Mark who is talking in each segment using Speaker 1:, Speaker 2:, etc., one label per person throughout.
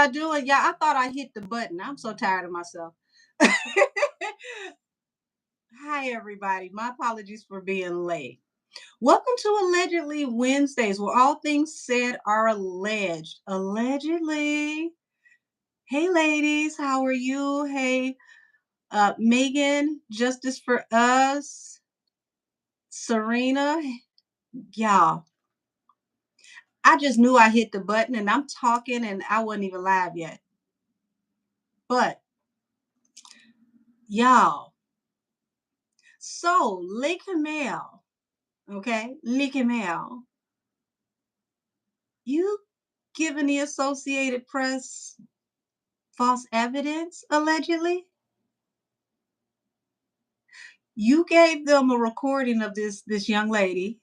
Speaker 1: y'all doing? Yeah, I thought I hit the button. I'm so tired of myself. Hi, everybody. My apologies for being late. Welcome to Allegedly Wednesdays, where all things said are alleged. Allegedly. Hey, ladies, how are you? Hey, Megan, Justice for Us, Serena. Y'all, I just knew I hit the button and I'm talking and I wasn't even live yet. But, y'all, so Lake Mail. Okay, leaking mail. You giving the Associated Press false evidence, allegedly? You gave them a recording of this young lady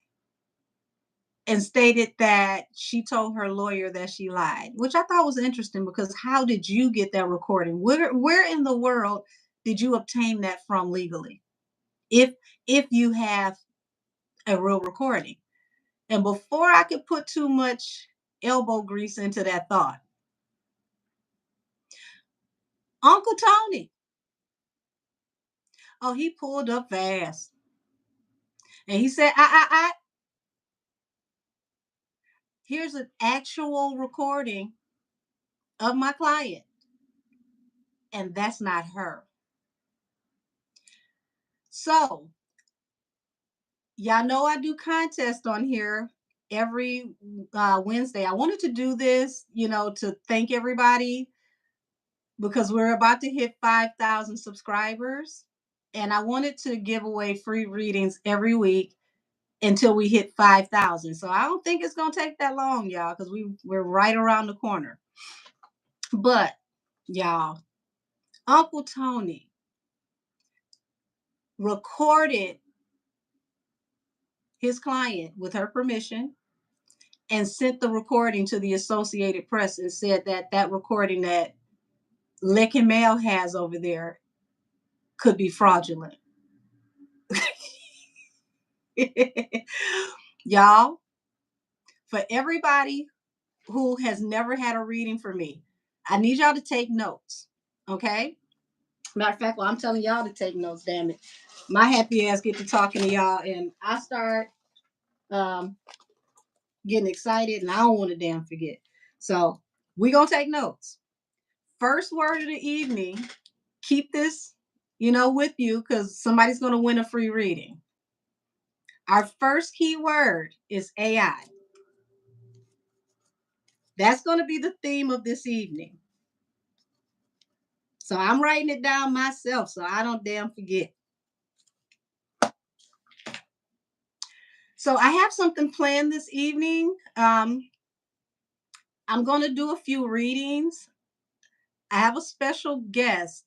Speaker 1: and stated that she told her lawyer that she lied, which I thought was interesting because how did you get that recording? Where in the world did you obtain that from legally? If you have a real recording. And before I could put too much elbow grease into that thought, Uncle Tony, oh, he pulled up fast. And he said, here's an actual recording of my client. And that's not her. So, y'all know I do contests on here every Wednesday. I wanted to do this, to thank everybody because we're about to hit 5,000 subscribers. And I wanted to give away free readings every week until we hit 5,000. So I don't think it's going to take that long, y'all, because we're right around the corner. But, y'all, Uncle Tony recorded his client with her permission and sent the recording to the Associated Press and said that recording that Lick and Mail has over there could be fraudulent. Y'all, for everybody who has never had a reading for me, I need y'all to take notes, okay? Matter of fact, well, I'm telling y'all to take notes, damn it. My happy ass get to talking to y'all and I start getting excited and I don't want to damn forget. So we gonna take notes. First word of the evening, keep this, with you because somebody's gonna win a free reading. Our first key word is AI. That's gonna be the theme of this evening. So I'm writing it down myself so I don't damn forget. So I have something planned this evening. I'm going to do a few readings. I have a special guest.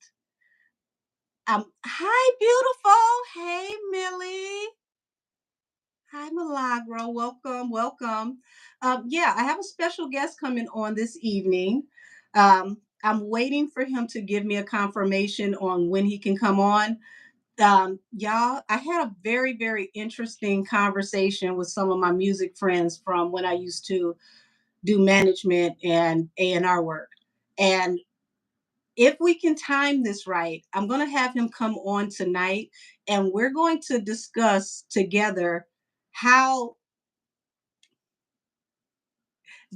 Speaker 1: Hi, beautiful. Hey, Millie. Hi, Milagro. Welcome, welcome. Yeah, I have a special guest coming on this evening. I'm waiting for him to give me a confirmation on when he can come on. Y'all, I had a very, very interesting conversation with some of my music friends from when I used to do management and A&R work. And if we can time this right, I'm going to have him come on tonight and we're going to discuss together how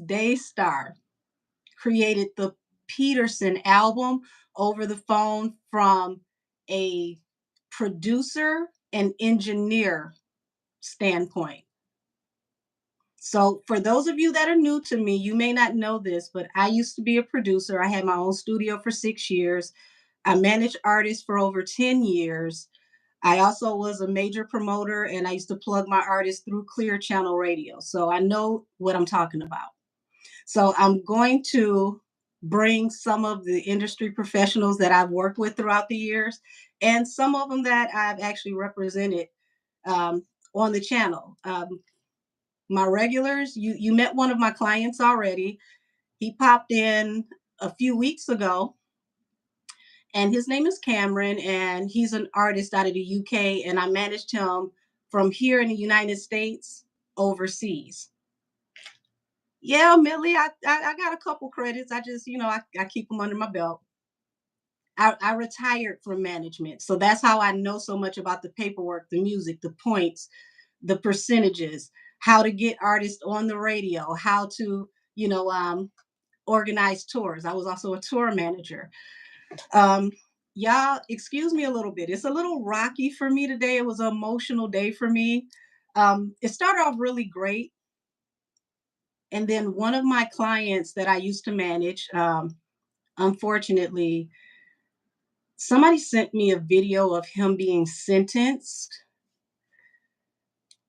Speaker 1: Daystar created the Peterson album over the phone from a producer and engineer standpoint. So for those of you that are new to me, you may not know this, but I used to be a producer. I had my own studio for 6 years. I managed artists for over 10 years. I also was a major promoter and I used to plug my artists through Clear Channel Radio. So I know what I'm talking about. So I'm going to bring some of the industry professionals that I've worked with throughout the years and some of them that I've actually represented on the channel. My regulars, you met one of my clients already. He popped in a few weeks ago and his name is Cameron and he's an artist out of the UK and I managed him from here in the United States overseas. Yeah, Millie, I got a couple credits. I just, I keep them under my belt. I retired from management. So that's how I know so much about the paperwork, the music, the points, the percentages, how to get artists on the radio, how to, organize tours. I was also a tour manager. Um, y'all, excuse me a little bit. It's a little rocky for me today. It was an emotional day for me. It started off really great. And then one of my clients that I used to manage, unfortunately, somebody sent me a video of him being sentenced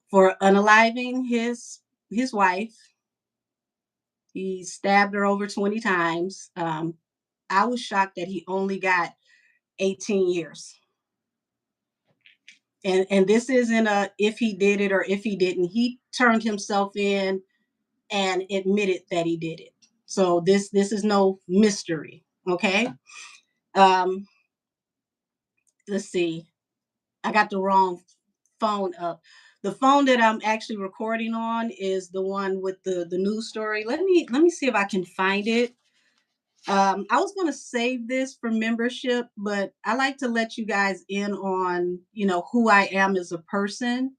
Speaker 1: for unaliving his wife. He stabbed her over 20 times. I was shocked that he only got 18 years. And this isn't a if he did it or if he didn't. He turned himself in and admitted that he did it. So this is no mystery. Okay. Um, let's see. I got the wrong phone up. The phone that I'm actually recording on is the one with the news story. Let me see if I can find it. I was going to save this for membership, but I like to let you guys in on, who I am as a person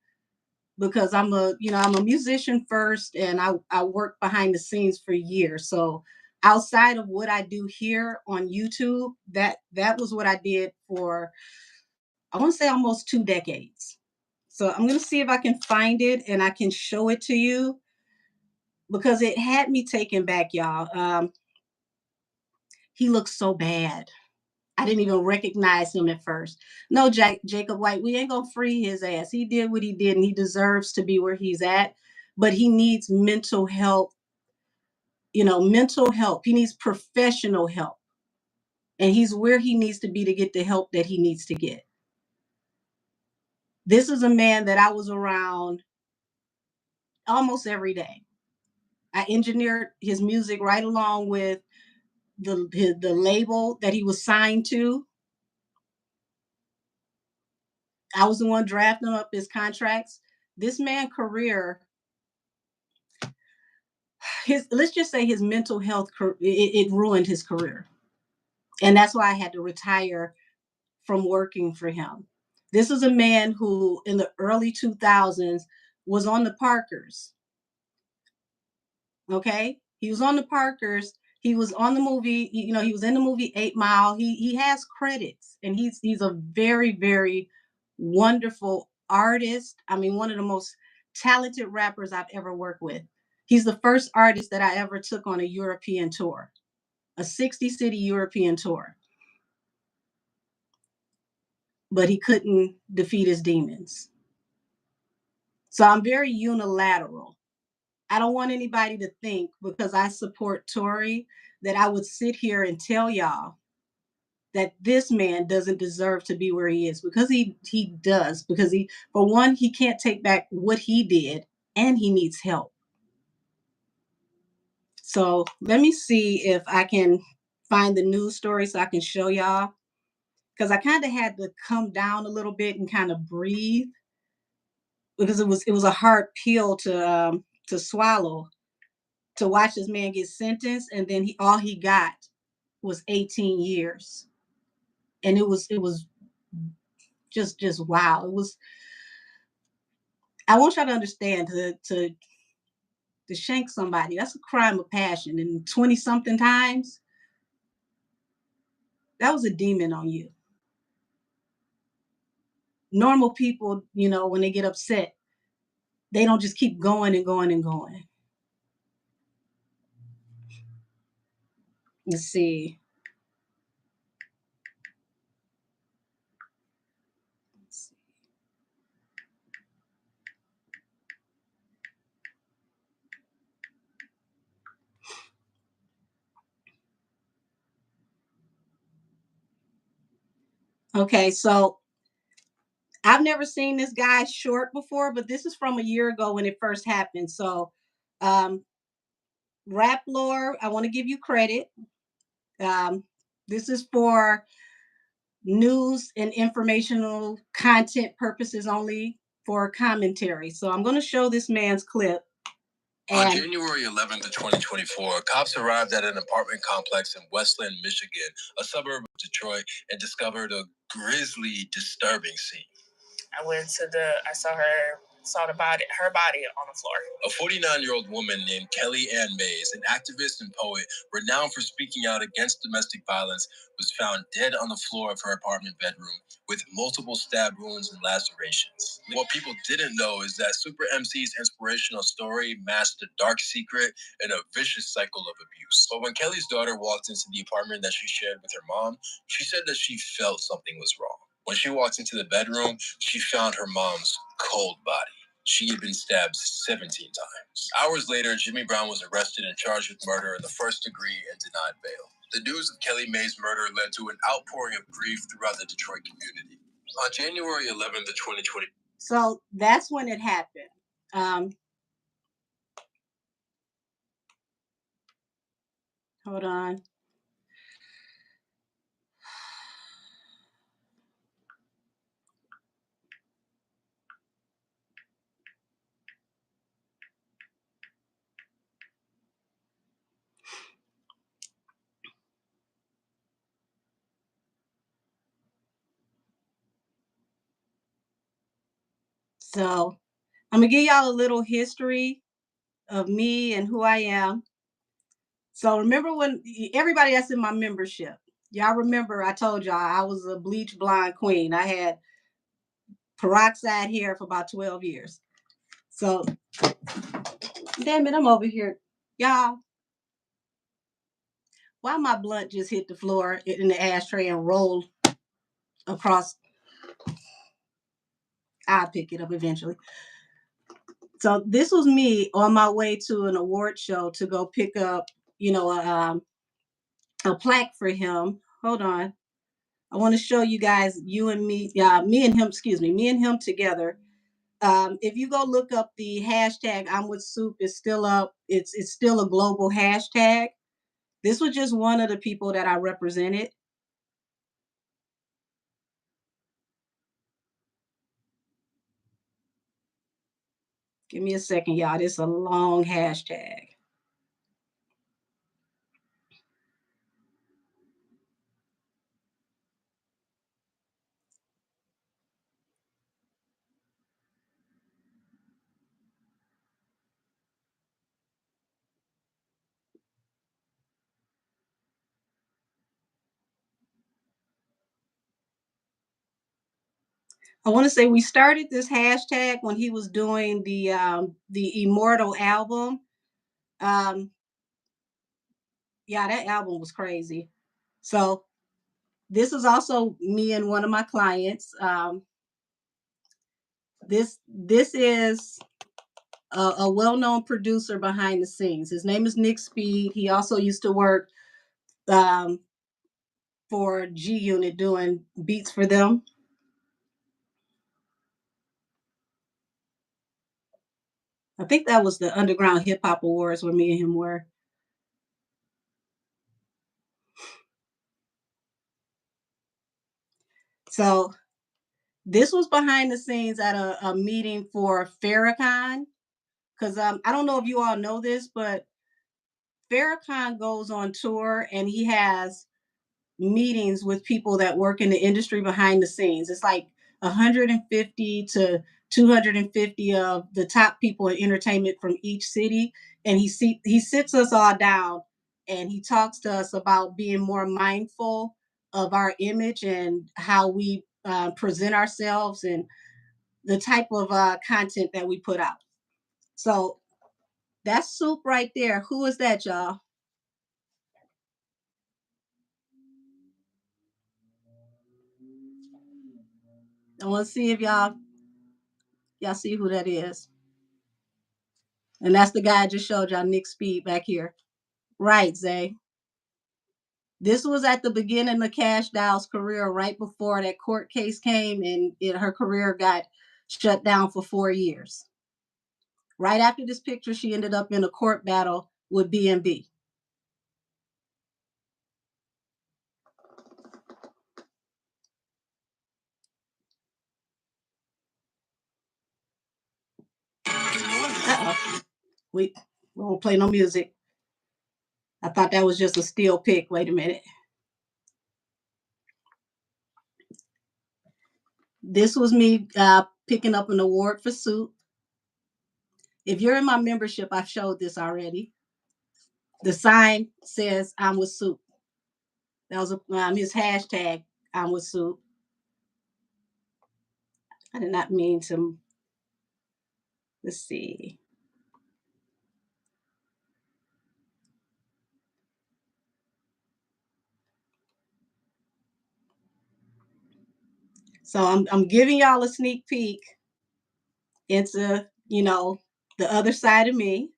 Speaker 1: because I'm a musician first and I work behind the scenes for years. So outside of what I do here on YouTube, that was what I did for I want to say almost 2 decades. So I'm going to see if I can find it and I can show it to you because it had me taken back, y'all. He looks so bad. I didn't even recognize him at first. No, Jacob White, we ain't gonna free his ass. He did what he did, and he deserves to be where he's at. But he needs mental help. Mental help. He needs professional help, and he's where he needs to be to get the help that he needs to get. This is a man that I was around almost every day. I engineered his music right along with the label that he was signed to. I was the one drafting up his contracts. This man's career, his let's just say his mental health, it ruined his career, and that's why I had to retire from working for him. This is a man who, in the early 2000s, was on the Parkers. Okay, he was on the Parkers. He was on the movie. He was in the movie 8 Mile. He has credits, and he's a very very wonderful artist. I mean, one of the most talented rappers I've ever worked with. He's the first artist that I ever took on a European tour, a 60-city European tour. But he couldn't defeat his demons. So I'm very unilateral. I don't want anybody to think because I support Tory that I would sit here and tell y'all that this man doesn't deserve to be where he is because he does because he for one he can't take back what he did and he needs help. So let me see if I can find the news story so I can show y'all because I kind of had to come down a little bit and kind of breathe because it was a hard pill to swallow to watch this man get sentenced and then he all he got was 18 years and it was just wow. It was I want y'all to understand to shank somebody, that's a crime of passion. And 20 something times, that was a demon on you. Normal people, when they get upset, they don't just keep going and going and going. Let's see. Okay, so I've never seen this guy short before, but this is from a year ago when it first happened. So, um, rap lore, I want to give you credit. Um, this is for news and informational content purposes only for commentary. So I'm going to show this man's clip On January 11th of 2024, cops arrived at an apartment complex in Westland, Michigan, a suburb of Detroit, and discovered a grisly, disturbing scene. I saw her body on the floor. A 49-year-old woman named Kelly Ann Mays, an activist and poet renowned for speaking out against domestic violence, was found dead on the floor of her apartment bedroom with multiple stab wounds and lacerations. What people didn't know is that Super MC's inspirational story masked a dark secret and a vicious cycle of abuse. But when Kelly's daughter walked into the apartment that she shared with her mom, she said that she felt something was wrong. When she walked into the bedroom, she found her mom's cold body. She had been stabbed 17 times. Hours later, Jimmy Brown was arrested and charged with murder in the first degree and denied bail. The news of Kelly May's murder led to an outpouring of grief throughout the Detroit community. On January 11th of 2020. So that's when it happened. Hold on. So I'm going to give y'all a little history of me and who I am. So remember when everybody that's in my membership, y'all remember I told y'all I was a bleach blonde queen. I had peroxide hair for about 12 years. So, damn it, I'm over here. Y'all, why my blunt just hit the floor in the ashtray and rolled across? I'll pick it up eventually. So this was me on my way to an award show to go pick up, a plaque for him. Hold on. I want to show you guys, me and him together. If you go look up the hashtag I'm with Soup, it's still up. It's still a global hashtag. This was just one of the people that I represented. Give me a second, y'all. This is a long hashtag. I want to say we started this hashtag when he was doing the Immortal album. Yeah, that album was crazy. So this is also me and one of my clients. This is a well-known producer behind the scenes. His name is Nick Speed. He also used to work um, for G Unit doing beats for them. I think that was the Underground Hip Hop Awards where me and him were. So this was behind the scenes at a meeting for Farrakhan. Because I don't know if you all know this, but Farrakhan goes on tour and he has meetings with people that work in the industry behind the scenes. It's like 150 to 250 of the top people in entertainment from each city, and he sits us all down and he talks to us about being more mindful of our image and how we present ourselves and the type of content that we put out. So that's Soup right there. Who is that, y'all? I want to see if y'all see who that is. And that's the guy I just showed y'all, Nick Speed back here. Right, Zay. This was at the beginning of Cash Dow's career, right before that court case came, and her career got shut down for 4 years. Right after this picture, she ended up in a court battle with B&B. Uh-oh. We won't play no music. I thought that was just a still pic. Wait a minute. This was me picking up an award for Soup. If you're in my membership, I've showed this already. The sign says I'm with Soup. That was his hashtag, I'm with Soup. I did not mean to. Let's see. So I'm giving y'all a sneak peek into, the other side of me.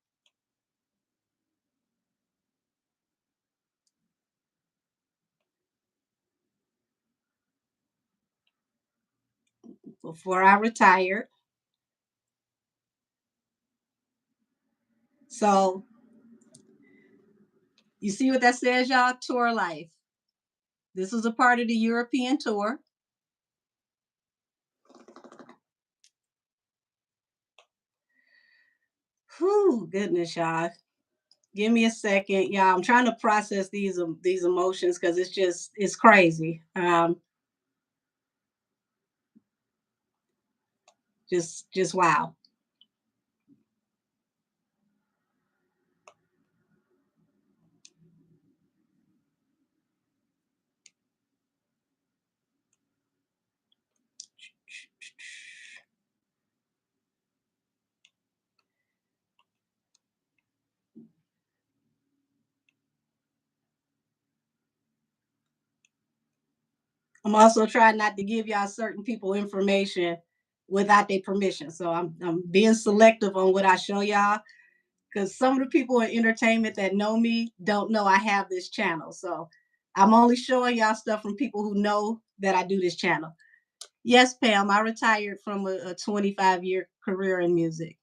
Speaker 1: Before I retired. So you see what that says, y'all? Tour life. This was a part of the European tour. Whew, goodness, y'all. Give me a second, y'all. I'm trying to process these emotions because it's crazy. Just wow. I'm also trying not to give y'all certain people information without their permission. So I'm being selective on what I show y'all because some of the people in entertainment that know me don't know I have this channel. So I'm only showing y'all stuff from people who know that I do this channel. Yes, Pam, I retired from a 25-year career in music.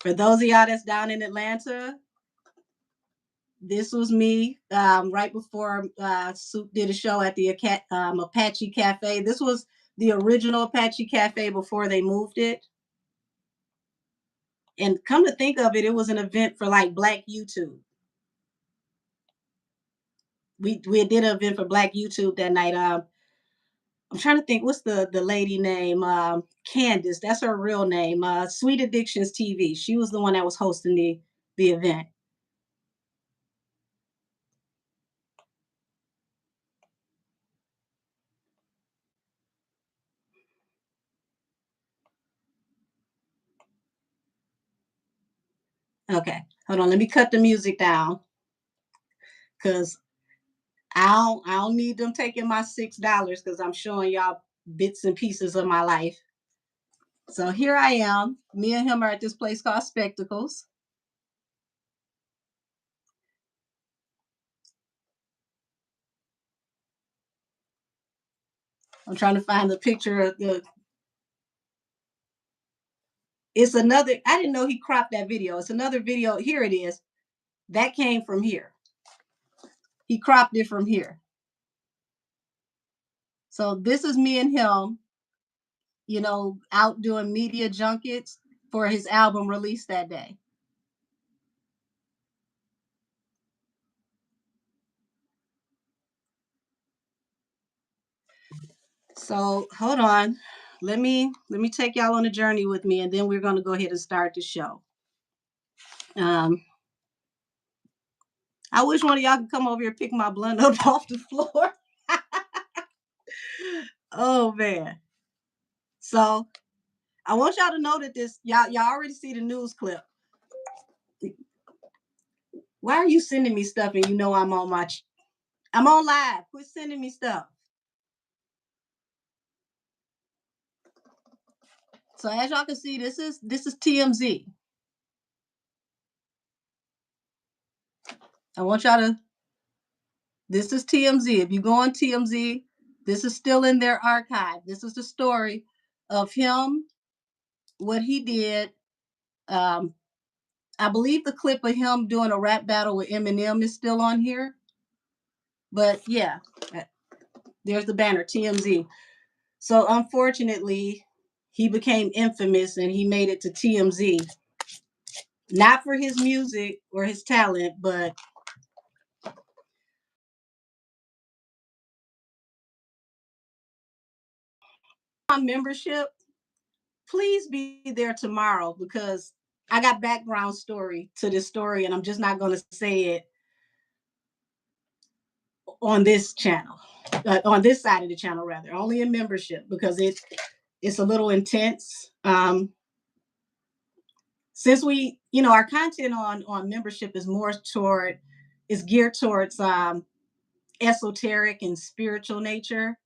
Speaker 1: For those of y'all that's down in Atlanta, this was me right before Soup did a show at the Apache Cafe. This was the original Apache Cafe before they moved it. And come to think of it, it was an event for like Black YouTube. We did an event for Black YouTube that night. I'm trying to think, what's the lady name? Candace, that's her real name. Sweet Addictions TV. She was the one that was hosting the event. Okay, hold on. Let me cut the music down because I don't need them taking my $6 because I'm showing y'all bits and pieces of my life. So here I am. Me and him are at this place called Spectacles. I'm trying to find the picture of the. It's another. I didn't know he cropped that video. It's another video. Here it is. That came from here. He cropped it from here. So this is me and him, out doing media junkets for his album release that day. So hold on. Let me take y'all on a journey with me, and then we're gonna go ahead and start the show. Um, I wish one of y'all could come over here and pick my blunt up off the floor. Oh man. So I want y'all to know that y'all already see the news clip. Why are you sending me stuff and you know I'm on live. Quit sending me stuff. So as y'all can see, this is TMZ. I want y'all to. This is TMZ. If you go on TMZ, this is still in their archive. This is the story of him, what he did. Um, I believe the clip of him doing a rap battle with Eminem is still on here. But yeah, there's the banner, TMZ. So unfortunately, he became infamous and he made it to TMZ, not for his music or his talent, but my membership, please be there tomorrow because I got background story to this story and I'm just not going to say it on this channel, on this side of the channel rather, only in membership because it's a little intense. Since we, our content on membership is more toward, is geared towards esoteric and spiritual nature.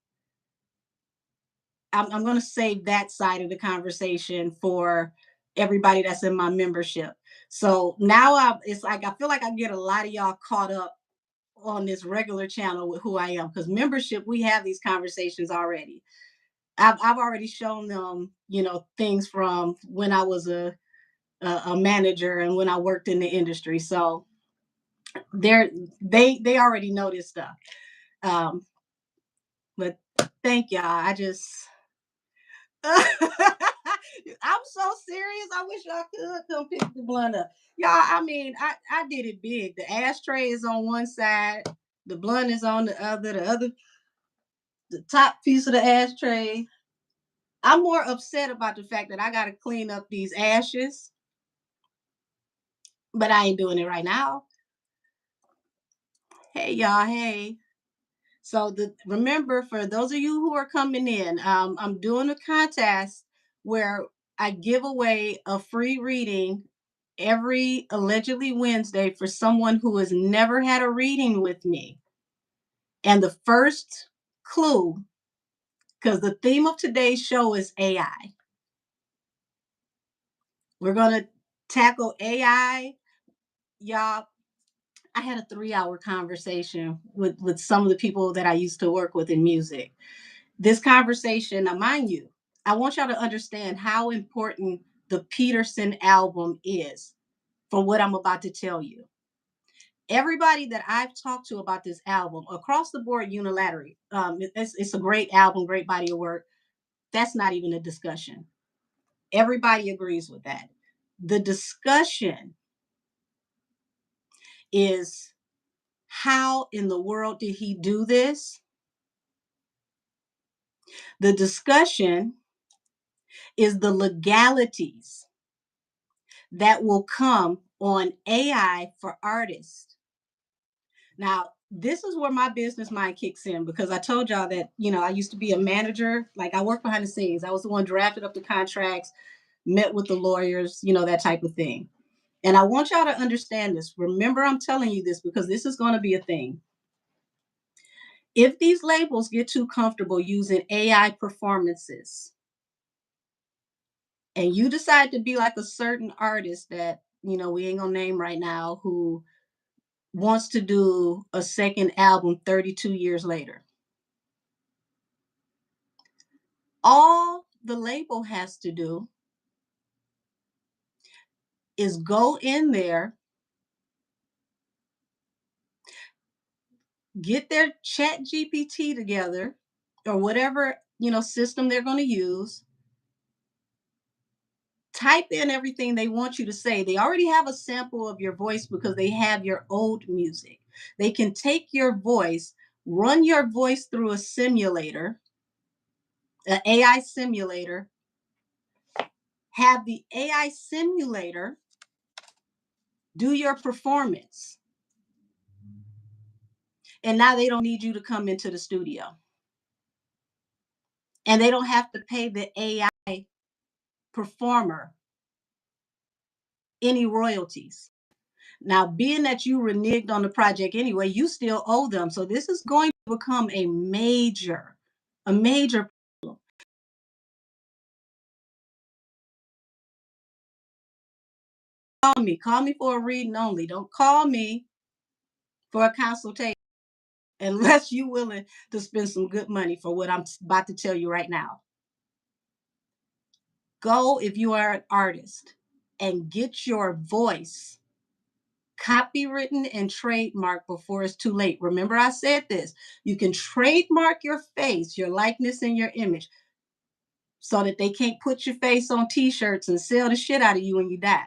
Speaker 1: I'm going to save that side of the conversation for everybody that's in my membership. So now it's like I feel like I get a lot of y'all caught up on this regular channel with who I am because membership, we have these conversations already. I've already shown them, things from when I was a manager and when I worked in the industry. So they already know this stuff. Um, but thank y'all. I'm so serious. I wish y'all could come pick the blunt up. Y'all, I mean, I did it big. The ashtray is on one side, the blunt is on the top piece of the ashtray. I'm more upset about the fact that I gotta clean up these ashes, but I ain't doing it right now. Hey y'all, hey. So remember, for those of you who are coming in, I'm doing a contest where I give away a free reading every allegedly Wednesday for someone who has never had a reading with me. And the first clue, because the theme of today's show is AI. We're gonna tackle AI, y'all. I had a 3-hour conversation with some of the people that I used to work with in music. This conversation, now mind you, I want y'all to understand how important the Peterson album is for what I'm about to tell you. Everybody that I've talked to about this album across the board unilaterally, it's a great album, great body of work. That's not even a discussion. Everybody agrees with that. The discussion is, how in the world did he do this? The discussion is the legalities that will come on AI for artists. Now, this is where my business mind kicks in because I told y'all that, I used to be a manager. Like I worked behind the scenes. I was the one drafted up the contracts, met with the lawyers, that type of thing. And I want y'all to understand this. Remember, I'm telling you this because this is going to be a thing. If these labels get too comfortable using AI performances and you decide to be like a certain artist that, we ain't gonna name right now, who wants to do a second album 32 years later, all the label has to do is go in there, get their chat GPT together or whatever, system they're going to use, type in everything they want you to say. They already have a sample of your voice because they have your old music. They can take your voice, run your voice through a simulator, an AI simulator, have the AI simulator do your performance. And now they don't need you to come into the studio. And they don't have to pay the AI performer any royalties. Now, being that you reneged on the project anyway, you still owe them. So this is going to become a major problem. Call me for a reading only. Don't call me for a consultation unless you're willing to spend some good money for what I'm about to tell you right now. Go, if you are an artist, and get your voice copywritten and trademarked before it's too late. Remember, I said this. You can trademark your face, your likeness, and your image. so that they can't put your face on t-shirts and sell the shit out of you when you die.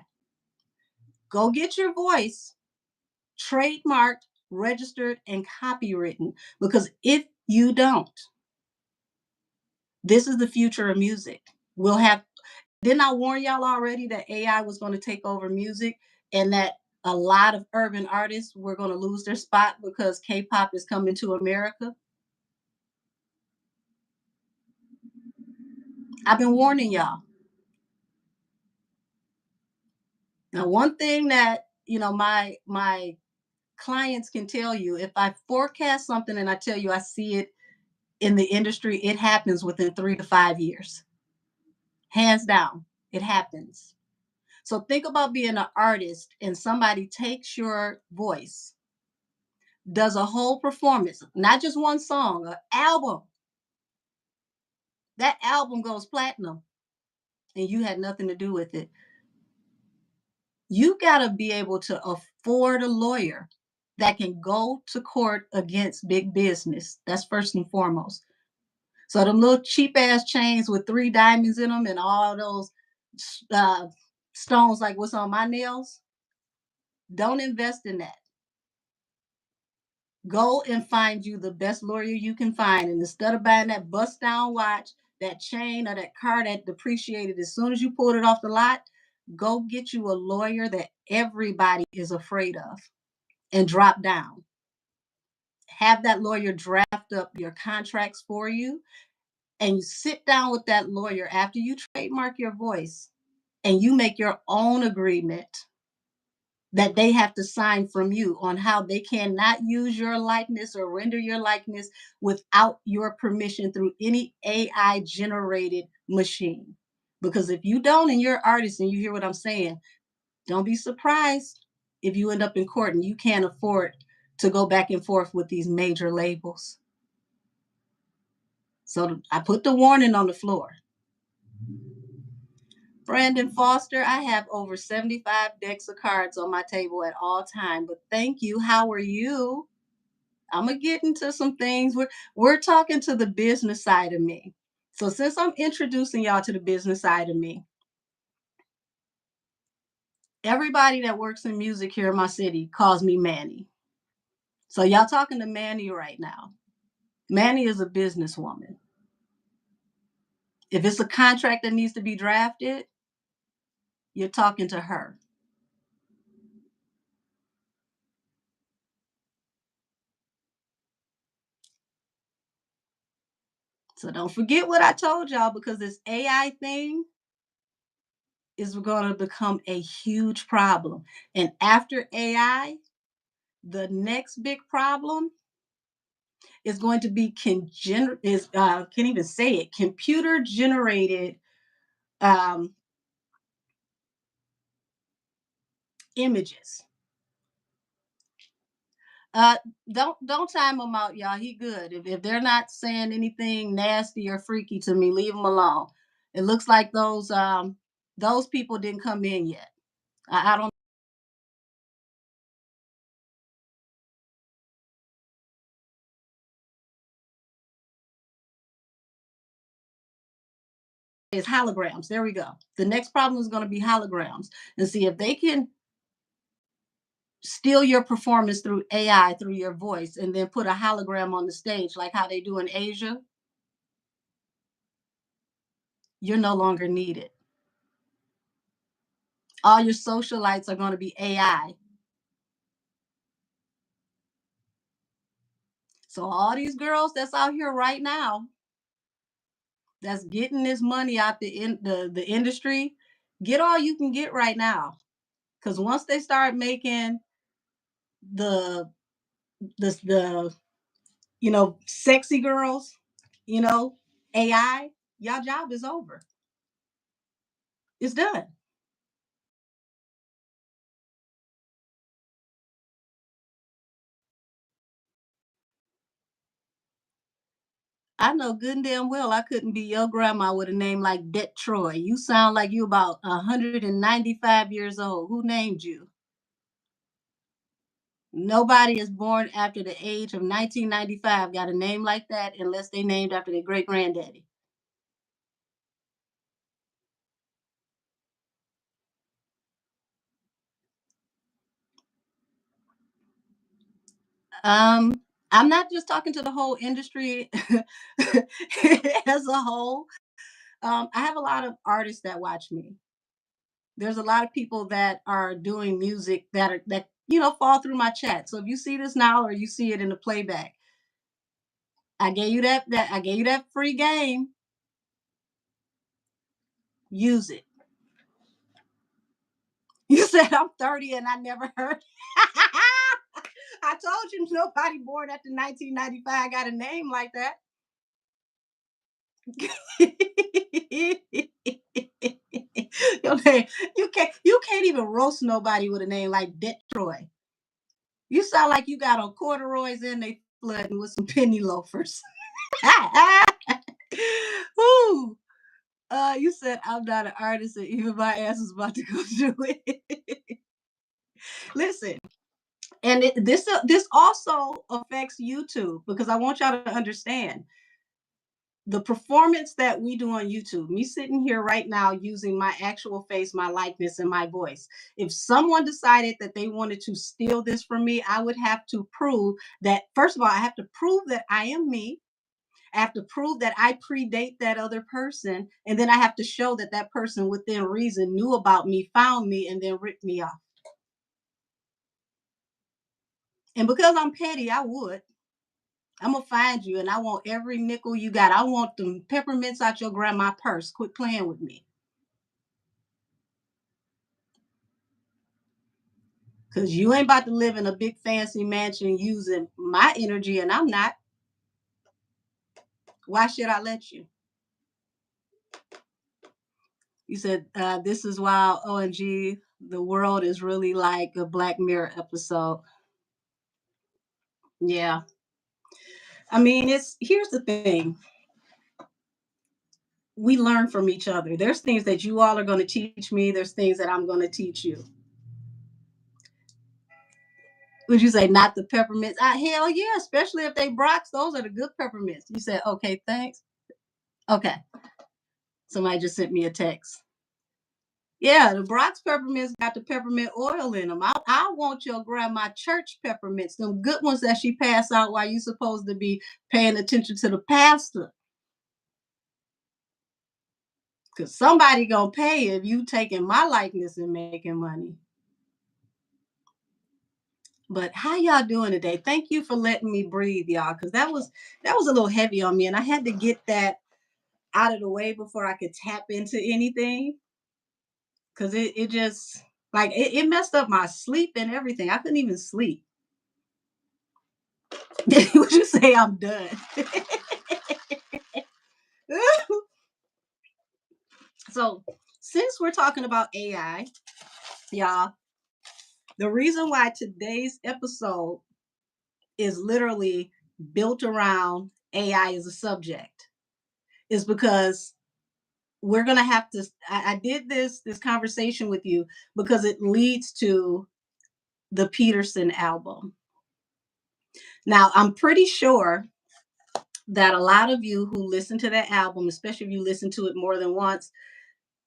Speaker 1: Go get your voice trademarked, registered, and copywritten, because if you don't, this is the future of music. We'll have, didn't I warn y'all already that AI was going to take over music, and that a lot of urban artists were going to lose their spot because K-pop is coming to America? I've been warning y'all. Now, one thing that, my clients can tell you, if I forecast something and I tell you I see it in the industry, it happens within 3 to 5 years. Hands down, it happens. So think about being an artist and somebody takes your voice, does a whole performance, not just one song, an album. That album goes platinum and you had nothing to do with it. You got to be able to afford a lawyer that can go to court against big business. That's first and foremost. So them little cheap ass chains with 3 diamonds in them and all those uh, stones like what's on my nails, don't invest in that. Go and find you the best lawyer you can find. And instead of buying that bust down watch, that chain, or that car that depreciated as soon as you pulled it off the lot, go get you a lawyer that everybody is afraid of and drop down. Have that lawyer draft up your contracts for you, and you sit down with that lawyer after you trademark your voice and you make your own agreement that they have to sign from you on how they cannot use your likeness or render your likeness without your permission through any AI generated machine. Because if you don't, and you're an artist and you hear what I'm saying, don't be surprised if you end up in court and you can't afford to go back and forth with these major labels. So I put the warning on the floor. Brandon Foster, I have over 75 decks of cards on my table at all time, but thank you. How are you? I'm gonna get into some things. We're talking to the business side of me. So since I'm introducing y'all to the business side of me, everybody that works in music here in my city calls me Manny. So y'all talking to Manny right now. Manny is a businesswoman. If it's a contract that needs to be drafted, you're talking to her. So don't forget what I told y'all, because this AI thing is going to become a huge problem. And after AI, the next big problem is going to be can't even say it, computer generated um, images. Uh, don't time them out, y'all. He good. If they're not saying anything nasty or freaky to me, leave them alone. It looks like those people didn't come in yet. I don't. It's holograms. There we go. The next problem is going to be holograms, and see if they can steal your performance through AI, through your voice, and then put a hologram on the stage like how they do in Asia. You're no longer needed. All your socialites are going to be AI. So all these girls that's out here right now, that's getting this money out the industry, get all you can get right now. Because once they start making the the sexy girls, you know, AI, y'all job is over. It's done. I know good and damn well I couldn't be your grandma with a name like Det Troy. You sound like you about 195 years old. Who named you? Nobody is born after the age of 1995 got a name like that unless they named after their great granddaddy. Um, I'm not just talking to the whole industry as a whole. I have a lot of artists that watch me. There's a lot of people that are doing music that fall through my chat. So if you see this now or you see it in the playback, I gave you that free game. Use it. You said I'm 30 and I never heard. I told you nobody born after 1995 got a name like that. Okay, you can't even roast nobody with a name like Detroit. You sound like you got on corduroys and they flooding with some penny loafers. Woo. You said I'm not an artist and even my ass is about to go do it. Listen, and this also affects YouTube because I want y'all to understand the performance that we do on YouTube, me sitting here right now using my actual face, my likeness, and my voice. If someone decided that they wanted to steal this from me, I would have to prove that, first of all, I have to prove that I am me. I have to prove that I predate that other person. And then I have to show that that person within reason knew about me, found me, and then ripped me off. And because I'm petty, I would. I'm gonna find you and I want every nickel you got. I want them peppermints out your grandma purse. Quit playing with me. Cause you ain't about to live in a big fancy mansion using my energy and I'm not. Why should I let you? You said this is why OMG, the world is really like a Black Mirror episode. Yeah. I mean, it's here's the thing. We learn from each other. There's things that you all are going to teach me. There's things that I'm going to teach you. Would you say not the peppermints? Hell yeah, especially if they Brock's. Those are the good peppermints. You said, okay, thanks. Okay. Somebody just sent me a text. Yeah, the Brock's peppermints got the peppermint oil in them. I want your grandma church peppermints, them good ones that she passed out while you supposed to be paying attention to the pastor. Cause somebody gonna pay if you taking my likeness and making money. But how y'all doing today? Thank you for letting me breathe, y'all, because that was a little heavy on me, and I had to get that out of the way before I could tap into anything. Cause it just like it messed up my sleep and everything. I couldn't even sleep. Would you say I'm done? So since we're talking about AI, y'all, the reason why today's episode is literally built around AI as a subject is because we're gonna have to. I did this conversation with you because it leads to the Peterson album. Now, I'm pretty sure that a lot of you who listen to that album, especially if you listen to it more than once,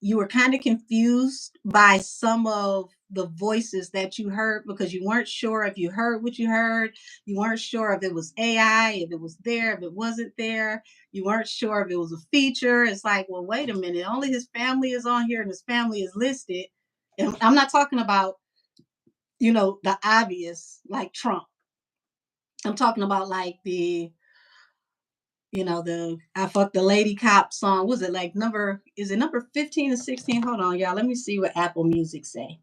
Speaker 1: you were kind of confused by some of the voices that you heard because you weren't sure if you heard what you heard. You weren't sure if it was AI, if it was there, if it wasn't there. You weren't sure if it was a feature. It's like, well, wait a minute. Only his family is on here and his family is listed. And I'm not talking about, the obvious like Trump. I'm talking about like the I fucked the lady cop song. Was it like is it number 15 or 16? Hold on, y'all. Let me see what Apple Music say.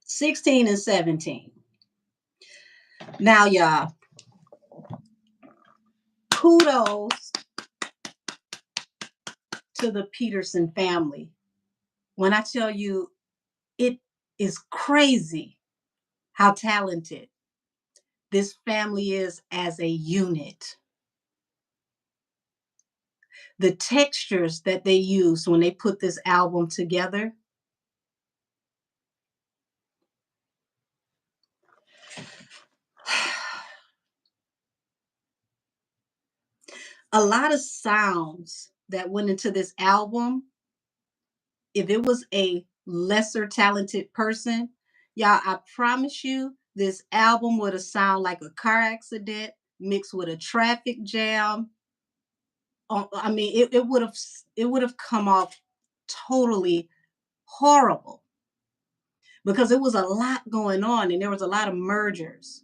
Speaker 1: 16 and 17. Now, y'all, kudos to the Peterson family. When I tell you it is crazy how talented this family is as a unit. The textures that they used when they put this album together. A lot of sounds that went into this album, if it was a lesser talented person, y'all, I promise you, this album would have sound like a car accident mixed with a traffic jam. I mean, it would have come off totally horrible because it was a lot going on and there was a lot of mergers.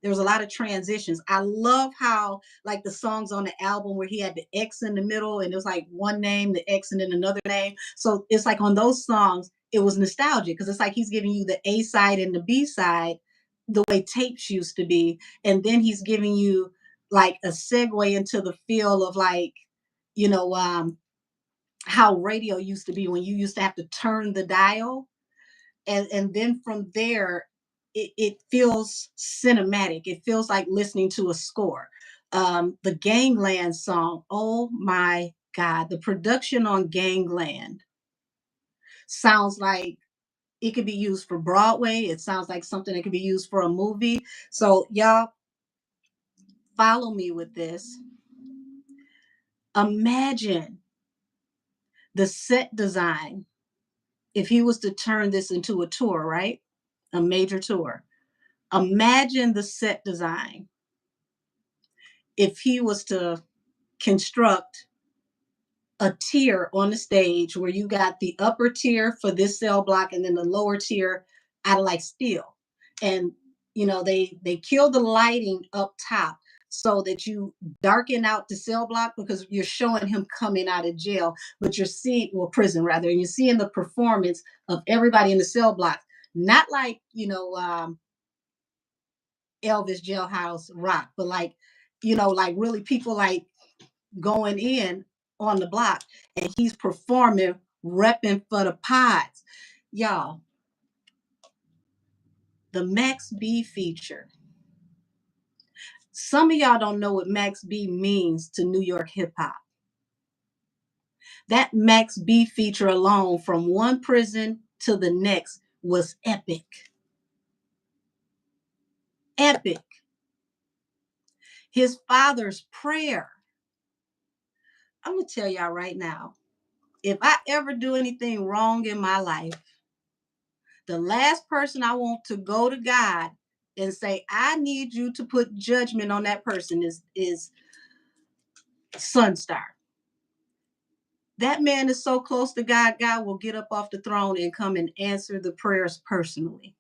Speaker 1: There was a lot of transitions. I love how like the songs on the album where he had the X in the middle and it was like one name, the X and then another name. So it's like on those songs, it was nostalgic because it's like he's giving you the A side and the B side the way tapes used to be. And then he's giving you like a segue into the feel of like, you know, how radio used to be when you used to have to turn the dial, and then from there it feels cinematic. It feels like listening to a score. The Gangland song, oh my god, the production on Gangland sounds like it could be used for Broadway. It sounds like something that could be used for a movie. So y'all follow me with this. Imagine the set design if he was to turn this into a tour, right? A major tour. Imagine the set design if he was to construct a tier on the stage where you got the upper tier for this cell block and then the lower tier out of like steel. And they kill the lighting up top so that you darken out the cell block because you're showing him coming out of jail, but you're seeing, well, prison rather, and you're seeing the performance of everybody in the cell block. Not like, Elvis Jailhouse Rock, but like, like really people like going in on the block and he's performing, repping for the pods. Y'all, the Max B feature. Some of y'all don't know what Max B means to New York hip hop. That Max B feature alone from one prison to the next was epic. Epic. His father's prayer. I'm going to tell y'all right now, if I ever do anything wrong in my life, the last person I want to go to God and say, I need you to put judgment on that person is Sunstar. That man is so close to God, God will get up off the throne and come and answer the prayers personally.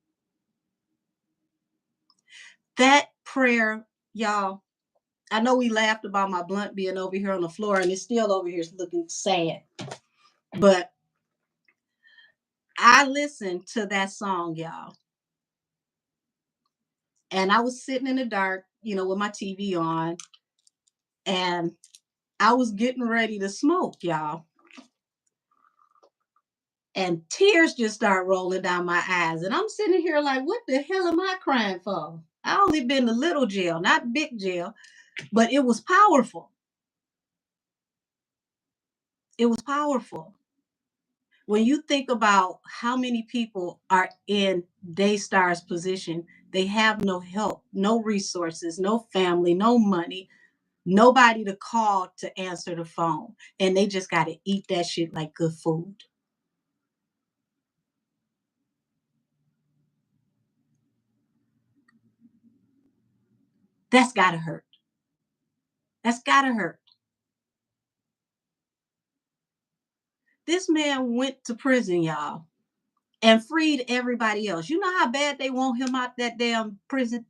Speaker 1: That prayer, y'all, I know we laughed about my blunt being over here on the floor and it's still over here looking sad. But I listened to that song, y'all. And I was sitting in the dark, with my TV on, and I was getting ready to smoke, y'all. And tears just start rolling down my eyes. And I'm sitting here like, what the hell am I crying for? I only been to little jail, not big jail, but it was powerful. It was powerful. When you think about how many people are in Daystar's position, they have no help, no resources, no family, no money, nobody to call to answer the phone. And they just got to eat that shit like good food. That's got to hurt. That's got to hurt. This man went to prison, y'all, and freed everybody else. You know how bad they want him out that damn prison?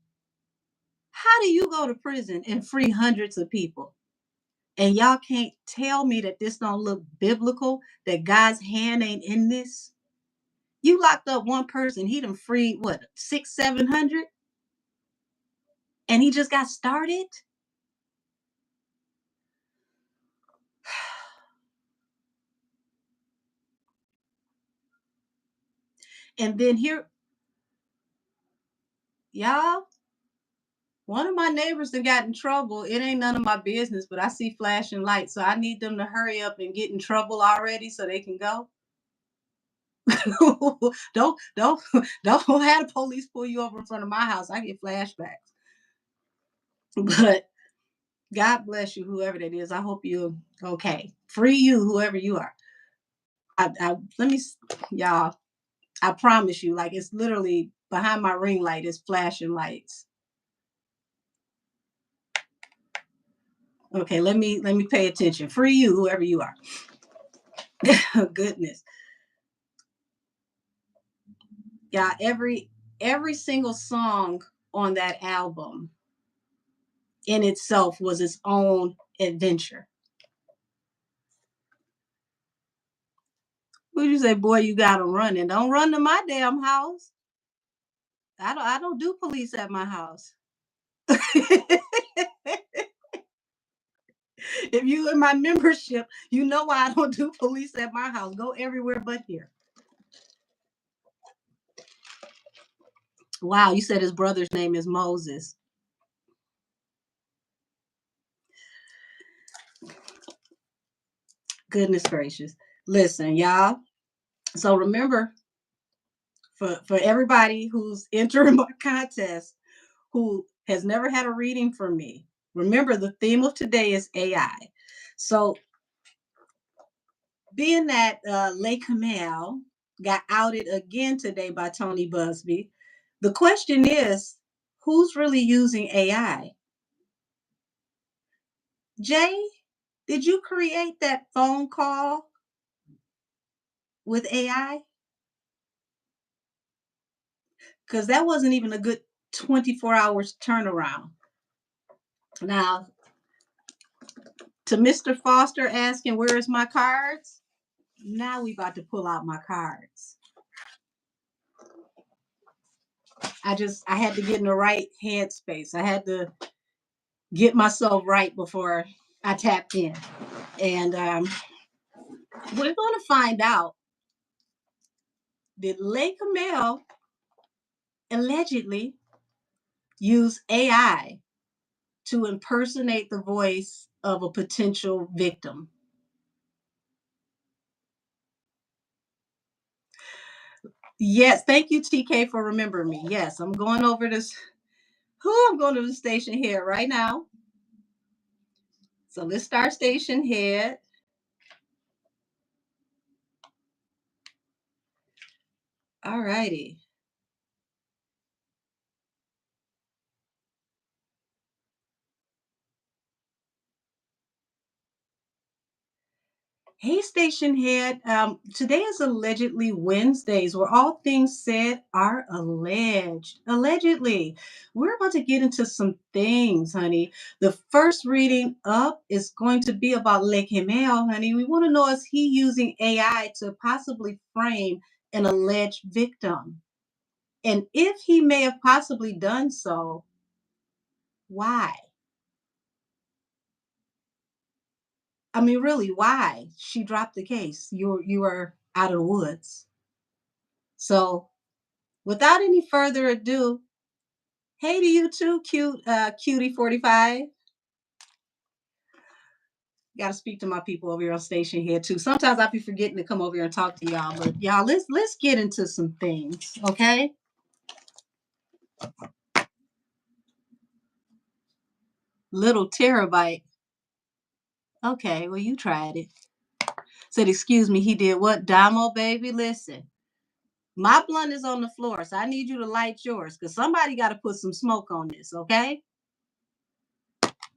Speaker 1: How do you go to prison and free hundreds of people? And y'all can't tell me that this don't look biblical, that God's hand ain't in this. You locked up one person, he done freed what, six, 700? And he just got started? And then here, y'all, one of my neighbors that got in trouble. It ain't none of my business, but I see flashing lights. So I need them to hurry up and get in trouble already so they can go. Don't have the police pull you over in front of my house. I get flashbacks. But God bless you, whoever that is. I hope you're okay. Free you, whoever you are. Let me, y'all. I promise you, like it's literally behind my ring light is flashing lights. Okay, let me pay attention. Free you, whoever you are. Goodness, yeah. Every single song on that album in itself was its own adventure. Would you say, boy, you got to run and don't run to my damn house. I don't do police at my house. If you in my membership, you know why I don't do police at my house. Go everywhere but here. Wow, you said his brother's name is Moses. Goodness gracious. Listen, y'all. So remember, for everybody who's entering my contest who has never had a reading from me, remember the theme of today is AI. So being that Lake Camel got outed again today by Tony Busby, the question is, who's really using AI? Jay, did you create that phone call with AI? Because that wasn't even a good 24 hours turnaround. Now, to Mr. Foster asking, where's my cards? Now we about to pull out my cards. I had to get in the right headspace. I had to get myself right before I tapped in. And we're going to find out, did Lake Camel allegedly use AI to impersonate the voice of a potential victim? Yes, thank you, TK, for remembering me. Yes, I'm going over this. I'm going to the station head right now. So let's start station head. All righty. Hey, station head. Today is allegedly Wednesdays, where all things said are alleged. Allegedly, we're about to get into some things, honey. The first reading up is going to be about Lake Himel, honey. We want to know, is he using AI to possibly frame an alleged victim? And if he may have possibly done so, why? I mean, really, why? She dropped the case. You were out of the woods. So without any further ado, hey to you too, cutie 45. Gotta speak to my people over here on station here too. Sometimes I be forgetting to come over here and talk to y'all, but y'all, let's get into some things, okay? Little terabyte. Okay, well you tried it. Said, excuse me, he did what? Damo, baby, listen. My blunt is on the floor, so I need you to light yours because somebody got to put some smoke on this, okay?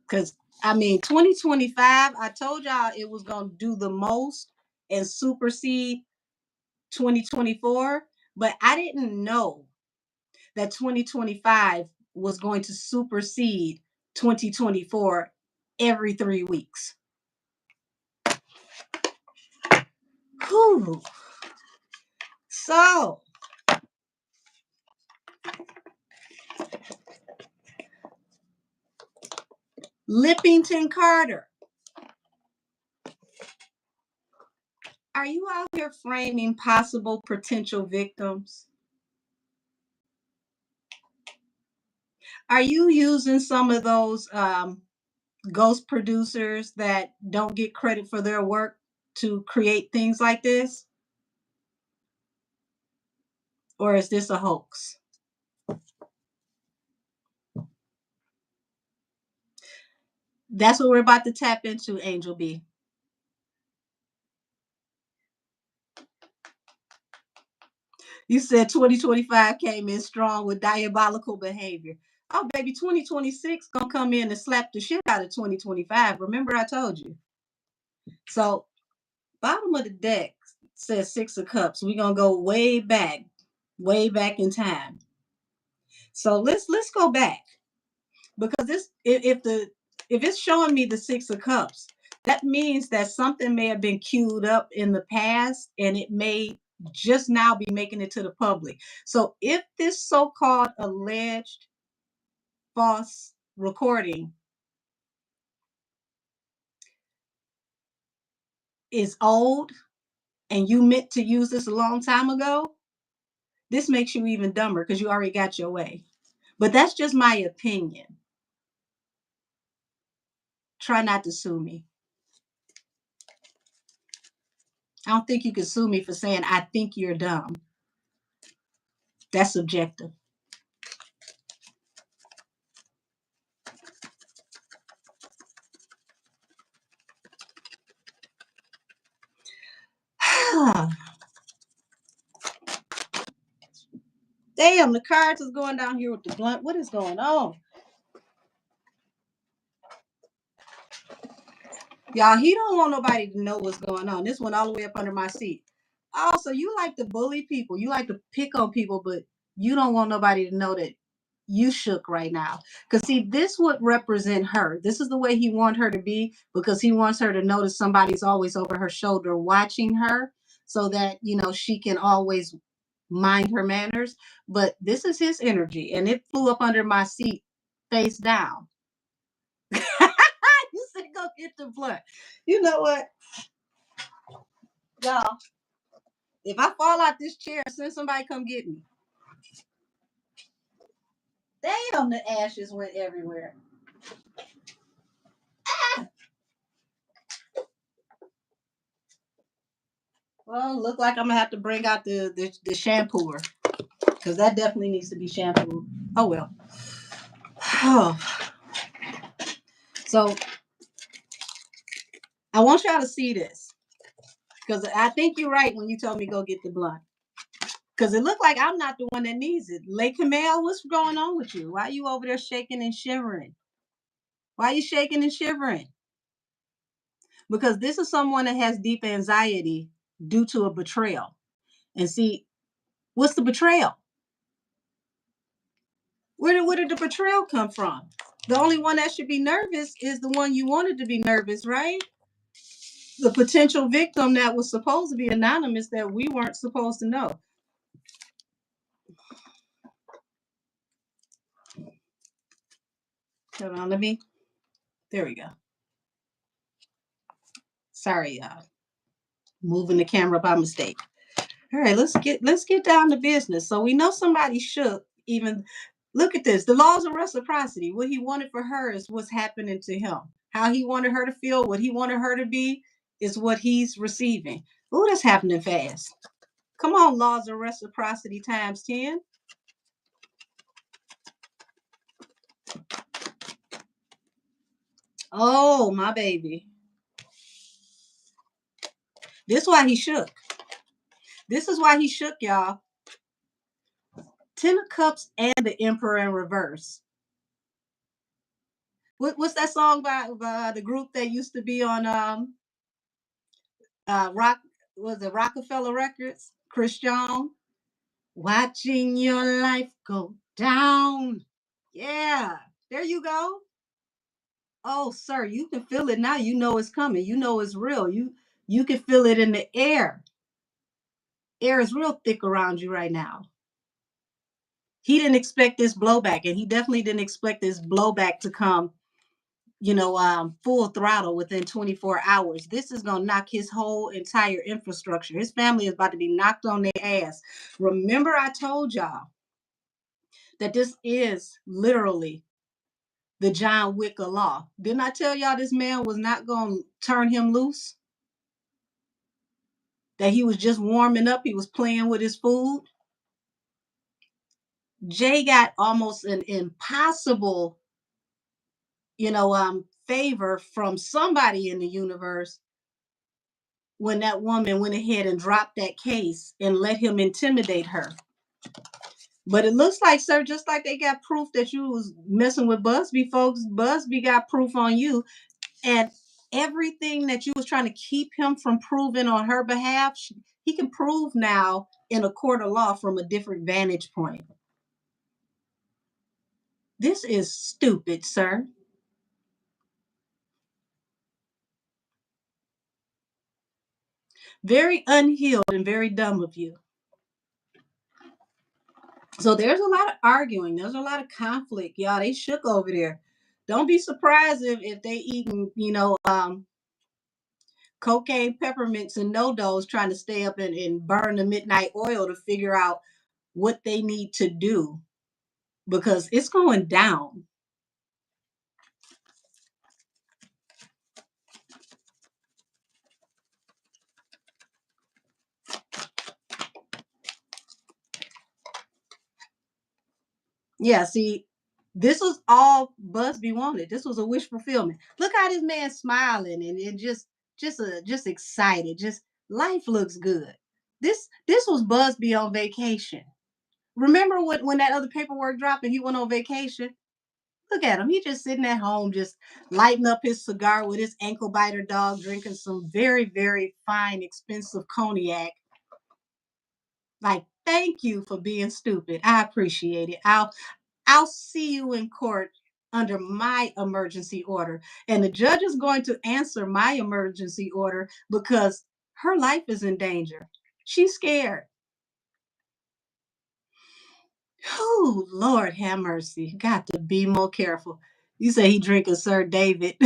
Speaker 1: Because, I mean, 2025, I told y'all it was going to do the most and supersede 2024, but I didn't know that 2025 was going to supersede 2024 every 3 weeks. Whew. So, Lippington Carter, are you out here framing possible potential victims? Are you using some of those ghost producers that don't get credit for their work to create things like this? Or is this a hoax? That's what we're about to tap into, Angel B. You said 2025 came in strong with diabolical behavior. Oh, baby, 2026 gonna come in and slap the shit out of 2025. Remember, I told you. So, bottom of the deck says Six of Cups. We're gonna go way back in time. So let's go back because this if it's showing me the Six of Cups, that means that something may have been queued up in the past and it may just now be making it to the public. So if this so-called alleged false recording is old and you meant to use this a long time ago, this makes you even dumber because you already got your way. But that's just my opinion. Try not to sue me. I don't think you can sue me for saying I think you're dumb. That's subjective. Damn, the cards is going down here with the blunt. What is going on? Y'all, he don't want nobody to know what's going on. This went all the way up under my seat. Oh, so you like to bully people. You like to pick on people, but you don't want nobody to know that you shook right now. Because see, this would represent her. This is the way he wants her to be because he wants her to notice somebody's always over her shoulder watching her so that, she can always mind her manners. But this is his energy and it flew up under my seat face down. You said go get the blunt. You know what, y'all? If I fall out this chair, send somebody come get me. Damn, the ashes went everywhere. Well, look like I'm gonna have to bring out the shampooer because that definitely needs to be shampooed. Oh well. Oh. So I want y'all to see this because I think you're right when you told me go get the blunt. Because it looked like I'm not the one that needs it. Lake Camille, what's going on with you? Why are you over there shaking and shivering? Why are you shaking and shivering? Because this is someone that has deep anxiety due to a betrayal. And see, what's the betrayal? Where did the betrayal come from? The only one that should be nervous is the one you wanted to be nervous, right? The potential victim that was supposed to be anonymous that we weren't supposed to know. Hold on, there we go. Sorry, y'all. Moving the camera by mistake. All right, let's get down to business. So we know somebody shook. Even look at this. The laws of reciprocity. What he wanted for her is what's happening to him. How he wanted her to feel, what he wanted her to be, is what he's receiving. Oh, that's happening fast. Come on, laws of reciprocity times 10. Oh, my baby. This is why he shook. This is why he shook, y'all. 10 of Cups and the Emperor in reverse. What's that song by the group that used to be on rock was it Rockefeller Records? Christian. Watching your life go down. Yeah. There you go. Oh, sir, you can feel it now. You know it's coming. You know it's real. You can feel it in the air. Air is real thick around you right now. He didn't expect this blowback, and he definitely didn't expect this blowback to come, full throttle within 24 hours. This is going to knock his whole entire infrastructure. His family is about to be knocked on their ass. Remember, I told y'all that this is literally the John Wick of law. Didn't I tell y'all this man was not going to turn him loose? That he was just warming up. He was playing with his food. Jay got almost an impossible, favor from somebody in the universe when that woman went ahead and dropped that case and let him intimidate her. But it looks like, sir, just like they got proof that you was messing with Busby folks, Busby got proof on you. And everything that you was trying to keep him from proving on her behalf, he can prove now in a court of law from a different vantage point. This is stupid, sir. Very unhealed and very dumb of you. So there's a lot of arguing. There's a lot of conflict. Y'all, they shook over there. Don't be surprised if they eating, cocaine, peppermints, and no-dos trying to stay up and burn the midnight oil to figure out what they need to do because it's going down. Yeah, see, this was all Busby wanted. This was a wish fulfillment. Look how this man smiling and just excited. Just life looks good. This was Busby on vacation. Remember when that other paperwork dropped and he went on vacation? Look at him. He just sitting at home, just lighting up his cigar with his ankle biter dog, drinking some very, very fine, expensive cognac. Like, thank you for being stupid. I appreciate it. I'll see you in court under my emergency order. And the judge is going to answer my emergency order because her life is in danger. She's scared. Oh, Lord have mercy. Got to be more careful. You say he drinking Sir David.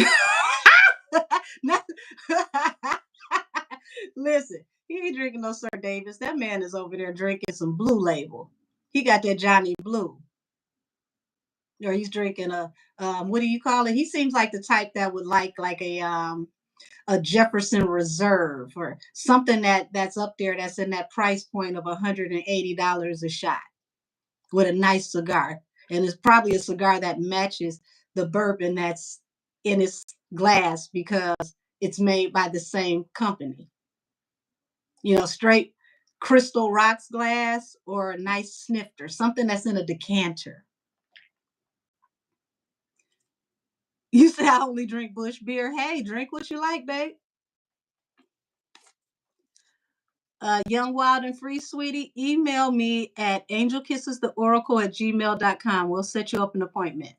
Speaker 1: Listen, he ain't drinking no Sir Davis. That man is over there drinking some Blue Label. He got that Johnny Blue. Or he's drinking what do you call it? He seems like the type that would like a Jefferson Reserve or something that's up there that's in that price point of $180 a shot with a nice cigar. And it's probably a cigar that matches the bourbon that's in his glass because it's made by the same company. Straight Crystal Rocks glass or a nice snifter, something that's in a decanter. You say I only drink Bush beer. Hey, drink what you like, babe. Young, Wild, and Free, sweetie, email me at angelkissestheoracle@gmail.com. We'll set you up an appointment.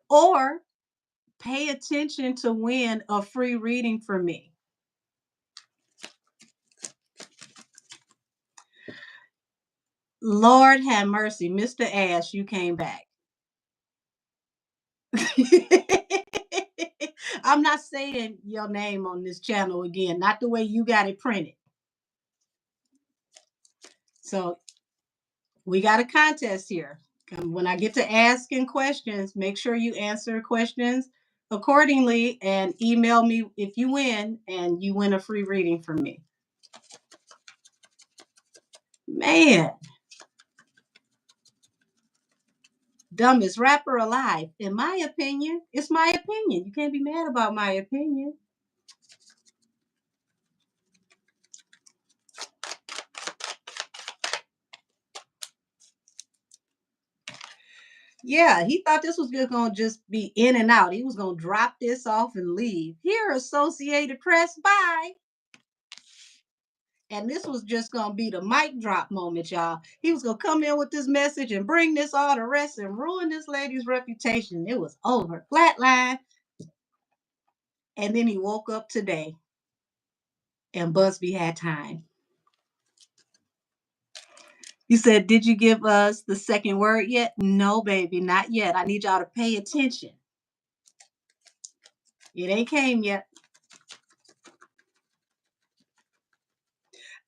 Speaker 1: Or pay attention to win a free reading from me. Lord have mercy, Mr. Ash, you came back. I'm not saying your name on this channel again, not the way you got it printed. So we got a contest here. When I get to asking questions, make sure you answer questions accordingly and email me if you win and you win a free reading from me. Man, dumbest rapper alive, in my opinion. It's my opinion. You can't be mad about my opinion. Yeah, he thought this was going to just be in and out. He was going to drop this off and leave. Here, Associated Press, bye. And this was just going to be the mic drop moment, y'all. He was going to come in with this message and bring this all to rest and ruin this lady's reputation. It was over. Flatline. And then he woke up today and Busby had time. You said, did you give us the second word yet? No, baby, not yet. I need y'all to pay attention. It ain't came yet.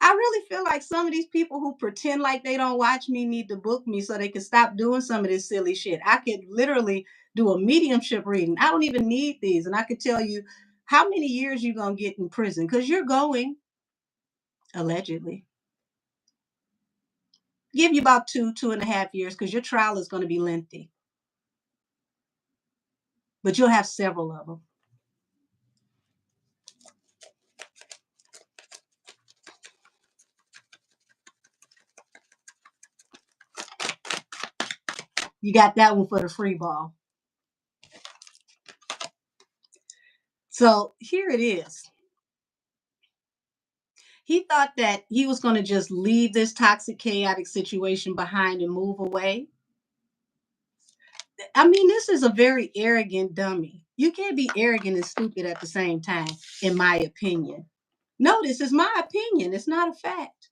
Speaker 1: I really feel like some of these people who pretend like they don't watch me need to book me so they can stop doing some of this silly shit. I could literally do a mediumship reading. I don't even need these. And I could tell you how many years you're going to get in prison because you're going, allegedly. Give you about 2.5 years because your trial is going to be lengthy. but you'll have several of them. You got that one for the free ball. So here it is. He thought that he was going to just leave this toxic, chaotic situation behind and move away. I mean, this is a very arrogant dummy. You can't be arrogant and stupid at the same time, in my opinion. No, this is my opinion. It's not a fact.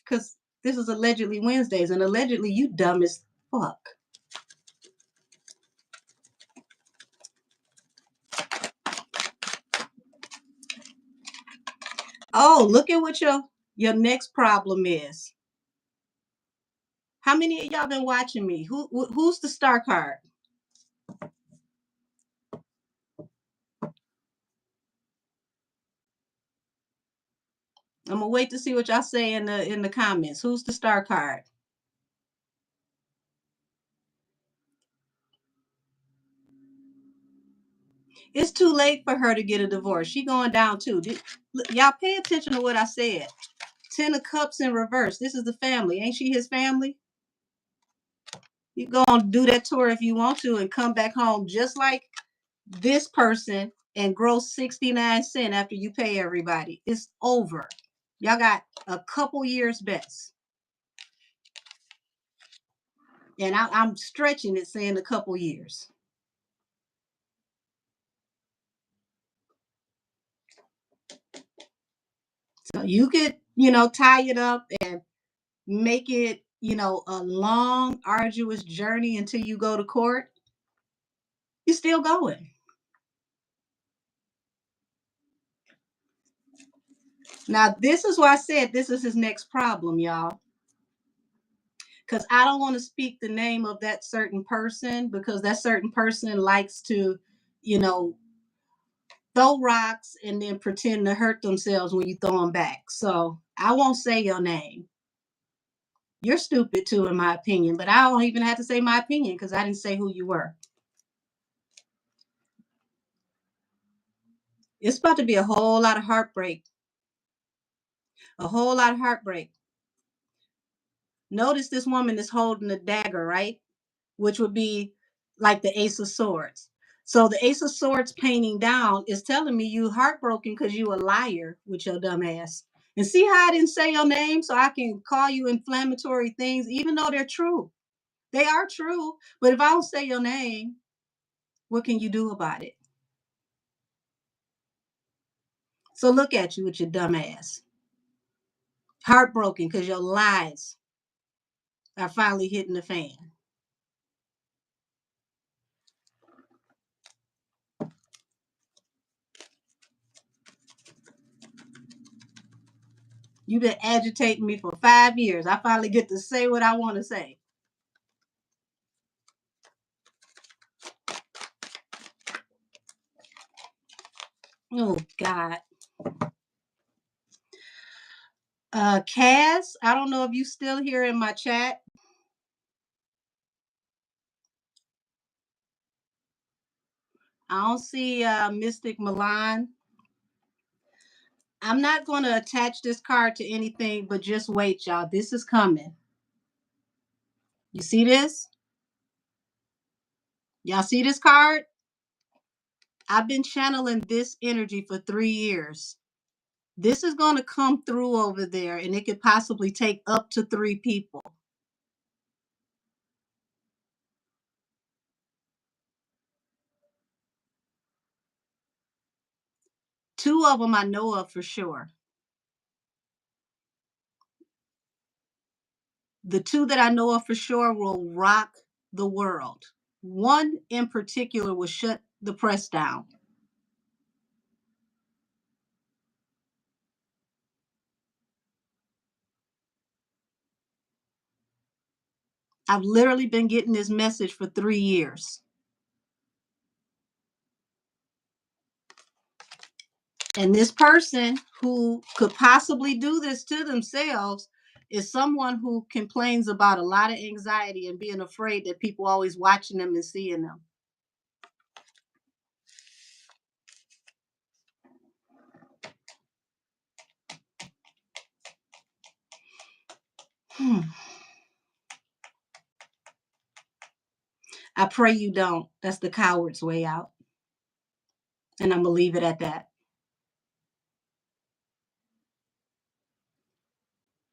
Speaker 1: Because this is allegedly Wednesdays, and allegedly you dumb as fuck. Oh, look at what your next problem is. How many of y'all been watching me? Who's the star card? I'm gonna wait to see what y'all say in the comments. Who's the star card? It's too late for her to get a divorce. She going down too. Y'all pay attention to what I said. 10 of Cups in reverse. This is the family. Ain't she his family? You go and do that tour if you want to and come back home just like this person and gross 69 cents after you pay everybody. It's over. Y'all got a couple years best. And I'm stretching it saying a couple years. So you could, tie it up and make it, a long, arduous journey until you go to court. You're still going. Now, this is why I said this is his next problem, y'all. Because I don't want to speak the name of that certain person because that certain person likes to, you know, throw rocks and then pretend to hurt themselves when you throw them back. So I won't say your name. You're stupid too, in my opinion, but I don't even have to say my opinion because I didn't say who you were. It's about to be a whole lot of heartbreak. A whole lot of heartbreak. Notice this woman is holding a dagger, right? Which would be like the Ace of Swords. So the Ace of Swords painting down is telling me you heartbroken because you a liar with your dumb ass. And see how I didn't say your name so I can call you inflammatory things, even though they're true. They are true. But if I don't say your name, what can you do about it? So look at you with your dumb ass. Heartbroken because your lies are finally hitting the fan. You've been agitating me for 5 years. I finally get to say what I want to say. Oh, God. Cass, I don't know if you still here in my chat. I don't see Mystic Milan. I'm not going to attach this card to anything, but just wait, y'all. This is coming. You see this? Y'all see this card? I've been channeling this energy for 3 years. This is going to come through over there, and it could possibly take up to 3 people. Two of them I know of for sure. The two that I know of for sure will rock the world. One in particular will shut the press down. I've literally been getting this message for 3 years. And this person who could possibly do this to themselves is someone who complains about a lot of anxiety and being afraid that people always watching them and seeing them. I pray you don't. That's the coward's way out. And I'm going to leave it at that.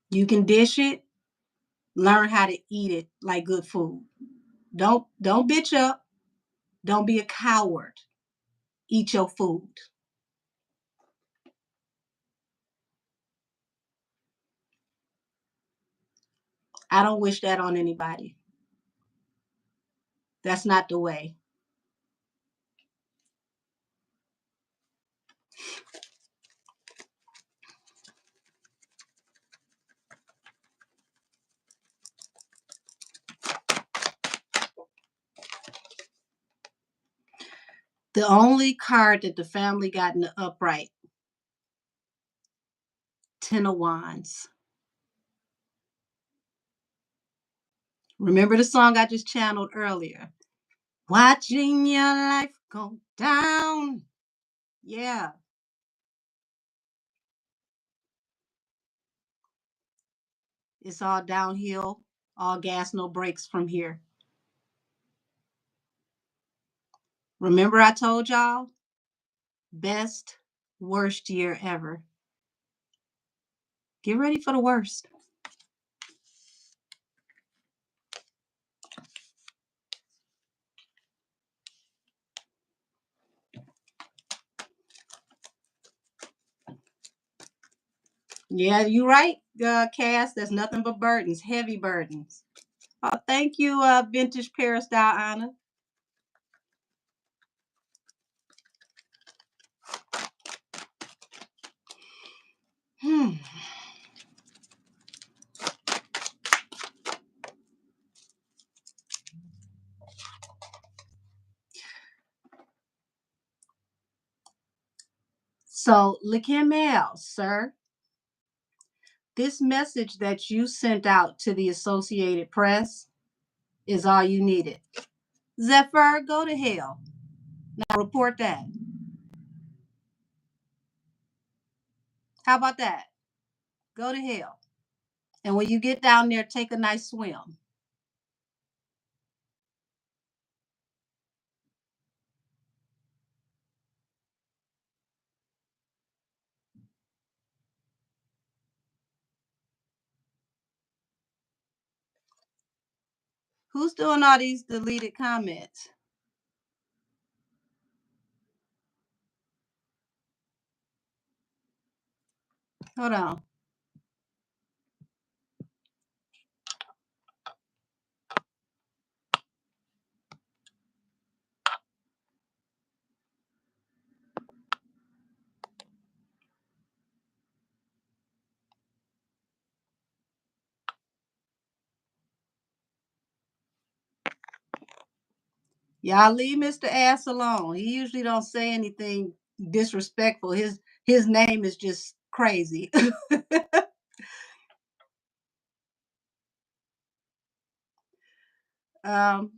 Speaker 1: You can dish it, learn how to eat it like good food. Don't bitch up. Don't be a coward. Eat your food. I don't wish that on anybody. That's not the way. The only card that the family got in the upright, 10 of Wands. Remember the song I just channeled earlier? Watching your life go down. Yeah. It's all downhill, all gas, no brakes from here. Remember I told y'all? Best, worst year ever. Get ready for the worst. Yeah, you right, Cass. That's nothing but burdens, heavy burdens. Oh, thank you, Vintage Peristyle Anna. Hmm. So, Lekemel, sir, this message that you sent out to the Associated Press is all you needed. Zephyr, go to hell. Now report that. How about that? Go to hell. And when you get down there, take a nice swim. Who's doing all these deleted comments? Hold on. Y'all leave Mr. Ass alone. He usually don't say anything disrespectful. His name is just crazy. um,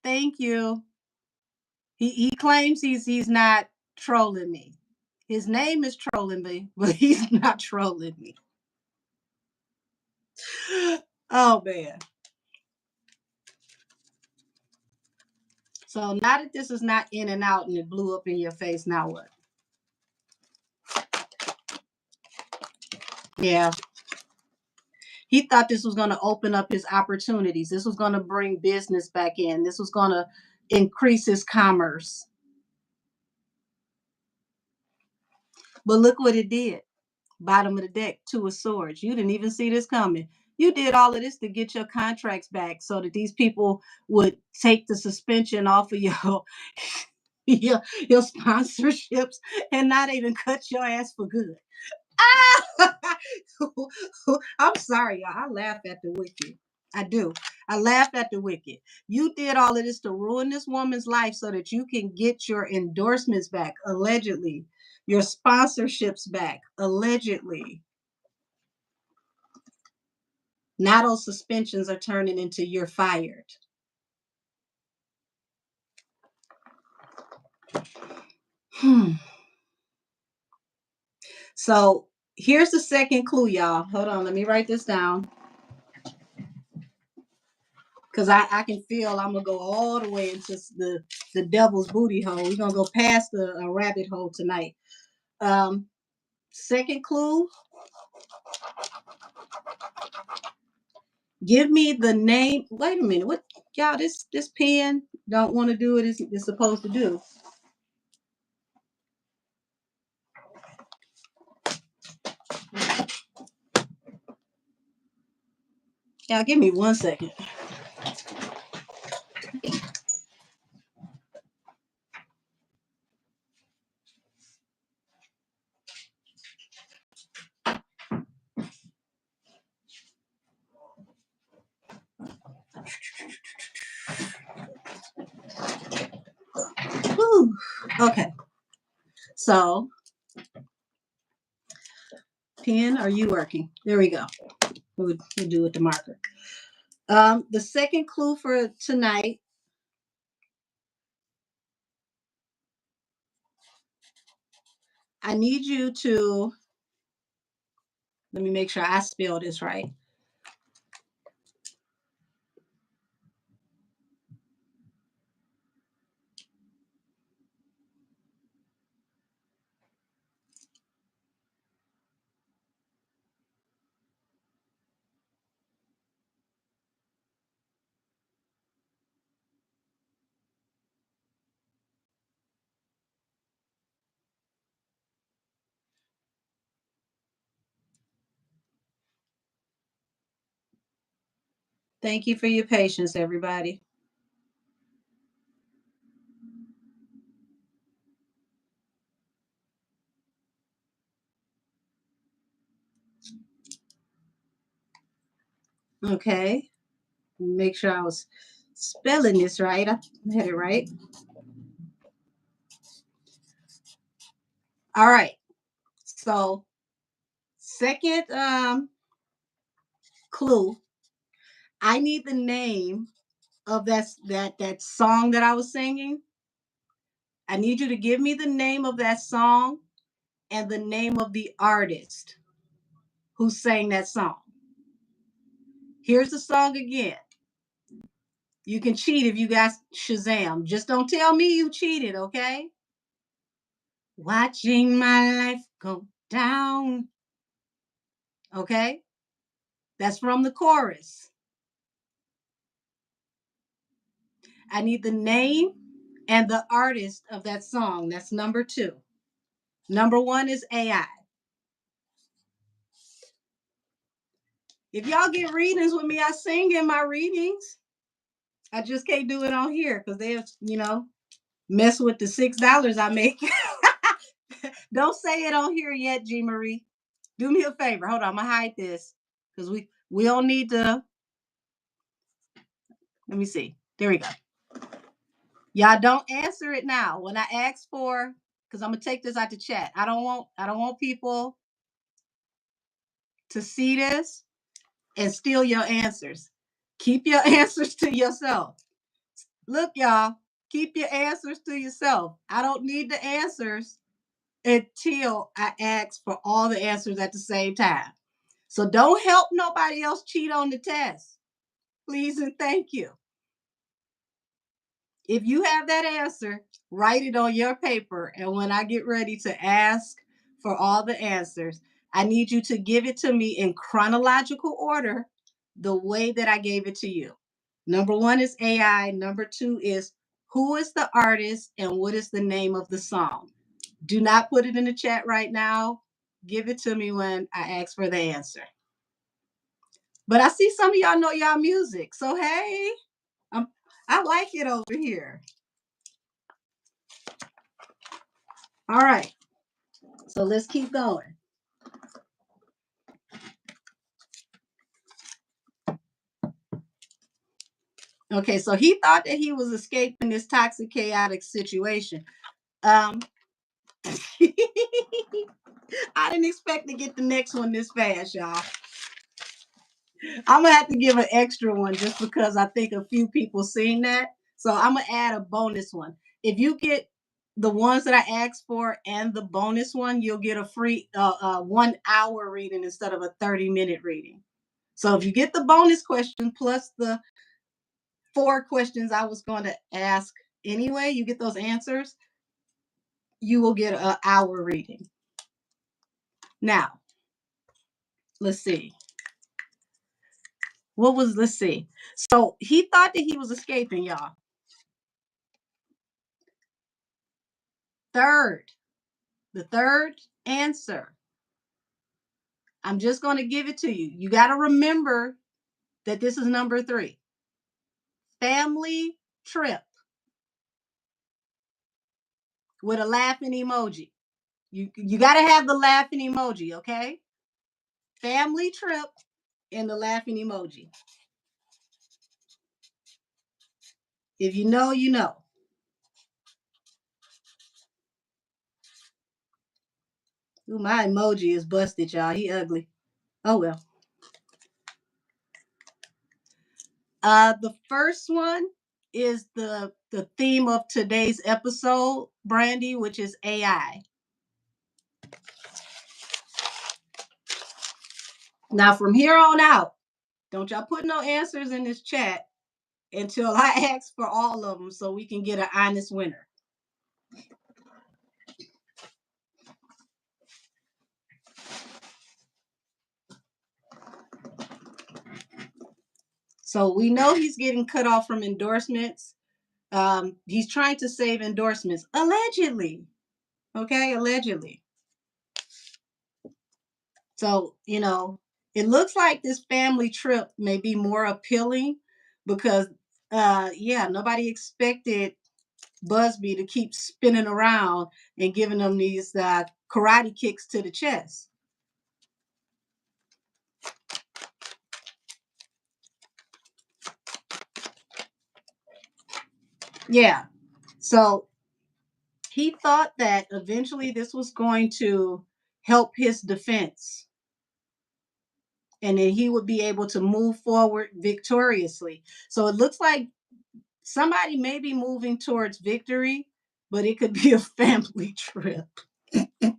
Speaker 1: thank you. He claims he's not trolling me. His name is trolling me, but he's not trolling me. Oh man. So now that this is not in and out and it blew up in your face, now what? Yeah. He thought this was going to open up his opportunities. This was going to bring business back in. This was going to increase his commerce. But look what it did. Bottom of the deck, 2 of swords. You didn't even see this coming. You did all of this to get your contracts back so that these people would take the suspension off of your sponsorships and not even cut your ass for good. Ah! I'm sorry, y'all. I laugh at the wicked. I do. I laugh at the wicked. You did all of this to ruin this woman's life so that you can get your endorsements back, allegedly, your sponsorships back, allegedly. Now those suspensions are turning into you're fired. So here's the second clue, y'all. Hold on, let me write this down. because I can feel I'm gonna go all the way into the devil's booty hole. We're gonna go past the rabbit hole tonight. Um, Second clue: give me the name. Wait a minute, what y'all? This pen don't want to do what it's supposed to do. Y'all, give me 1 second. Whew. Okay, so pen, are you working? There we go. We'll do with the marker. The second clue for tonight. I need you to, let me make sure I spell this right. Thank you for your patience, everybody. Okay, make sure I was spelling this right. I had it right. All right. So, second clue. I need the name of that song that I was singing. I need you to give me the name of that song and the name of the artist who sang that song. Here's the song again. You can cheat if you got Shazam. Just don't tell me you cheated, okay? Watching my life go down. Okay? That's from the chorus. I need the name and the artist of that song. That's number 2. Number 1 is AI. If y'all get readings with me, I sing in my readings. I just can't do it on here because they'll, mess with the $6 I make. Don't say it on here yet, G Marie. Do me a favor. Hold on, I'm gonna hide this because we don't need to. Let me see. There we go. Y'all don't answer it now. When I ask for, because I'm gonna take this out the chat. I don't want people to see this and steal your answers. Keep your answers to yourself. Look, y'all, keep your answers to yourself. I don't need the answers until I ask for all the answers at the same time. So don't help nobody else cheat on the test. Please and thank you. If you have that answer, write it on your paper. And when I get ready to ask for all the answers, I need you to give it to me in chronological order, the way that I gave it to you. Number 1 is AI. Number 2 is who is the artist and what is the name of the song. Do not put it in the chat right now. Give it to me when I ask for the answer. But I see some of y'all know y'all music. So, hey, I like it over here. All right. So let's keep going. Okay, so he thought that he was escaping this toxic, chaotic situation. Um, I didn't expect to get the next one this fast, y'all. I'm gonna have to give an extra one just because I think a few people seen that. So I'm gonna add a bonus one. If you get the ones that I asked for and the bonus one, you'll get a free 1 hour reading instead of a 30-minute reading. So if you get the bonus question plus the 4 questions I was going to ask anyway, you get those answers, you will get an hour reading. Now, let's see. Let's see. So he thought that he was escaping, y'all. The third answer. I'm just going to give it to you. You got to remember that this is number 3. Family trip with a laughing emoji. You got to have the laughing emoji, okay? Family trip and the laughing emoji. If you know, you know. Ooh, my emoji is busted, y'all. He ugly. Oh well. The first one is the theme of today's episode, Brandy, which is AI. Now, from here on out, don't y'all put no answers in this chat until I ask for all of them so we can get an honest winner. So we know he's getting cut off from endorsements. He's trying to save endorsements, allegedly. Okay, allegedly. So, it looks like this family trip may be more appealing because, yeah, nobody expected Busby to keep spinning around and giving them these karate kicks to the chest. Yeah. So he thought that eventually this was going to help his defense and then he would be able to move forward victoriously. So it looks like somebody may be moving towards victory, but it could be a family trip. The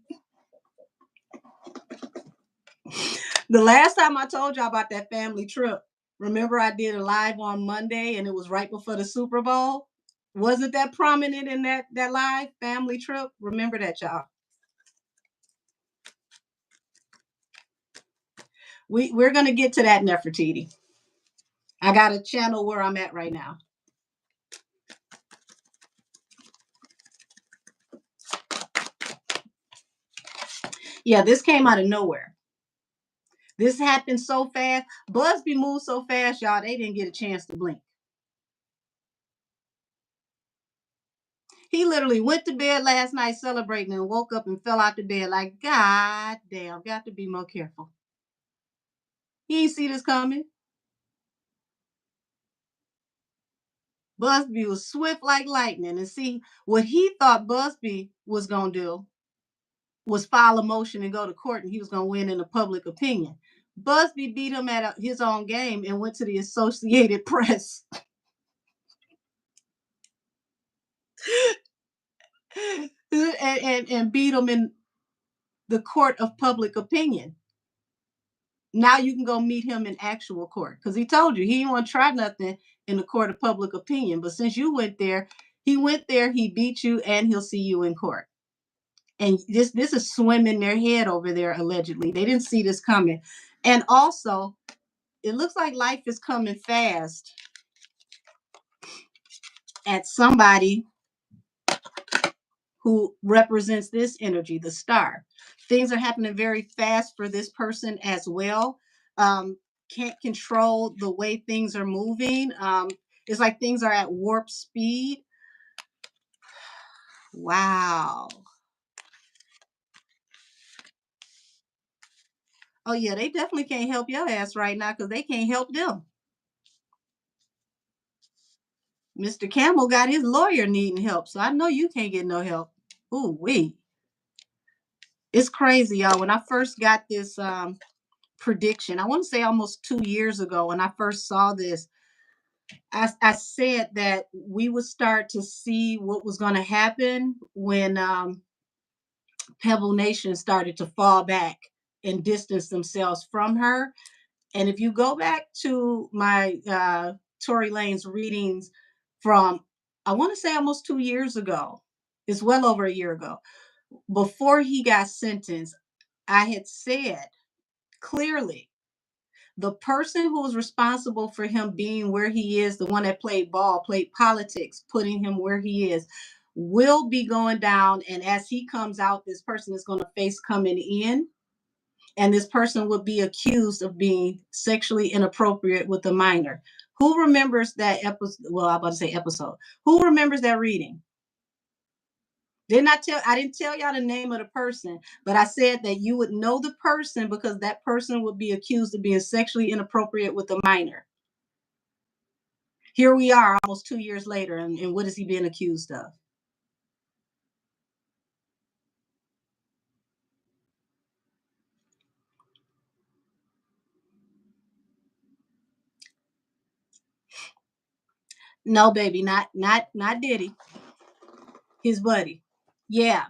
Speaker 1: last time I told y'all about that family trip, remember I did a live on Monday and it was right before the Super Bowl? Wasn't that prominent in that live family trip? Remember that, y'all. We're going to get to that, Nefertiti. I got a channel where I'm at right now. Yeah, this came out of nowhere. This happened so fast. Busby moved so fast, y'all, they didn't get a chance to blink. He literally went to bed last night celebrating and woke up and fell out the bed like, God damn, got to be more careful. He ain't see this coming. Busby was swift like lightning. And see, what he thought Busby was going to do was file a motion and go to court and he was going to win in the public opinion. Busby beat him at his own game and went to the Associated Press. and beat him in the court of public opinion. Now you can go meet him in actual court because he told you he didn't want to try nothing in the court of public opinion. But since you went there, he beat you, and he'll see you in court. And this is swimming their head over there, allegedly. They didn't see this coming. And also, it looks like life is coming fast at somebody who represents this energy, the star. Things are happening very fast for this person as well. Can't control the way things are moving. It's like things are at warp speed. Wow. Oh yeah, they definitely can't help your ass right now because they can't help them. Mr. Campbell got his lawyer needing help, so I know you can't get no help. Ooh wee. It's crazy, y'all. When I first got this prediction, I want to say almost 2 years ago, when I first saw this, I said that we would start to see what was going to happen when Pebble Nation started to fall back and distance themselves from her. And if you go back to my Tory Lane's readings from, I want to say almost 2 years ago. It's well over a year ago. Before he got sentenced, I had said clearly the person who was responsible for him being where he is, the one that played ball, played politics, putting him where he is, will be going down. And as he comes out, this person is going to face coming in. And this person would be accused of being sexually inappropriate with a minor. Who remembers that episode? Well, I'm about to say episode. Who remembers that reading? I didn't tell y'all the name of the person, but I said that you would know the person because that person would be accused of being sexually inappropriate with a minor. Here we are almost 2 years later, and what is he being accused of? No, baby, not Diddy, his buddy. Yeah.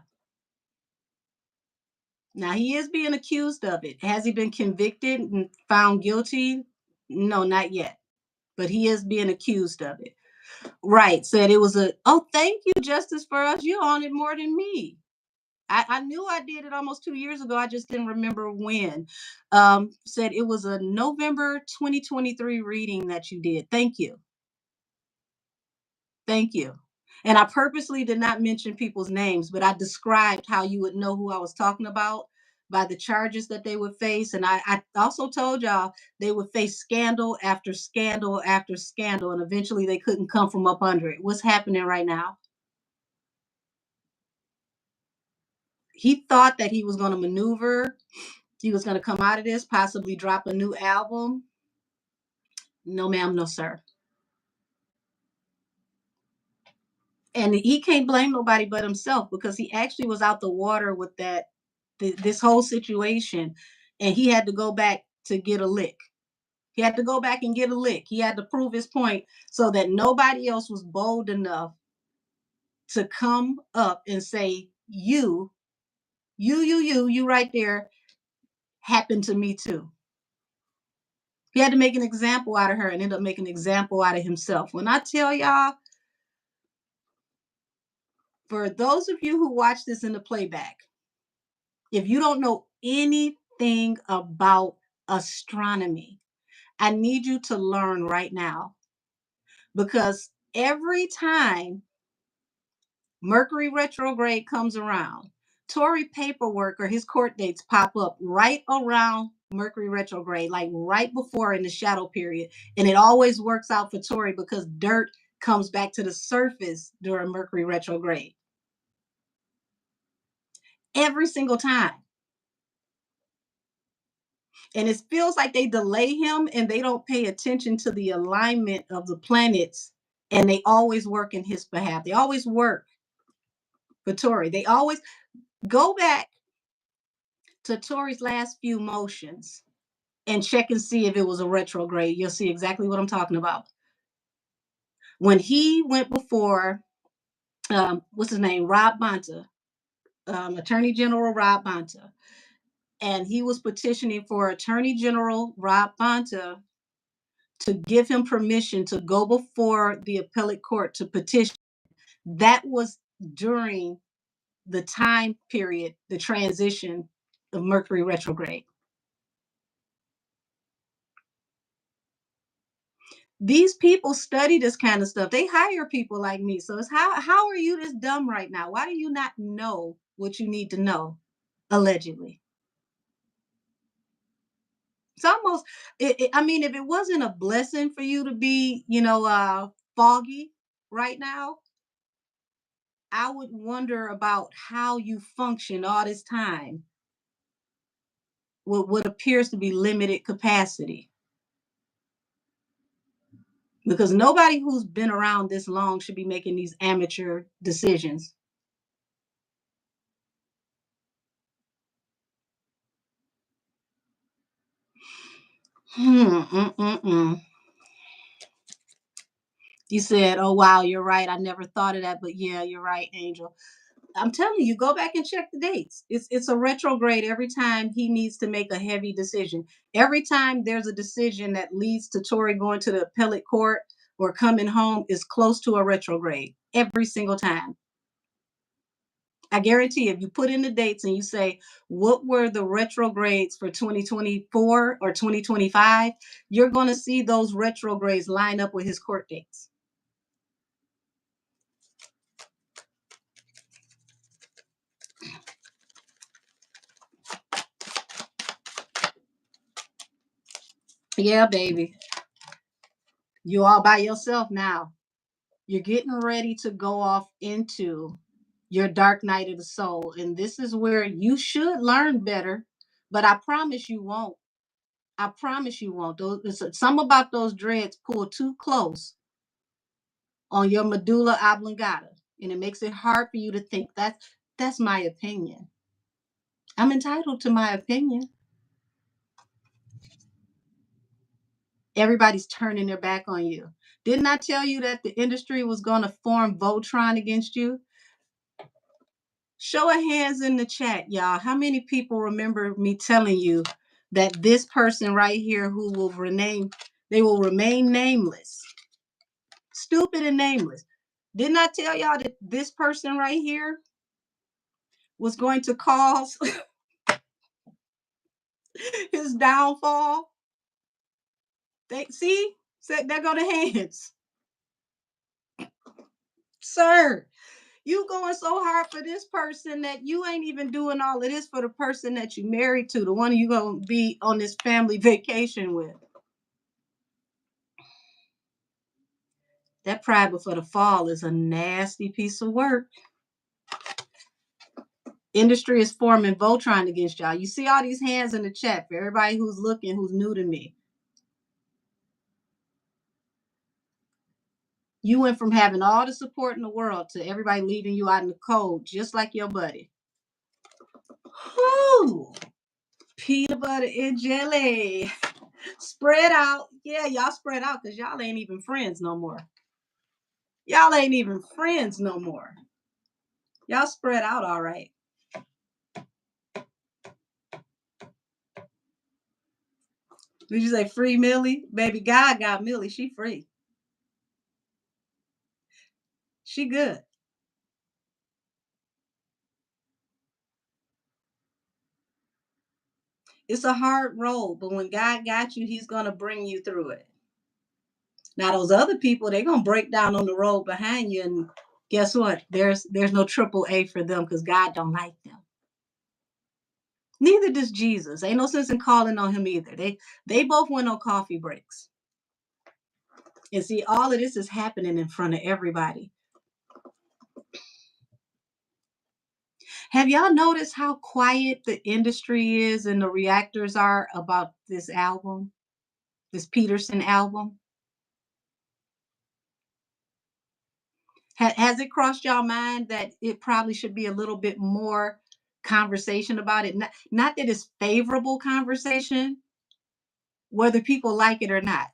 Speaker 1: Now he is being accused of it. Has he been convicted and found guilty? No, not yet. But he is being accused of it. Right. Said it was a, oh, thank you, Justice for Us. You on it more than me. I knew I did it almost 2 years ago. I just didn't remember when. Said it was a November 2023 reading that you did. Thank you. Thank you. And I purposely did not mention people's names, but I described how you would know who I was talking about by the charges that they would face. And I also told y'all they would face scandal after scandal after scandal, and eventually they couldn't come from up under it. What's happening right now? He thought that he was going to maneuver, he was going to come out of this, possibly drop a new album. No, ma'am, no, sir. And he can't blame nobody but himself because he actually was out the water with this whole situation, and he had to go back to get a lick. He had to go back and get a lick. He had to prove his point so that nobody else was bold enough to come up and say, you right there happened to me too. He had to make an example out of her and end up making an example out of himself. When I tell y'all, for those of you who watch this in the playback, if you don't know anything about astronomy, I need you to learn right now, because every time Mercury retrograde comes around, Tory paperwork or his court dates pop up right around Mercury retrograde, like right before in the shadow period. And it always works out for Tory because dirt comes back to the surface during Mercury retrograde. Every single time. And it feels like they delay him and they don't pay attention to the alignment of the planets, and they always work in his behalf. They always work for Tory. They always go back to Tory's last few motions and check and see if it was a retrograde. You'll see exactly what I'm talking about. When he went before, what's his name? Rob Bonta, Attorney General Rob Bonta, and he was petitioning for Attorney General Rob Bonta to give him permission to go before the appellate court to petition. That was during the time period, the transition of Mercury retrograde. These people study this kind of stuff. They hire people like me. So it's how are you this dumb right now? Why do you not know what you need to know? Allegedly. It's almost I mean, if it wasn't a blessing for you to be, foggy right now, I would wonder about how you function all this time with what appears to be limited capacity. Because nobody who's been around this long should be making these amateur decisions. Mm-mm-mm. You said, "Oh wow, you're right. I never thought of that, but yeah, you're right, Angel." I'm telling you, go back and check the dates. It's a retrograde every time he needs to make a heavy decision. Every time there's a decision that leads to Tory going to the appellate court or coming home is close to a retrograde every single time. I guarantee if you put in the dates and you say, what were the retrogrades for 2024 or 2025, you're going to see those retrogrades line up with his court dates. Yeah, baby. You all by yourself now. You're getting ready to go off into your dark night of the soul. And this is where you should learn better, but I promise you won't. I promise you won't. Some about those dreads pull too close on your medulla oblongata, and it makes it hard for you to think. That's my opinion. I'm entitled to my opinion. Everybody's turning their back on you. Didn't I tell you that the industry was going to form Voltron against you? Show of hands in the chat, y'all. How many people remember me telling you that this person right here who will they will remain nameless, stupid and nameless. Didn't I tell y'all that this person right here was going to cause his downfall? They see, said there go the hands. Sir, you going so hard for this person that you ain't even doing all of this for the person that you married to, the one you gonna be on this family vacation with. That Pride Before the Fall is a nasty piece of work. Industry is forming Voltron against y'all. You see all these hands in the chat for everybody who's looking, who's new to me. You went from having all the support in the world to everybody leaving you out in the cold, just like your buddy. Whew. Peanut butter and jelly. Spread out. Yeah, y'all spread out because y'all ain't even friends no more. Y'all ain't even friends no more. Y'all spread out all right. Did you say free Millie? Baby, God got Millie. She free. She good. It's a hard road, but when God got you, he's going to bring you through it. Now, those other people, they're going to break down on the road behind you. And guess what? There's no triple A for them because God don't like them. Neither does Jesus. Ain't no sense in calling on him either. They both went on coffee breaks. And see, all of this is happening in front of everybody. Have y'all noticed how quiet the industry is and the reactors are about this album, this Peterson album? Has it crossed y'all mind that it probably should be a little bit more conversation about it? Not that it's favorable conversation, whether people like it or not.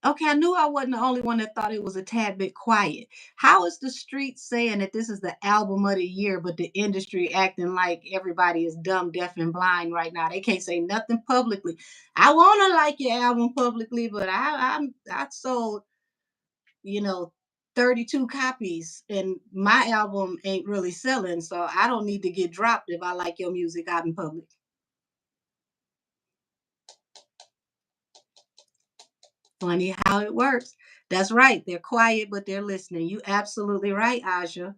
Speaker 1: Okay, I knew I wasn't the only one that thought it was a tad bit quiet. How is the street saying that this is the album of the year, but the industry acting like everybody is dumb, deaf, and blind right now? They can't say nothing publicly. I want to like your album publicly, but I sold, 32 copies, and my album ain't really selling, so I don't need to get dropped if I like your music out in public. Funny how it works. That's right. They're quiet, but they're listening. You absolutely right, Aja.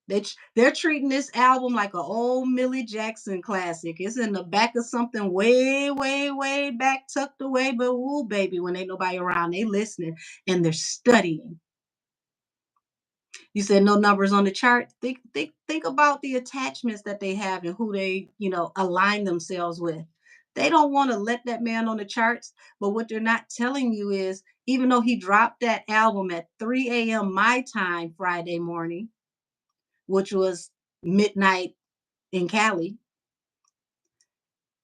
Speaker 1: They're treating this album like an old Millie Jackson classic. It's in the back of something way, way, way back, tucked away. But woo, baby, when ain't nobody around, they listening and they're studying. You said no numbers on the chart. Think about the attachments that they have and who they, align themselves with. They don't want to let that man on the charts, but what they're not telling you is even though he dropped that album at 3 a.m. my time Friday morning, which was midnight in Cali,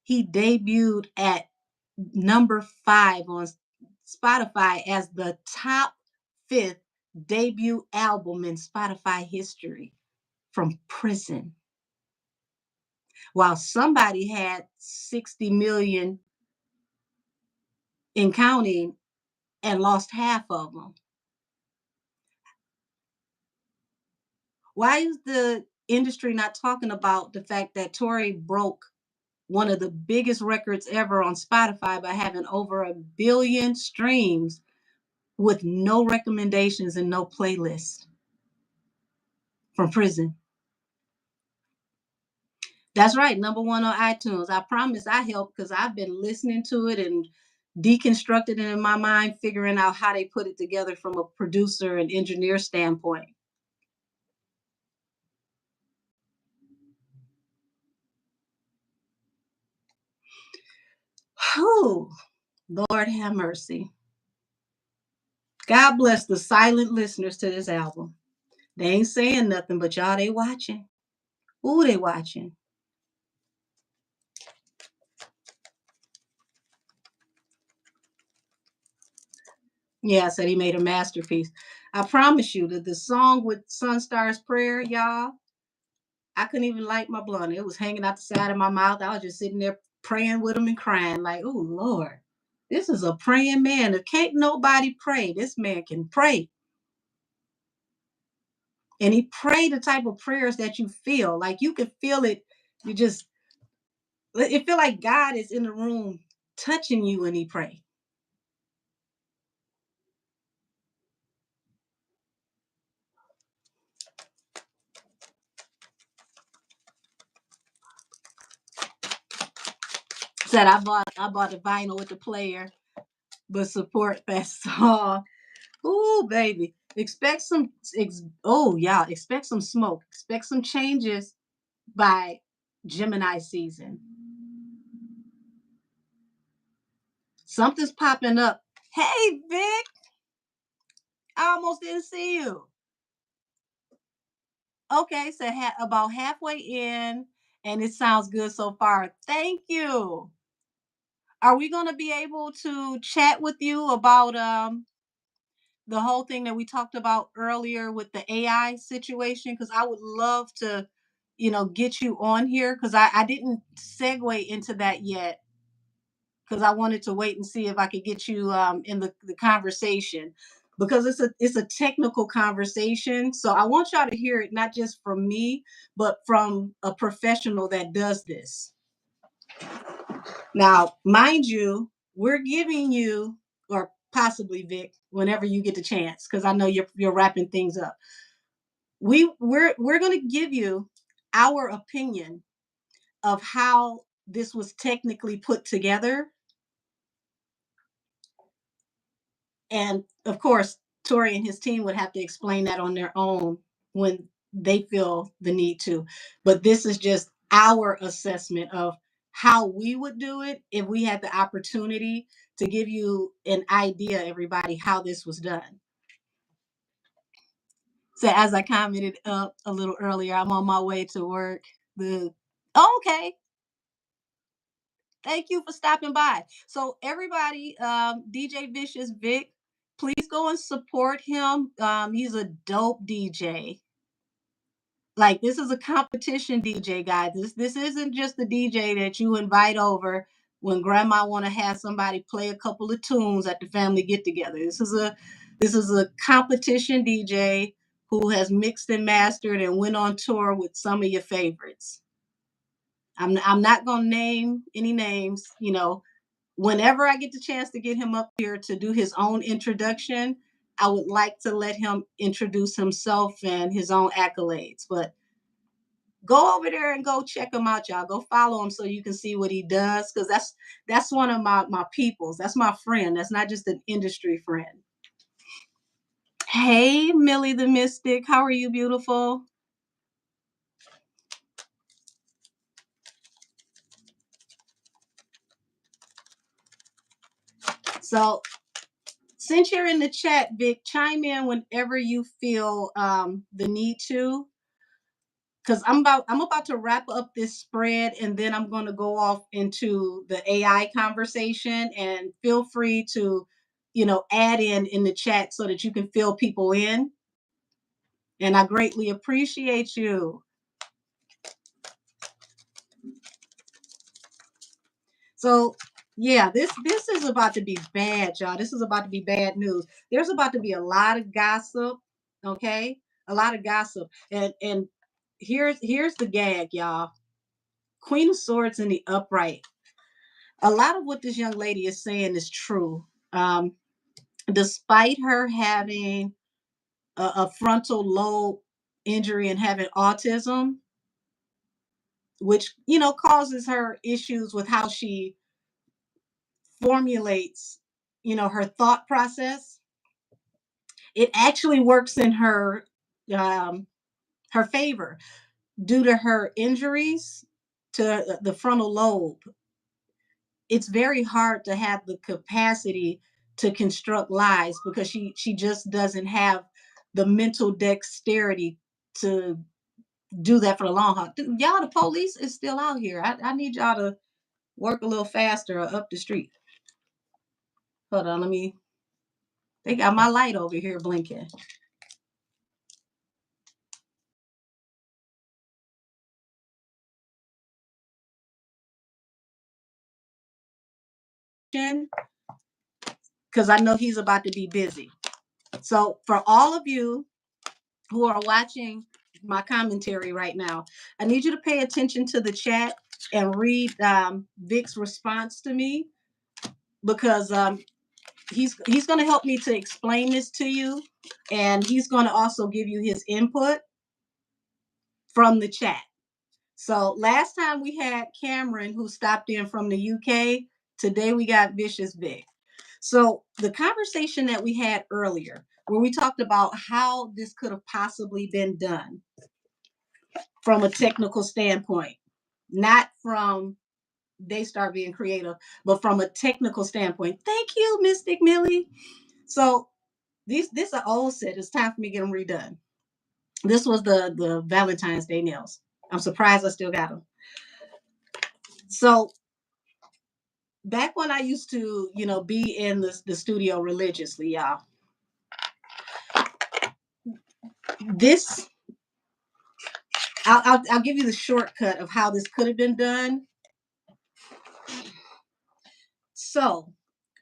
Speaker 1: he debuted at number 5 on Spotify as the top 5th debut album in Spotify history from prison. While somebody had 60 million in counting and lost half of them. Why is the industry not talking about the fact that Tory broke one of the biggest records ever on Spotify by having over 1 billion streams with no recommendations and no playlist from prison? That's right, #1 on iTunes. I promise I helped because I've been listening to it and deconstructed it in my mind, figuring out how they put it together from a producer and engineer standpoint. Whew, Lord have mercy. God bless the silent listeners to this album. They ain't saying nothing, but y'all, they watching. Ooh, they watching. Yeah, I said he made a masterpiece. I promise you that the song with Sunstar's Prayer, y'all, I couldn't even light my blunt. It was hanging out the side of my mouth. I was just sitting there praying with him and crying, like, oh, Lord, this is a praying man. If can't nobody pray, this man can pray. And he prayed the type of prayers that you feel. Like you can feel it. You just, it feel like God is in the room touching you when he pray. Said I bought the vinyl with the player, but support that song. Ooh, baby. Expect some oh yeah, expect some smoke. Expect some changes by Gemini season. Something's popping up. Hey Vic, I almost didn't see you. Okay, so about halfway in, and it sounds good so far. Thank you. Are we going to be able to chat with you about the whole thing that we talked about earlier with the AI situation? Because I would love to, get you on here because I didn't segue into that yet because I wanted to wait and see if I could get you in the conversation because it's a technical conversation. So I want y'all to hear it not just from me, but from a professional that does this. Now, mind you, we're giving you, or possibly Vic, whenever you get the chance, because I know you're wrapping things up. We're going to give you our opinion of how this was technically put together. And of course, Tori and his team would have to explain that on their own when they feel the need to. But this is just our assessment of how we would do it if we had the opportunity to give you an idea, everybody, how this was done. So as I commented up a little earlier, I'm on my way to work. Okay. Thank you for stopping by. So everybody, DJ Vicious Vic, please go and support him. He's a dope DJ. Like this is a competition DJ, guys. This isn't just the DJ that you invite over when grandma want to have somebody play a couple of tunes at the family get together. This is a competition DJ who has mixed and mastered and went on tour with some of your favorites. I'm not gonna name any names, whenever I get the chance to get him up here to do his own introduction, I would like to let him introduce himself and his own accolades. But go over there and go check him out, y'all. Go follow him so you can see what he does, because that's one of my peoples. That's my friend. That's not just an industry friend. Hey, Millie the Mystic, how are you, beautiful? So since you're in the chat, Vic, chime in whenever you feel the need to, because I'm about to wrap up this spread and then I'm going to go off into the AI conversation, and feel free to add in the chat so that you can fill people in, and I greatly appreciate you. So Yeah, this is about to be bad, y'all. This is about to be bad news. There's about to be a lot of gossip, okay? A lot of gossip. And here's the gag, y'all. Queen of Swords in the upright. A lot of what this young lady is saying is true. Despite her having a frontal lobe injury and having autism, which causes her issues with how she formulates her thought process. It actually works in um, her favor due to her injuries to the frontal lobe. It's very hard to have the capacity to construct lies because she just doesn't have the mental dexterity to do that for the long haul. Y'all, the police is still out here. I need y'all to work a little faster or up the street. Hold on, they got my light over here blinking. Because I know he's about to be busy. So for all of you who are watching my commentary right now, I need you to pay attention to the chat and read Vic's response to me because he's going to help me to explain this to you, and he's going to also give you his input from the chat. So last time we had Cameron who stopped in from the UK. Today we got Vicious Vic. So the conversation that we had earlier, where we talked about how this could have possibly been done from a technical standpoint, not from Daystar being creative, but from a technical standpoint. Thank you, Mystic Millie. So this an old set. It's time for me to get them redone. This was the Valentine's Day nails. I'm surprised I still got them. So back when I used to, be in the studio religiously, y'all, this I'll give you the shortcut of how this could have been done. So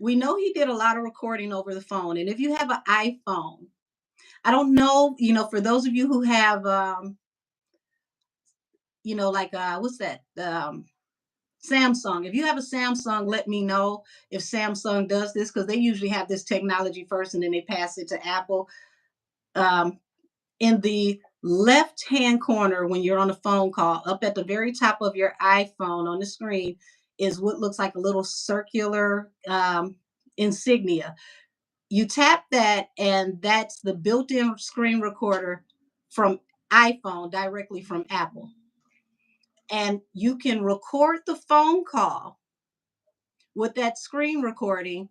Speaker 1: we know he did a lot of recording over the phone, and if you have an iPhone, I don't know, for those of you who have, like what's that? Samsung. If you have a Samsung, let me know if Samsung does this because they usually have this technology first and then they pass it to Apple. Um, in the left hand corner when you're on a phone call, up at the very top of your iPhone on the screen is what looks like a little circular insignia. You tap that, and that's the built-in screen recorder from iPhone directly from Apple. And you can record the phone call with that screen recording.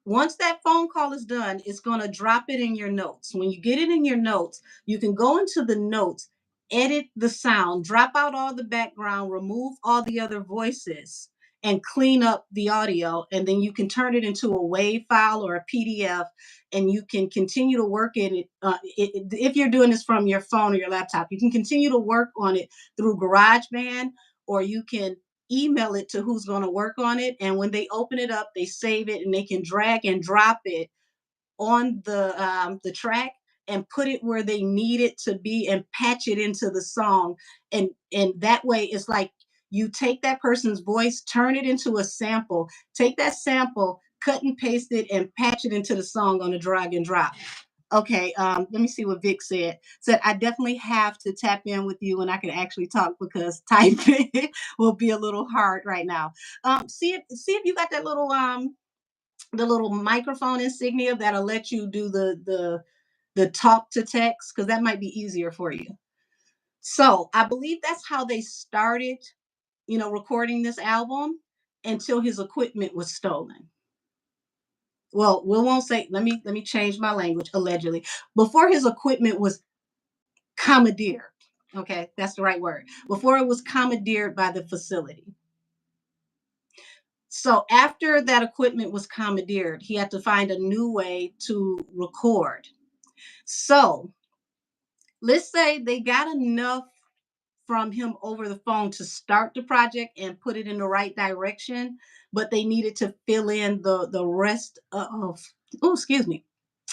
Speaker 1: Once that phone call is done, it's going to drop it in your notes. When you get it in your notes, you can go into the notes, edit the sound, drop out all the background, remove all the other voices, and clean up the audio. And then you can turn it into a WAV file or a PDF, and you can continue to work in it. If you're doing this from your phone or your laptop, you can continue to work on it through GarageBand, or you can email it to who's going to work on it, and when they open it up they save it and they can drag and drop it on the track and put it where they need it to be and patch it into the song, and that way it's like you take that person's voice, turn it into a sample, take that sample, cut and paste it and patch it into the song on a drag and drop. Okay, let me see what Vic said. Said I definitely have to tap in with you when I can actually talk because typing will be a little hard right now. See if you got that little the little microphone insignia that'll let you do the talk to text because that might be easier for you. So I believe that's how they started, recording this album until his equipment was stolen. Well, we won't say. Let me change my language. Allegedly, before his equipment was commandeered. Okay, that's the right word. Before it was commandeered by the facility. So after that equipment was commandeered, he had to find a new way to record. So let's say they got enough from him over the phone to start the project and put it in the right direction. but they needed to fill in the rest of, oh, excuse me,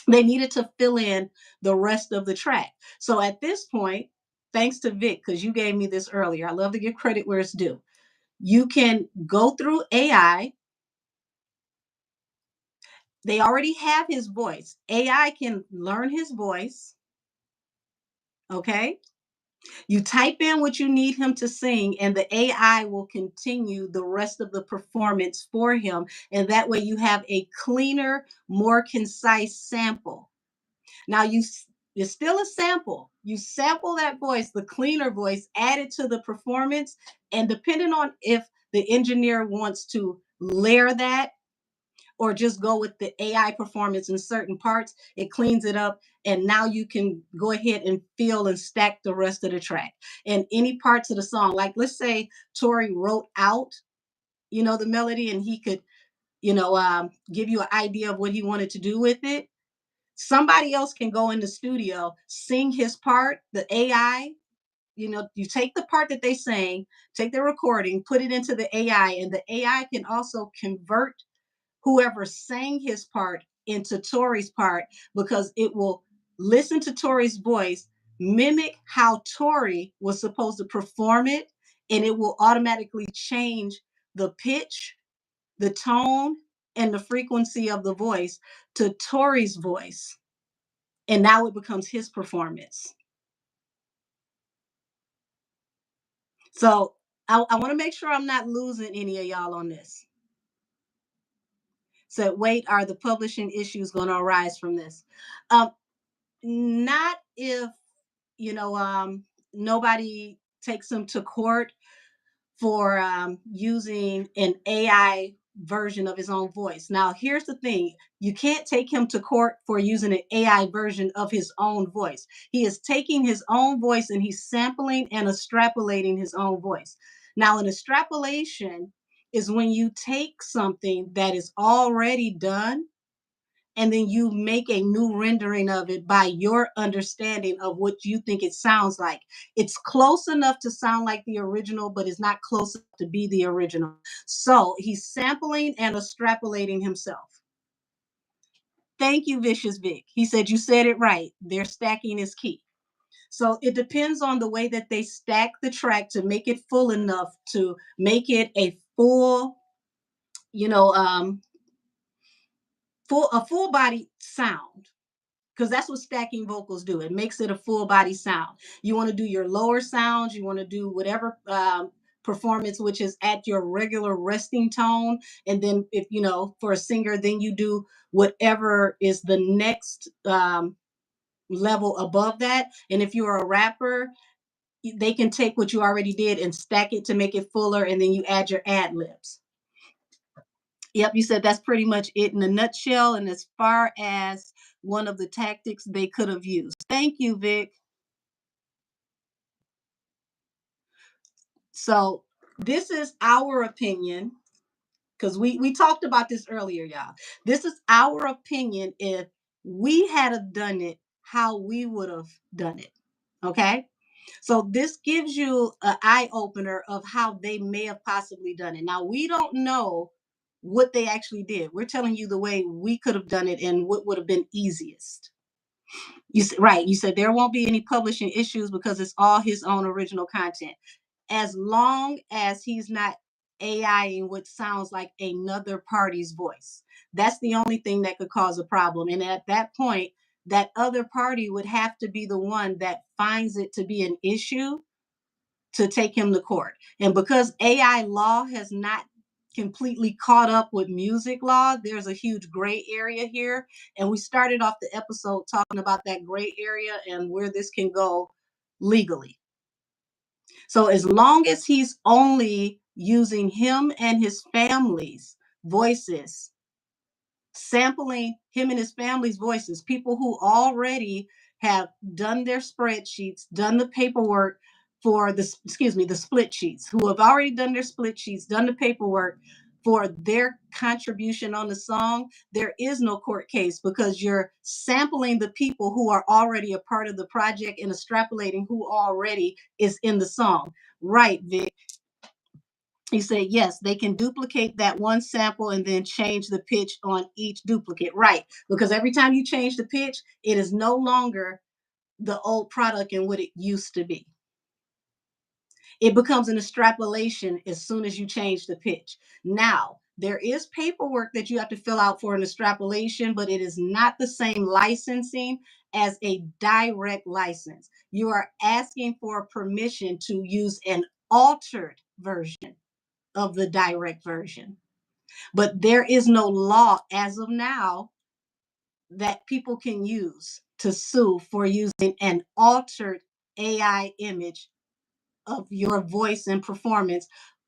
Speaker 1: they needed to fill in the rest of the track. So at this point, thanks to Vic, because you gave me this earlier, I love to give credit where it's due. You can go through AI. They already have his voice. AI can learn his voice. Okay. You type in what you need him to sing, and the AI will continue the rest of the performance for him. And that way you have a cleaner, more concise sample. Now it's still a sample. You sample that voice, the cleaner voice, add it to the performance, and depending on if the engineer wants to layer that or just go with the AI performance in certain parts, it cleans it up. And now you can go ahead and fill and stack the rest of the track. And any parts of the song, like let's say Tori wrote out, the melody, and he could, give you an idea of what he wanted to do with it. Somebody else can go in the studio, sing his part, the AI, you take the part that they sang, take the recording, put it into the AI, and the AI can also convert whoever sang his part into Tori's part, because it will listen to Tori's voice, mimic how Tori was supposed to perform it, and it will automatically change the pitch, the tone, and the frequency of the voice to Tori's voice. And now it becomes his performance. So I want to make sure I'm not losing any of y'all on this. So wait, are the publishing issues going to arise from this? Not if, nobody takes him to court for using an AI version of his own voice. Now, here's the thing. You can't take him to court for using an AI version of his own voice. He is taking his own voice and he's sampling and extrapolating his own voice. Now, an extrapolation is when you take something that is already done and then you make a new rendering of it by your understanding of what you think it sounds like. It's close enough to sound like the original, but it's not close enough to be the original. So he's sampling and extrapolating himself. Thank you, Vicious Vic. He said, you said it right. Their stacking is key. So it depends on the way that they stack the track to make it full enough to make it a full, you know, a full body sound, because that's what stacking vocals do. It makes it a full body sound. You want to do your lower sounds, you want to do whatever performance which is at your regular resting tone, and then if for a singer, then you do whatever is the next level above that. And if you're a rapper, they can take what you already did and stack it to make it fuller, and then you add your ad libs. Yep, you said that's pretty much it in a nutshell. And as far as one of the tactics they could have used. Thank you, Vic. So this is our opinion, because we talked about this earlier, y'all. This is our opinion if we had have done it how we would have done it. Okay. So this gives you an eye opener of how they may have possibly done it. Now we don't know what they actually did. We're telling you the way we could have done it and what would have been easiest. You said right. You said there won't be any publishing issues because it's all his own original content, as long as he's not AIing what sounds like another party's voice. That's the only thing that could cause a problem. And at that point, that other party would have to be the one that finds it to be an issue to take him to court. And because AI law has not completely caught up with music law, there's a huge gray area here. And we started off the episode talking about that gray area and where this can go legally. So as long as he's only using him and his family's voices, sampling him and his family's voices, people who already have done their spreadsheets, done the paperwork for the split sheets, who have already done their split sheets, done the paperwork for their contribution on the song, there is no court case, because you're sampling the people who are already a part of the project and extrapolating who already is in the song. Right, Vic. He said, yes, they can duplicate that one sample and then change the pitch on each duplicate. Right. Because every time you change the pitch, it is no longer the old product and what it used to be. It becomes an extrapolation as soon as you change the pitch. Now, there is paperwork that you have to fill out for an extrapolation, but it is not the same licensing as a direct license. You are asking for permission to use an altered version of the direct version. But there is no law as of now that people can use to sue for using an altered AI image of your voice and performance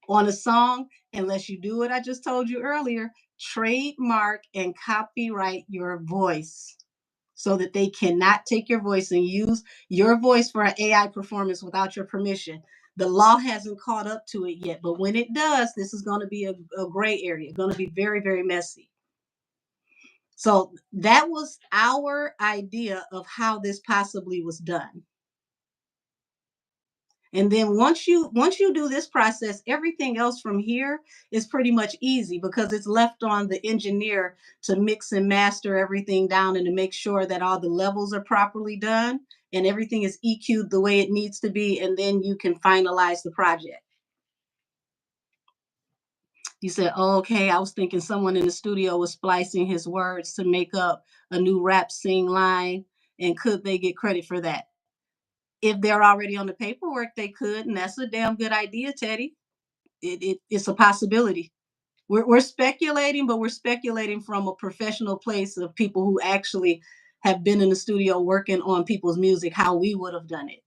Speaker 1: on a song unless you do what I just told you earlier, trademark and copyright your voice so that they cannot take your voice and use your voice for an AI performance without your permission. The law hasn't caught up to it yet, but when it does, this is going to be a gray area, going to be very, very messy. So that was our idea of how this possibly was done. And then once you do this process, everything else from here is pretty much easy because it's left on the engineer to mix and master everything down and to make sure that all the levels are properly done and everything is EQ'd the way it needs to be, and then you can finalize the project. You said, oh, okay, I was thinking someone in the studio was splicing his words to make up a new rap sing line, and could they get credit for that? If they're already on the paperwork, they could, and that's a damn good idea, Teddy. It's a possibility. We're speculating, but we're speculating from a professional place of people who actually have been in the studio working on people's music, how we would have done it.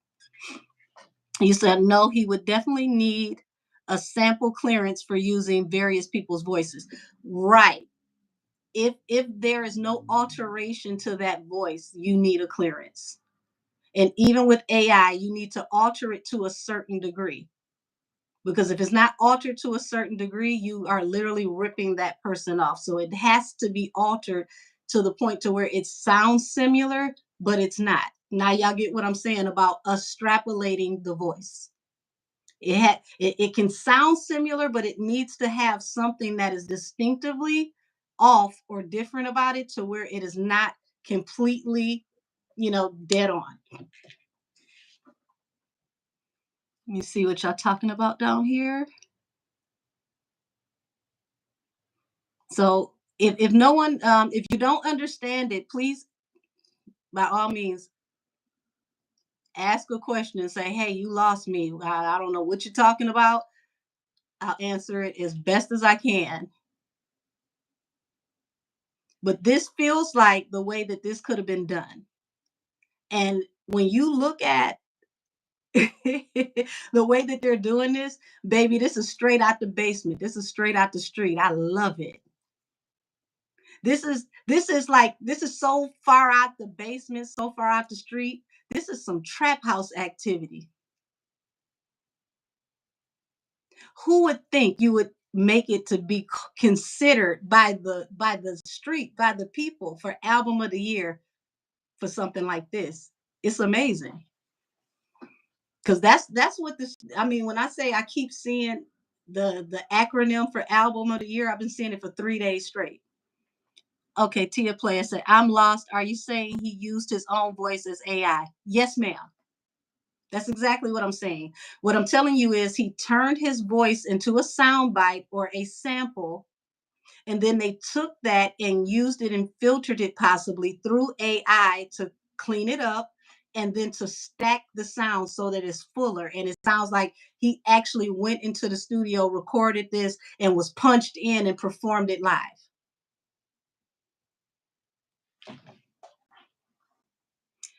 Speaker 1: You said no, he would definitely need a sample clearance for using various people's voices. Right. If there is no alteration to that voice, you need a clearance. And even with AI, you need to alter it to a certain degree. Because if it's not altered to a certain degree, you are literally ripping that person off. So it has to be altered to the point to where it sounds similar, but it's not. Now y'all get what I'm saying about extrapolating the voice. It can sound similar, but it needs to have something that is distinctively off or different about it to where it is not completely, dead on. Let me see what y'all talking about down here. So if no one if you don't understand it, please by all means ask a question and say, hey, you lost me. I don't know what you're talking about. I'll answer it as best as I can. But this feels like the way that this could have been done. And when you look at the way that they're doing this, baby, this is straight out the basement. This is straight out the street. I love it. This is so far out the basement, so far out the street. This is some trap house activity. Who would think you would make it to be considered by the street, by the people for album of the year for something like this? It's amazing. Because that's what this I mean, when I say I keep seeing the acronym for album of the year, I've been seeing it for 3 days straight. Okay, Tia Player said, I'm lost. Are you saying he used his own voice as AI? Yes, ma'am. That's exactly what I'm saying. What I'm telling you is he turned his voice into a soundbite or a sample, and then they took that and used it and filtered it possibly through AI to clean it up and then to stack the sound so that it's fuller. And it sounds like he actually went into the studio, recorded this, and was punched in and performed it live.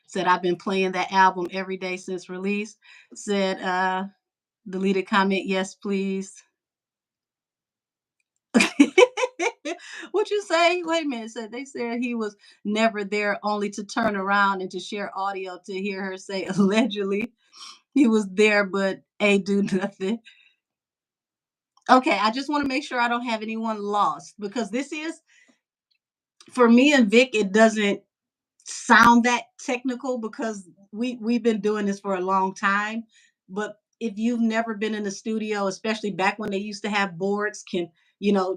Speaker 1: Said, I've been playing that album every day since release. Said, deleted comment, yes, please. What you say? Wait a minute. Said they said he was never there, only to turn around and to share audio to hear her say allegedly he was there, but ain't do nothing. Okay, I just want to make sure I don't have anyone lost because this is for me and Vic. It doesn't sound that technical because we've been doing this for a long time, but if you've never been in the studio, especially back when they used to have boards, you know,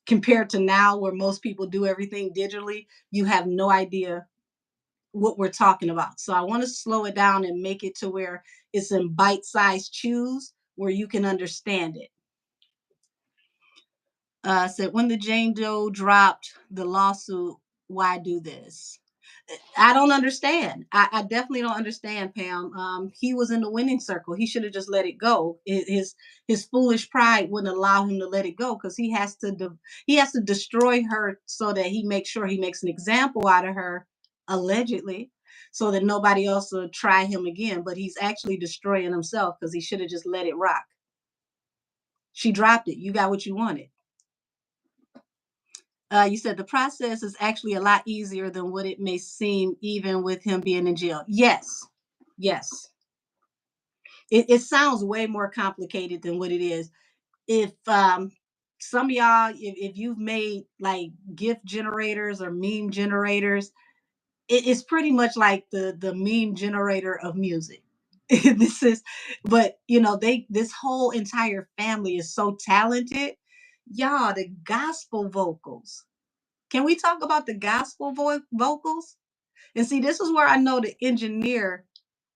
Speaker 1: compared to now where most people do everything digitally, you have no idea what we're talking about. So I want to slow it down and make it to where it's in bite-sized chews where you can understand it. Said when the Jane Doe dropped the lawsuit, why do this? I don't understand. I definitely don't understand, Pam. He was in the winning circle. He should have just let it go. His foolish pride wouldn't allow him to let it go because he has to destroy her so that he makes sure he makes an example out of her, allegedly, so that nobody else will try him again. But he's actually destroying himself because he should have just let it rock. She dropped it. You got what you wanted. You said the process is actually a lot easier than what it may seem, even with him being in jail. Yes, yes. It sounds way more complicated than what it is. If some of y'all, if you've made like GIF generators or meme generators, it's pretty much like the meme generator of music. This is, but this whole entire family is so talented. Y'all, the gospel vocals. Can we talk about the gospel vocals? And see, this is where I know the engineer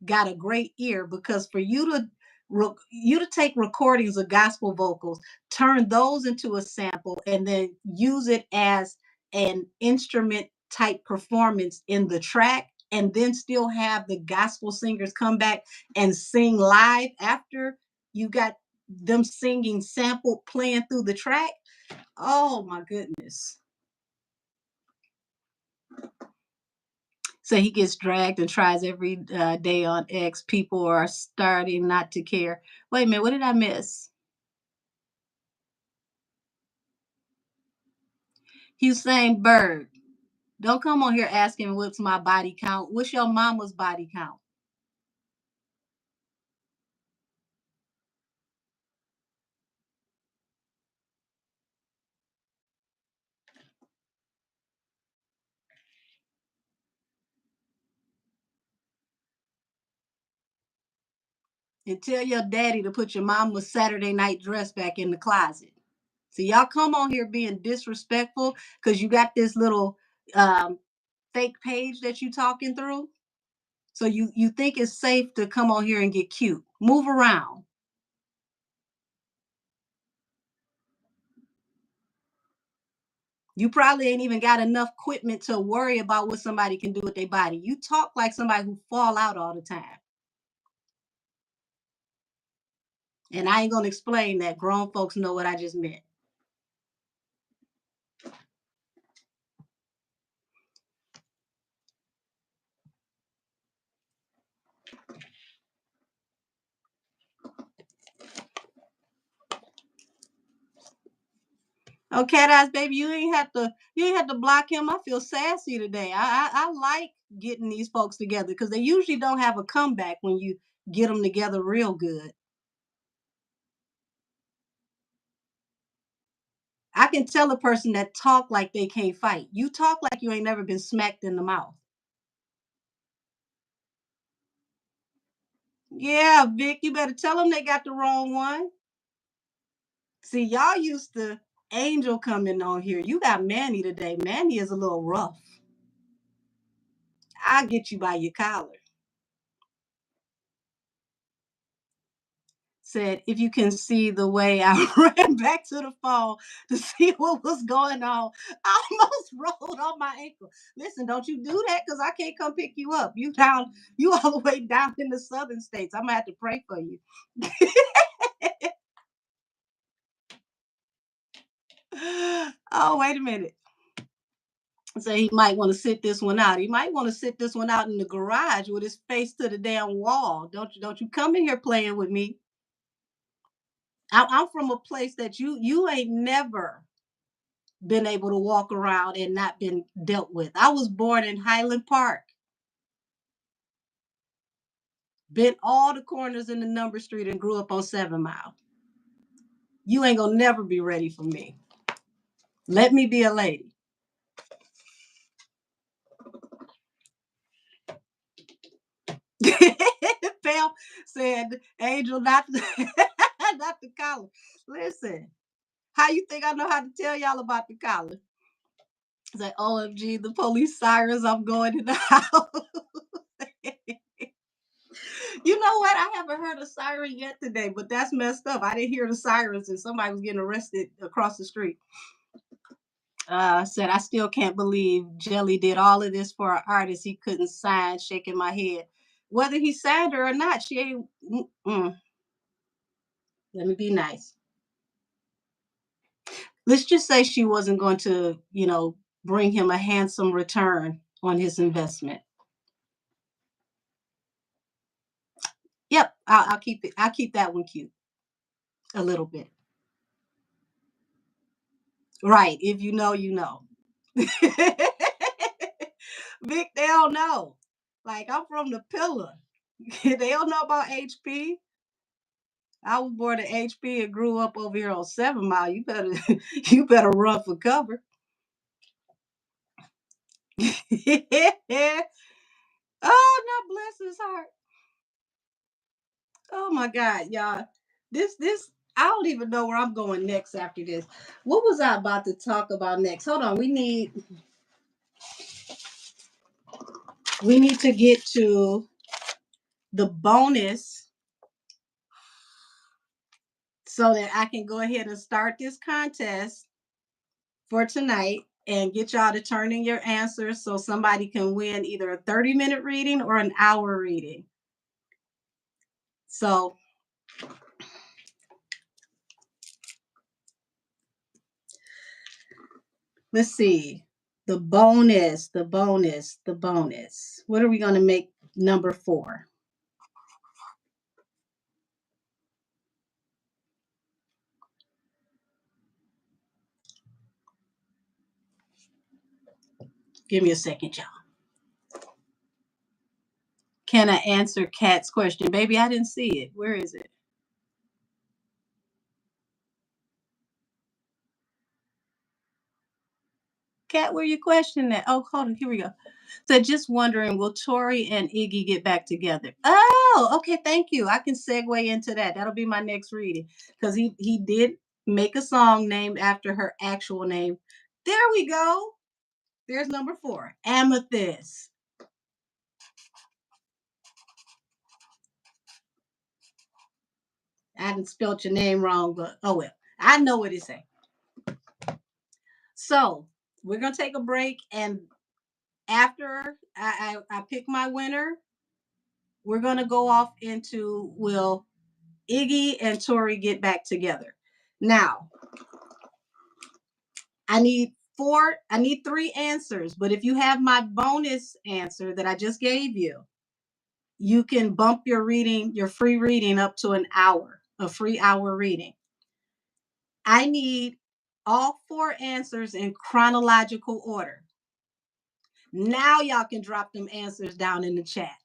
Speaker 1: got a great ear because for you to take recordings of gospel vocals, turn those into a sample, and then use it as an instrument type performance in the track, and then still have the gospel singers come back and sing live after you got them singing sample playing through the track. Oh my goodness. So he gets dragged and tries every day on X. People are starting not to care. Wait a minute, what did I miss? Hussein Bird. Don't come on here asking what's my body count. What's your mama's body count? And tell your daddy to put your mama's Saturday night dress back in the closet. So y'all come on here being disrespectful because you got this little um, fake page that you talking through. So you think it's safe to come on here and get cute. Move around. You probably ain't even got enough equipment to worry about what somebody can do with their body. You talk like somebody who fall out all the time. And I ain't gonna explain that. Grown folks know what I just meant. Oh, cat eyes, baby, you ain't have to block him. I feel sassy today. I like getting these folks together because they usually don't have a comeback when you get them together real good. I can tell a person that talk like they can't fight. You talk like you ain't never been smacked in the mouth. Yeah, Vic, you better tell them they got the wrong one. See, y'all used to Angel coming on here. You got Manny today. Manny is a little rough. I'll get you by your collar. Said, if you can see the way I ran back to the phone to see what was going on, I almost rolled on my ankle. Listen, don't you do that because I can't come pick you up. You all the way down in the southern states. I'm gonna have to pray for you. Oh, wait a minute. So he might want to sit this one out. He might want to sit this one out in the garage with his face to the damn wall. Don't you come in here playing with me. I'm from a place that you ain't never been able to walk around and not been dealt with. I was born in Highland Park, been all the corners in the number street and grew up on 7 Mile. You ain't gonna never be ready for me. Let me be a lady. Pam said, Angel, not not the collar. Listen, how you think I know how to tell y'all about the collar? It's like, OMG, the police sirens, I'm going in the house. You know what? I haven't heard a siren yet today, but that's messed up. I didn't hear the sirens and somebody was getting arrested across the street. Said, I still can't believe Jelly did all of this for an artist he couldn't sign, shaking my head. Whether he signed her or not, she ain't. Let me be nice. Let's just say she wasn't going to, bring him a handsome return on his investment. Yep, I'll keep it. I'll keep that one cute a little bit. Right. If you know, you know. Vic, they don't know. Like, I'm from the pillar. They don't know about HP. I was born in HP and grew up over here on 7 Mile. You better you better run for cover. Oh, no, bless his heart. Oh my God, y'all. This I don't even know where I'm going next after this. What was I about to talk about next? Hold on. We need to get to the bonus so that I can go ahead and start this contest for tonight and get y'all to turn in your answers so somebody can win either a 30-minute reading or an hour reading. So let's see. The bonus, the bonus, the bonus. What are we going to make number 4? Give me a second, y'all. Can I answer Kat's question? Baby, I didn't see it. Where is it? Kat, where you questioning that? Oh, hold on. Here we go. So just wondering, will Tori and Iggy get back together? Oh, okay. Thank you. I can segue into that. That'll be my next reading because he did make a song named after her actual name. There we go. There's number 4, Amethyst. I haven't spelled your name wrong, but oh well. I know what it say. So we're gonna take a break, and after I pick my winner, we're gonna go off into will Iggy and Tori get back together. Now, I need 3 answers, but if you have my bonus answer that I just gave you, you can bump your free reading up to an hour, a free hour reading. I need all 4 answers in chronological order. Now y'all can drop them answers down in the chat.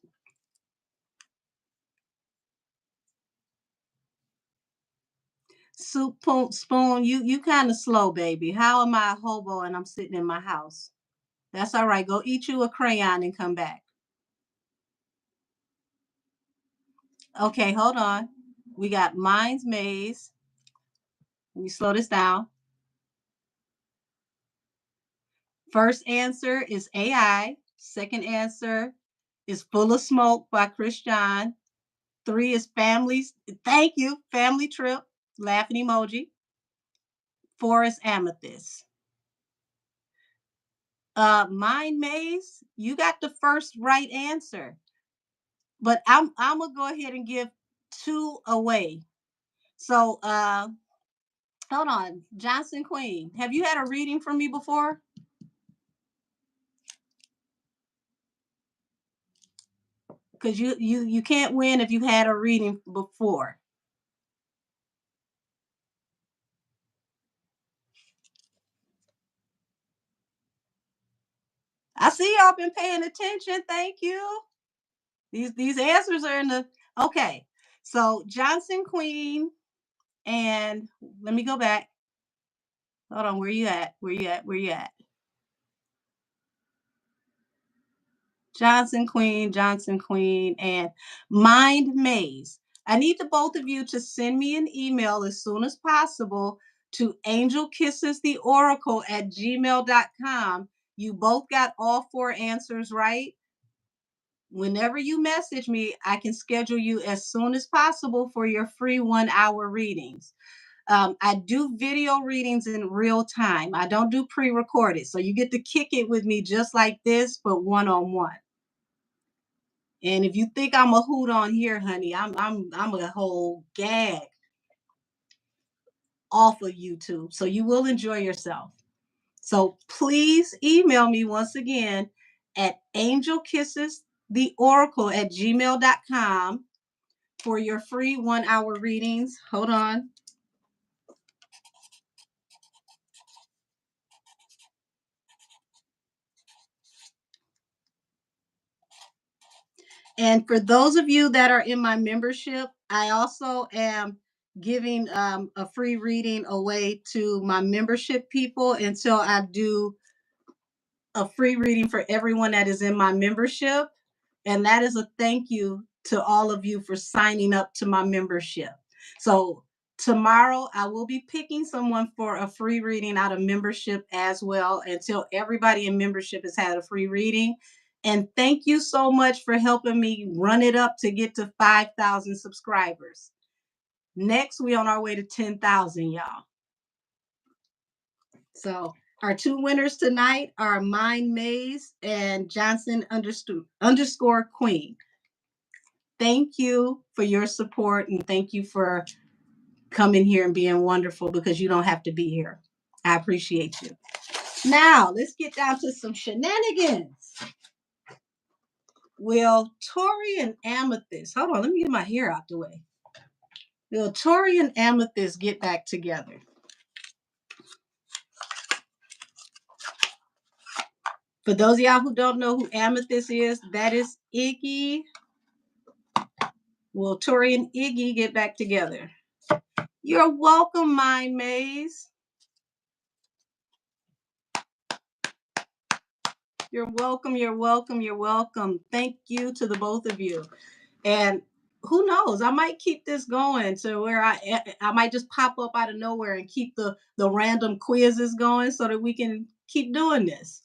Speaker 1: Soup spoon, you kind of slow, baby. How am I a hobo and I'm sitting in my house? That's all right. Go eat you a crayon and come back. Okay, hold on. We got Mind's Maze. Let me slow this down. First answer is AI. Second answer is Full of Smoke by Chris John. 3 is Families. Thank you. Family Trip. Laughing emoji. 4 is Amethyst. Mind Maze, you got the first right answer. But I'm gonna go ahead and give 2 away. So hold on. Johnson Queen. Have you had a reading from me before? Because you can't win if you've had a reading before. I see y'all been paying attention. Thank you. These answers are in the okay. So Johnson Queen and let me go back. Hold on, where you at? Where you at? Where you at? Johnson Queen, and Mind Maze. I need the both of you to send me an email as soon as possible to angelkissestheoracle@gmail.com. You both got all four answers right. Whenever you message me, I can schedule you as soon as possible for your free 1 hour readings. I do video readings in real time. I don't do pre-recorded. So you get to kick it with me just like this, but one-on-one. And if you think I'm a hoot on here, honey, I'm a whole gag off of YouTube. So you will enjoy yourself. So please email me once again at angelkissestheoracle@gmail.com for your free 1 hour readings. Hold on. And for those of you that are in my membership, I also am giving a free reading away to my membership people until I do a free reading for everyone that is in my membership. And that is a thank you to all of you for signing up to my membership. So tomorrow I will be picking someone for a free reading out of membership as well until everybody in membership has had a free reading. And thank you so much for helping me run it up to get to 5,000 subscribers. Next, we on our way to 10,000, y'all. So our two winners tonight are Mind Maze and Johnson underscore Queen. Thank you for your support and thank you for coming here and being wonderful because you don't have to be here. I appreciate you. Now let's get down to some shenanigans. Will Tori and Amethyst, hold on, let me get my hair out the way. Will Tori and Amethyst get back together? For those of y'all who don't know who Amethyst is, that is Iggy. Will Tori and Iggy get back together? You're welcome, Mind Maze. You're welcome, you're welcome, you're welcome. Thank you to the both of you. And who knows, I might keep this going to where I might just pop up out of nowhere and keep the random quizzes going so that we can keep doing this.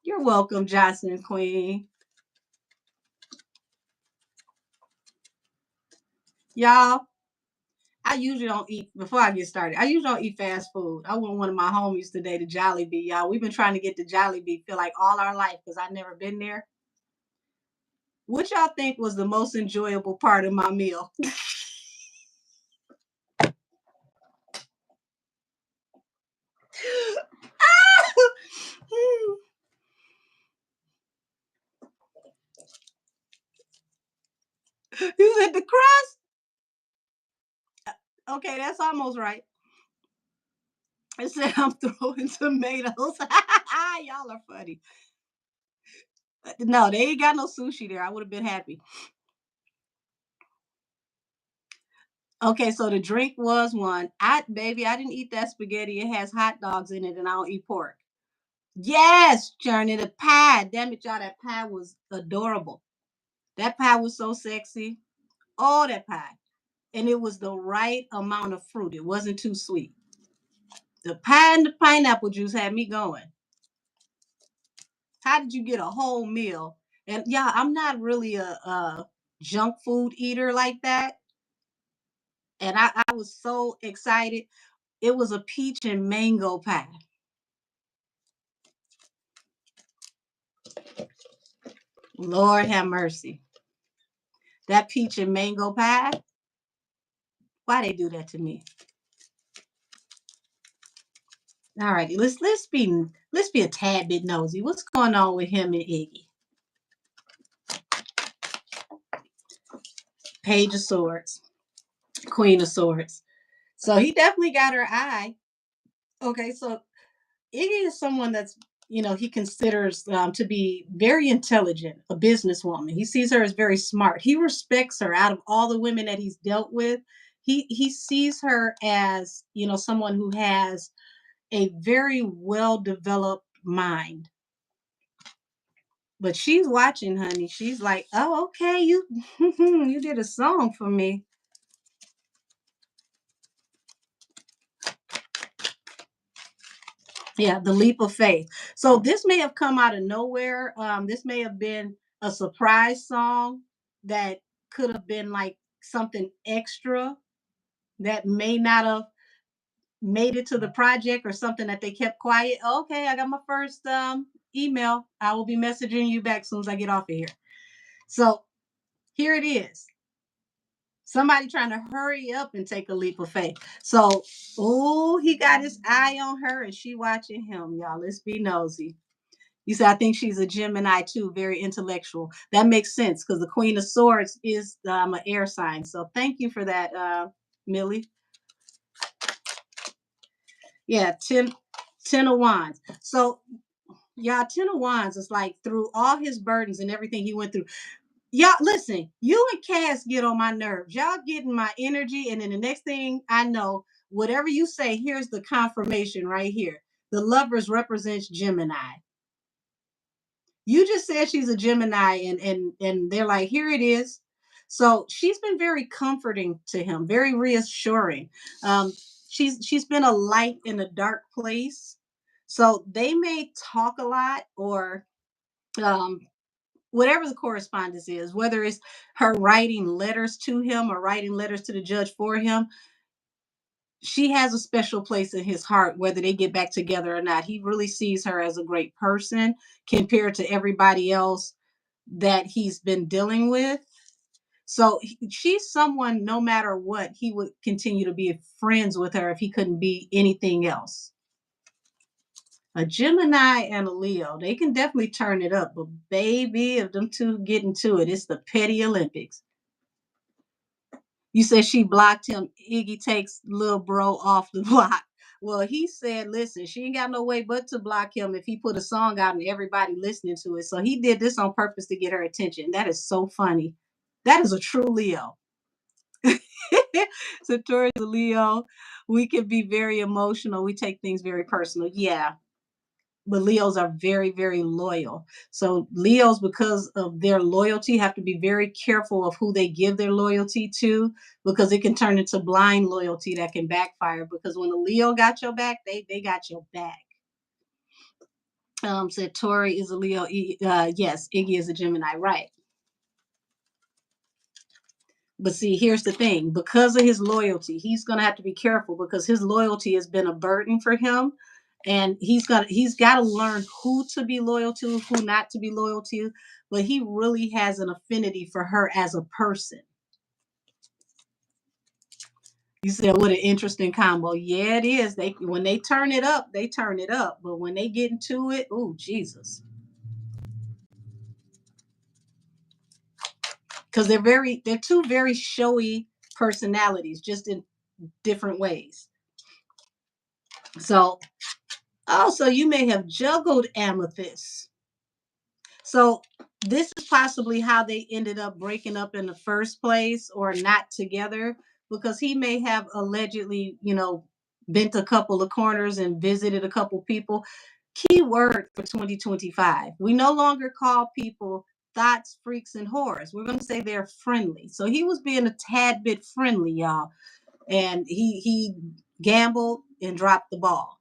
Speaker 1: You're welcome, Johnson Queen. Y'all, I usually don't eat, before I get started, I usually don't eat fast food. I went with one of my homies today to Jollibee, y'all. We've been trying to get to Jollibee feel like all our life because I've never been there. What y'all think was the most enjoyable part of my meal? You said the crust? Okay, that's almost right. It said I'm throwing tomatoes. Y'all are funny. No, they ain't got no sushi there. I would have been happy. Okay, so the drink was one. I didn't eat that spaghetti. It has hot dogs in it, and I don't eat pork. Yes, Journey, the pie. Damn it, y'all, that pie was adorable. That pie was so sexy. Oh, that pie. And it was the right amount of fruit. It wasn't too sweet. The pie and the pineapple juice had me going. How did you get a whole meal? And yeah, I'm not really a junk food eater like that. And I was so excited. It was a peach and mango pie. Lord have mercy. That peach and mango pie. Why they do that to me? All righty, let's be a tad bit nosy. What's going on with him and Iggy? Page of Swords, Queen of Swords. So he definitely got her eye. Okay, so Iggy is someone that's, he considers to be very intelligent, a businesswoman. He sees her as very smart. He respects her. Out of all the women that he's dealt with, he sees her as, someone who has a very well developed mind. But she's watching, honey. She's like, oh, okay, you you did a song for me. Yeah, the leap of faith. So this may have come out of nowhere. This may have been a surprise song that could have been like something extra that may not have made it to the project, or something that they kept quiet. Okay, I got my first email. I will be messaging you back as soon as I get off of here. So here it is. Somebody trying to hurry up and take a leap of faith. So, oh, he got his eye on her and she watching him, y'all. Let's be nosy. You said, I think she's a Gemini too, very intellectual. That makes sense because the Queen of Swords is an air sign. So thank you for that, Millie. Yeah, 10 of Wands. So, y'all, 10 of Wands is like through all his burdens and everything he went through. Y'all, listen, you and Cass get on my nerves. Y'all getting my energy. And then the next thing I know, whatever you say, here's the confirmation right here. The Lovers represents Gemini. You just said she's a Gemini, and they're like, here it is. So she's been very comforting to him, very reassuring. Um, she's been a light in a dark place. So they may talk a lot, or um, whatever the correspondence is, whether it's her writing letters to him or writing letters to the judge for him, she has a special place in his heart, whether they get back together or not. He really sees her as a great person compared to everybody else that he's been dealing with. So she's someone, no matter what, he would continue to be friends with her if he couldn't be anything else. A Gemini and a Leo, they can definitely turn it up, but baby, if them two get into it, it's the petty Olympics. You said she blocked him. Iggy takes little bro off the block. Well, he said, listen, she ain't got no way but to block him if he put a song out and everybody listening to it. So he did this on purpose to get her attention. That is so funny. That is a true Leo. So towards the Leo, we can be very emotional. We take things very personal. Yeah, but Leos are very, very loyal. So Leos, because of their loyalty, have to be very careful of who they give their loyalty to, because it can turn into blind loyalty that can backfire. Because when a Leo got your back, they got your back. Said Tori is a Leo. Yes, Iggy is a Gemini, right? But see, here's the thing: because of his loyalty, he's gonna have to be careful because his loyalty has been a burden for him, and he's got to learn who to be loyal to, who not to be loyal to. But he really has an affinity for her as a person. You said, what an interesting combo. Yeah, it is. They when they turn it up, they turn it up. But when they get into it, oh Jesus, because they're two very showy personalities, just in different ways. So also, you may have juggled amethyst. So this is possibly how they ended up breaking up in the first place, or not together, because he may have allegedly, bent a couple of corners and visited a couple people. Key word for 2025. We no longer call people thoughts, freaks, and whores. We're going to say they're friendly. So he was being a tad bit friendly, y'all. And he gambled and dropped the ball.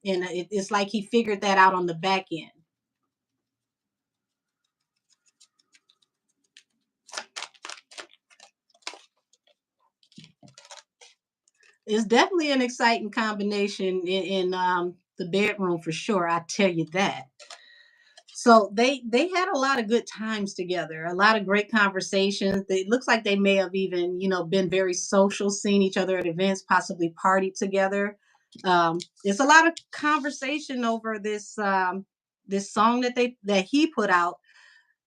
Speaker 1: And it's like he figured that out on the back end. It's definitely an exciting combination in the bedroom for sure. I tell you that. So they had a lot of good times together, a lot of great conversations. It looks like they may have even been very social, seen each other at events, possibly partied together. It's a lot of conversation over this song that he put out,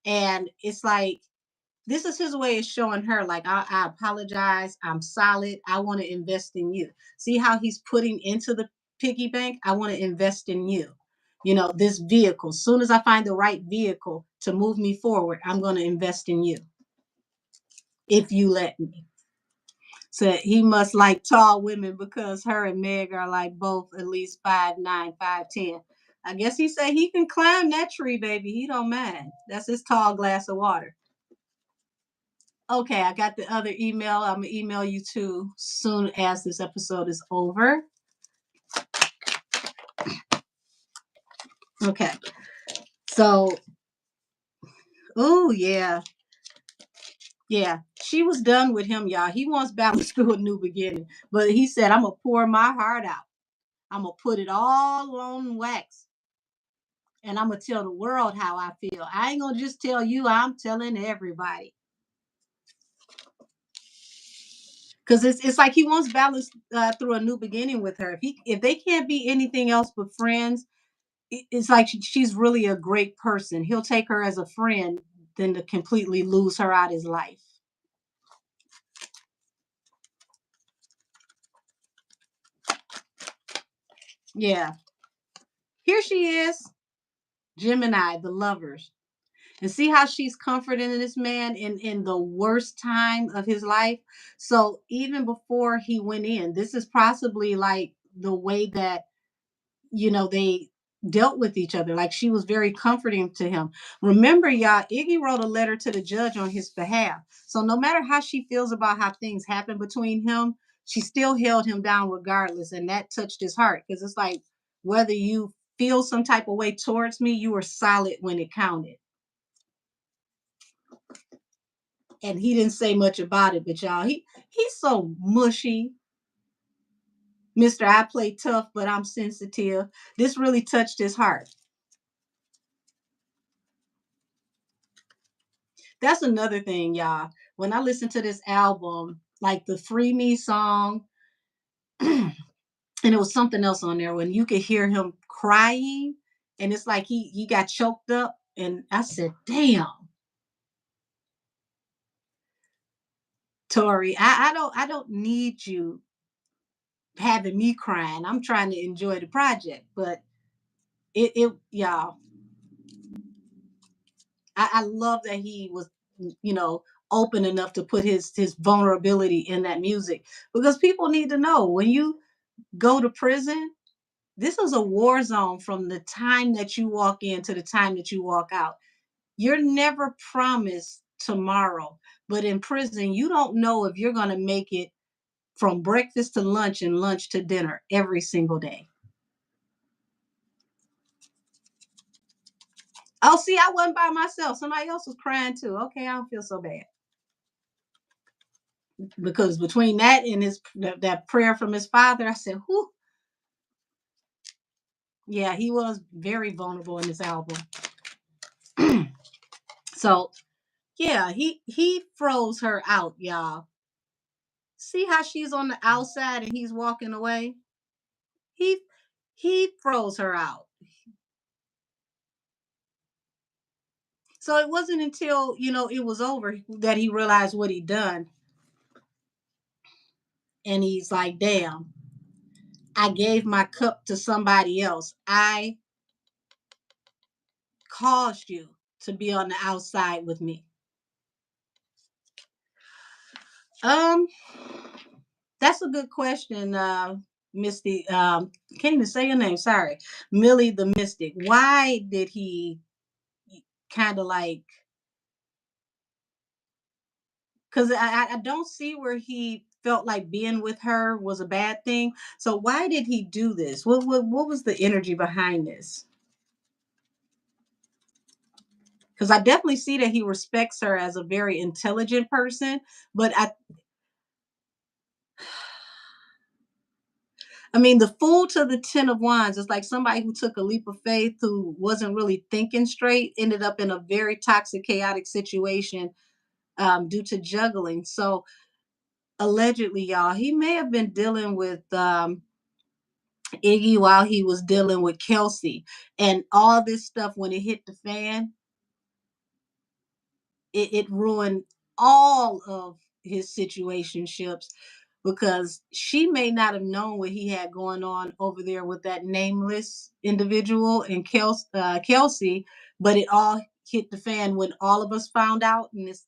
Speaker 1: and it's like this is his way of showing her, like, I apologize, I'm solid, I want to invest in you. See how he's putting into the piggy bank? I want to invest in you. This vehicle, as soon as I find the right vehicle to move me forward, I'm going to invest in you if you let me. So he must like tall women because her and Meg are like both at least 5'9", 5'10". I guess he said he can climb that tree, baby. He don't mind. That's his tall glass of water. Okay, I got the other email. I'm gonna email you too soon as this episode is over. Okay. So, oh yeah, yeah. She was done with him, y'all. He wants balance through a new beginning, but he said, "I'm gonna pour my heart out. I'm gonna put it all on wax, and I'm gonna tell the world how I feel. I ain't gonna just tell you. I'm telling everybody." Because it's like he wants balance through a new beginning with her. If they can't be anything else but friends, it's like she's really a great person. He'll take her as a friend than to completely lose her out his life. Yeah, here she is, Gemini, the lovers, and see how she's comforting this man in the worst time of his life. So even before he went in, this is possibly like the way that they dealt with each other. Like she was very comforting to him. Remember, y'all, Iggy wrote a letter to the judge on his behalf. So no matter how she feels about how things happened between him, she still held him down regardless. And that touched his heart because it's like whether you feel some type of way towards me, you were solid when it counted. And he didn't say much about it, but y'all, he's so mushy. Mr. I play tough, but I'm sensitive. This really touched his heart. That's another thing, y'all. When I listen to this album, like the Free Me song, and it was something else on there when you could hear him crying, and it's like he got choked up. And I said, damn, Tori, I don't need you having me crying. I'm trying to enjoy the project. But it y'all, I love that he was, you know, open enough to put his vulnerability in that music because people need to know when you go to prison, this is a war zone from the time that you walk in to the time that you walk out. You're never promised tomorrow, but in prison, you don't know if you're going to make it from breakfast to lunch and lunch to dinner every single day. Oh, see, I wasn't by myself. Somebody else was crying too. Okay, I don't feel so bad because between that and that prayer from his father, I said, "Whew." Yeah, he was very vulnerable in this album. So yeah, he froze her out, y'all. See how she's on the outside and he's walking away? He he froze her out. So it wasn't until, it was over that he realized what he'd done. And he's like, damn, I gave my cup to somebody else. I caused you to be on the outside with me. Um, that's a good question, Misty. Can't even say your name. Sorry, Millie the Mystic. Why did he kind of like? Because I don't see where he felt like being with her was a bad thing. So why did he do this? What was the energy behind this? Because I definitely see that he respects her as a very intelligent person, but I mean, the fool to the Ten of Wands is like somebody who took a leap of faith who wasn't really thinking straight, ended up in a very toxic, chaotic situation due to juggling. So allegedly, y'all, he may have been dealing with Iggy while he was dealing with Kelsey. And all this stuff, when it hit the fan, it ruined all of his situationships because she may not have known what he had going on over there with that nameless individual and Kelsey, but it all hit the fan when all of us found out. And it's,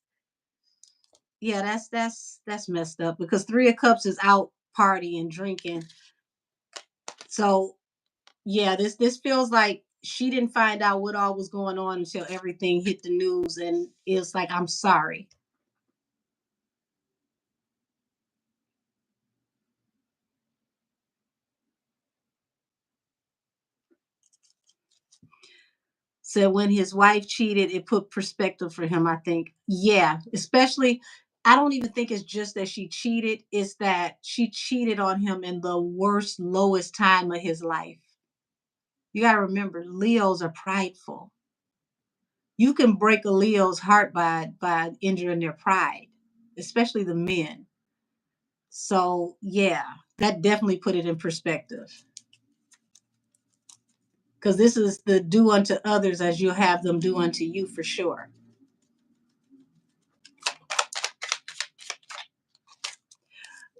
Speaker 1: yeah, that's messed up because Three of Cups is out partying, drinking. So yeah, this feels like she didn't find out what all was going on until everything hit the news, and it's like, I'm sorry. So when his wife cheated, it put perspective for him, I think. Yeah, especially, I don't even think it's just that she cheated, it's that she cheated on him in the worst, lowest time of his life. You got to remember, Leos are prideful. You can break a Leo's heart by injuring their pride, especially the men. So, yeah, that definitely put it in perspective. Because this is the do unto others as you have them do unto you, for sure.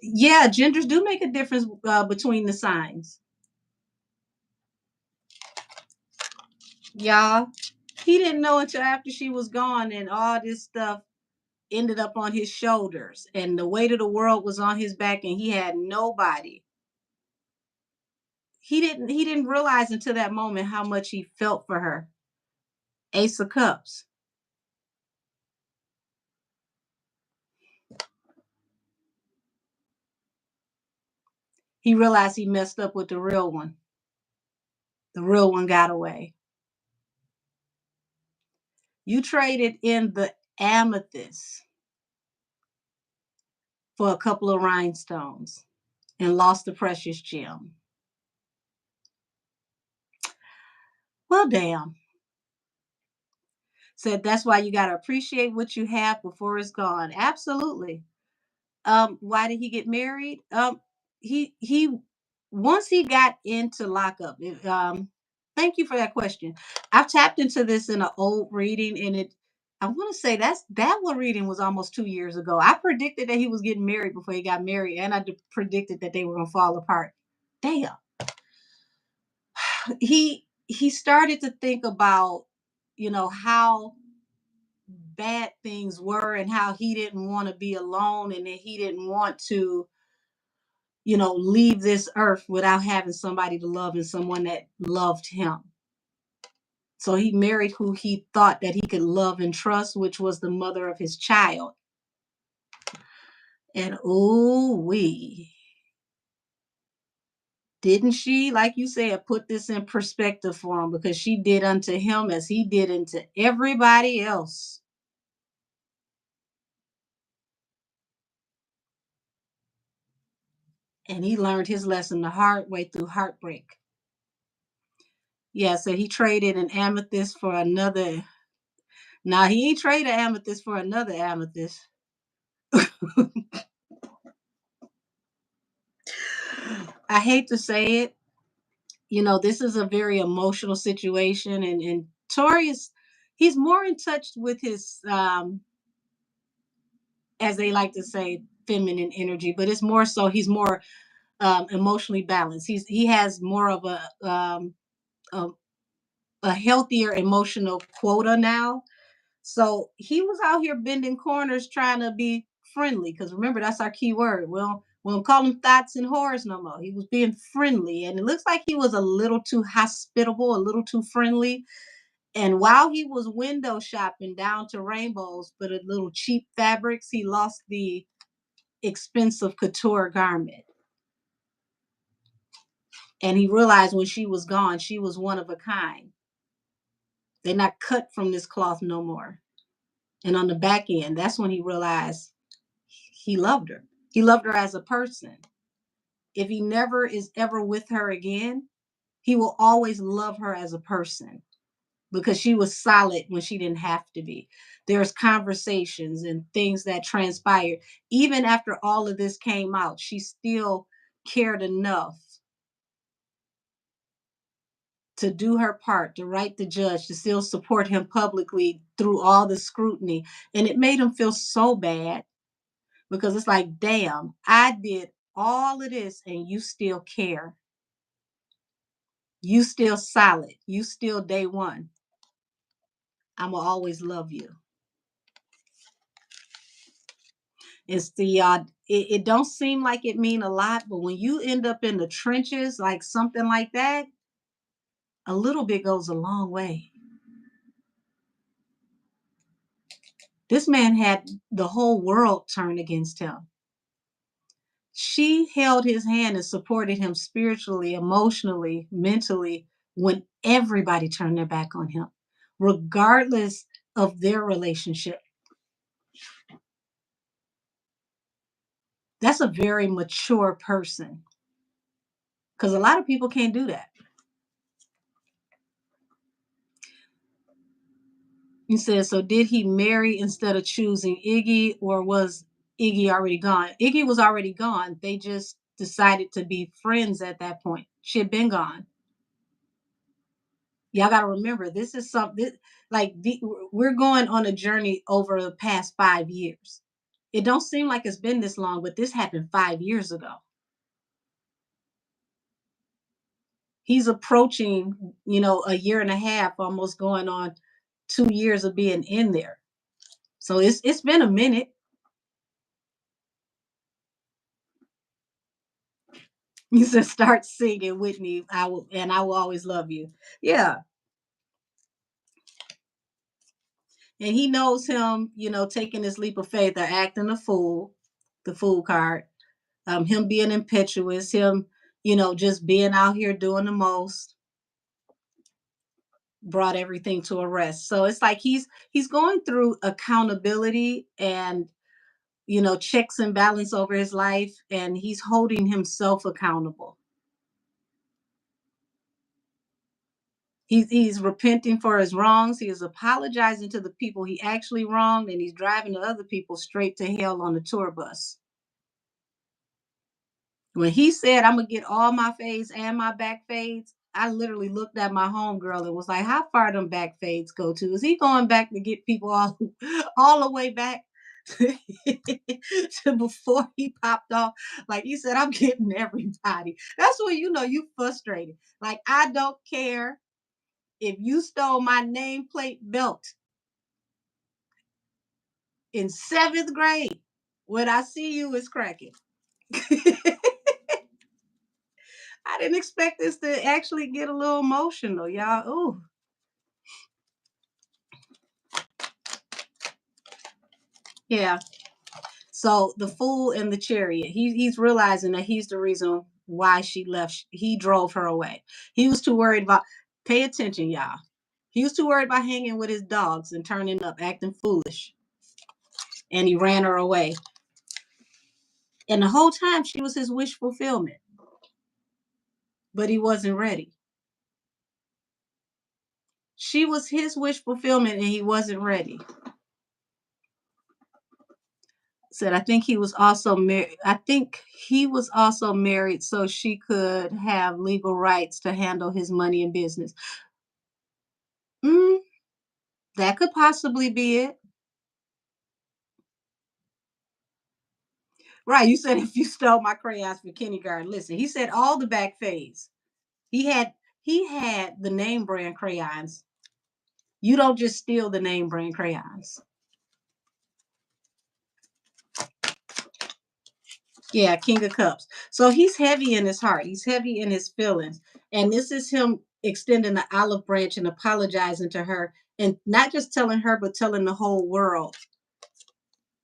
Speaker 1: Yeah, genders do make a difference between the signs. Y'all, he didn't know until after she was gone, and all this stuff ended up on his shoulders, and the weight of the world was on his back, and he had nobody. He didn't realize until that moment how much he felt for her. Ace of Cups. He realized he messed up with the real one. The real one got away. You traded in the amethyst for a couple of rhinestones and lost the precious gem. Well, damn. Said that's why you got to appreciate what you have before it's gone. Absolutely. Why did he get married? He once he got into lockup. Thank you for that question. I've tapped into this in an old reading, and it. I want to say that one reading was almost 2 years ago. I predicted that he was getting married before he got married, and I predicted that they were gonna fall apart. Damn. He started to think about, how bad things were, and how he didn't want to be alone, and that he didn't want to, leave this earth without having somebody to love and someone that loved him. So he married who he thought that he could love and trust, which was the mother of his child. And oh, didn't she, like you said, put this in perspective for him, because she did unto him as he did unto everybody else. And he learned his lesson the hard way through heartbreak. Yeah, so he traded an amethyst for another. Now, he ain't traded amethyst for another amethyst. I hate to say it. This is a very emotional situation, and Tori is, he's more in touch with his, as they like to say, feminine energy, but it's more so he's more emotionally balanced. He has more of a, a healthier emotional quota now. So he was out here bending corners trying to be friendly, because remember, that's our key word. Well, we don't call him thoughts and horrors no more. He was being friendly, and it looks like he was a little too hospitable, a little too friendly. And while he was window shopping down to rainbows for the little cheap fabrics, he lost the expensive couture garment. And he realized when she was gone, she was one of a kind. They're not cut from this cloth no more. And on the back end, that's when he realized he loved her. He loved her as a person. If he never is ever with her again, he will always love her as a person, because she was solid when she didn't have to be. There's conversations and things that transpired. Even after all of this came out, she still cared enough to do her part, to write the judge, to still support him publicly through all the scrutiny. And it made him feel so bad, because it's like, damn, I did all of this and you still care. You still solid. You still day one. I'm gonna always love you. It's the it don't seem like it mean a lot, but when you end up in the trenches, like something like that, A little bit goes a long way. This man had the whole world turned against him. She held his hand and supported him spiritually, emotionally, mentally when everybody turned their back on him, regardless of their relationship. That's a very mature person because a lot of people can't do that. He says, so did he marry instead of choosing Iggy, or was Iggy already gone? Iggy was already gone. They just decided to be friends at that point. She had been gone. Y'all got to remember, this is something like we're going on a journey over the past 5 years. It don't seem like it's been this long, but this happened 5 years ago. He's approaching, a year and a half, almost going on 2 years of being in there. So it's been a minute. He said, start singing Whitney. I will always love you. Yeah. And he knows him, taking this leap of faith or acting a fool, the fool card. Him being impetuous, him, just being out here doing the most, brought everything to a rest. So it's like he's going through accountability and checks and balance over his life, and he's holding himself accountable. He's repenting for his wrongs. He is apologizing to the people he actually wronged, and he's driving the other people straight to hell on the tour bus. When he said, I'm gonna get all my fades and my back fades, I literally looked at my homegirl and was like, how far them back fades go to? Is he going back to get people all the way back to before he popped off? Like he said, I'm getting everybody. That's when you frustrated. Like, I don't care if you stole my nameplate belt in 7th grade. When I see you, it's cracking. I didn't expect this to actually get a little emotional, y'all. Ooh. Yeah. So the fool in the chariot, he's realizing that he's the reason why she left. He drove her away. He was too worried about, pay attention, y'all. He was too worried about hanging with his dogs and turning up, acting foolish. And he ran her away. And the whole time she was his wish fulfillment. But he wasn't ready. She was his wish fulfillment and he wasn't ready. Said I think he was also married. I think he was also married so she could have legal rights to handle his money and business. Mm, that could possibly be it. Right. You said if you stole my crayons for kindergarten. Listen, he said all the back phase. He had he had the name brand crayons. You don't just steal the name brand crayons. Yeah, King of Cups. So he's heavy in his heart. He's heavy in his feelings. And this is him extending the olive branch and apologizing to her. And not just telling her, but telling the whole world.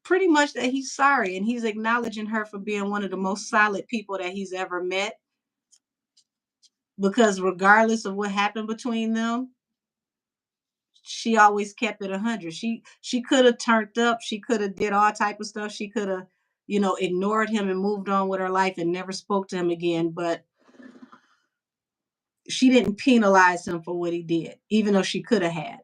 Speaker 1: Pretty much that he's sorry. And he's acknowledging her for being one of the most solid people that he's ever met. Because regardless of what happened between them, she always kept it 100. She could have turned up. She could have did all type of stuff. She could have, ignored him and moved on with her life and never spoke to him again. But she didn't penalize him for what he did, even though she could have had.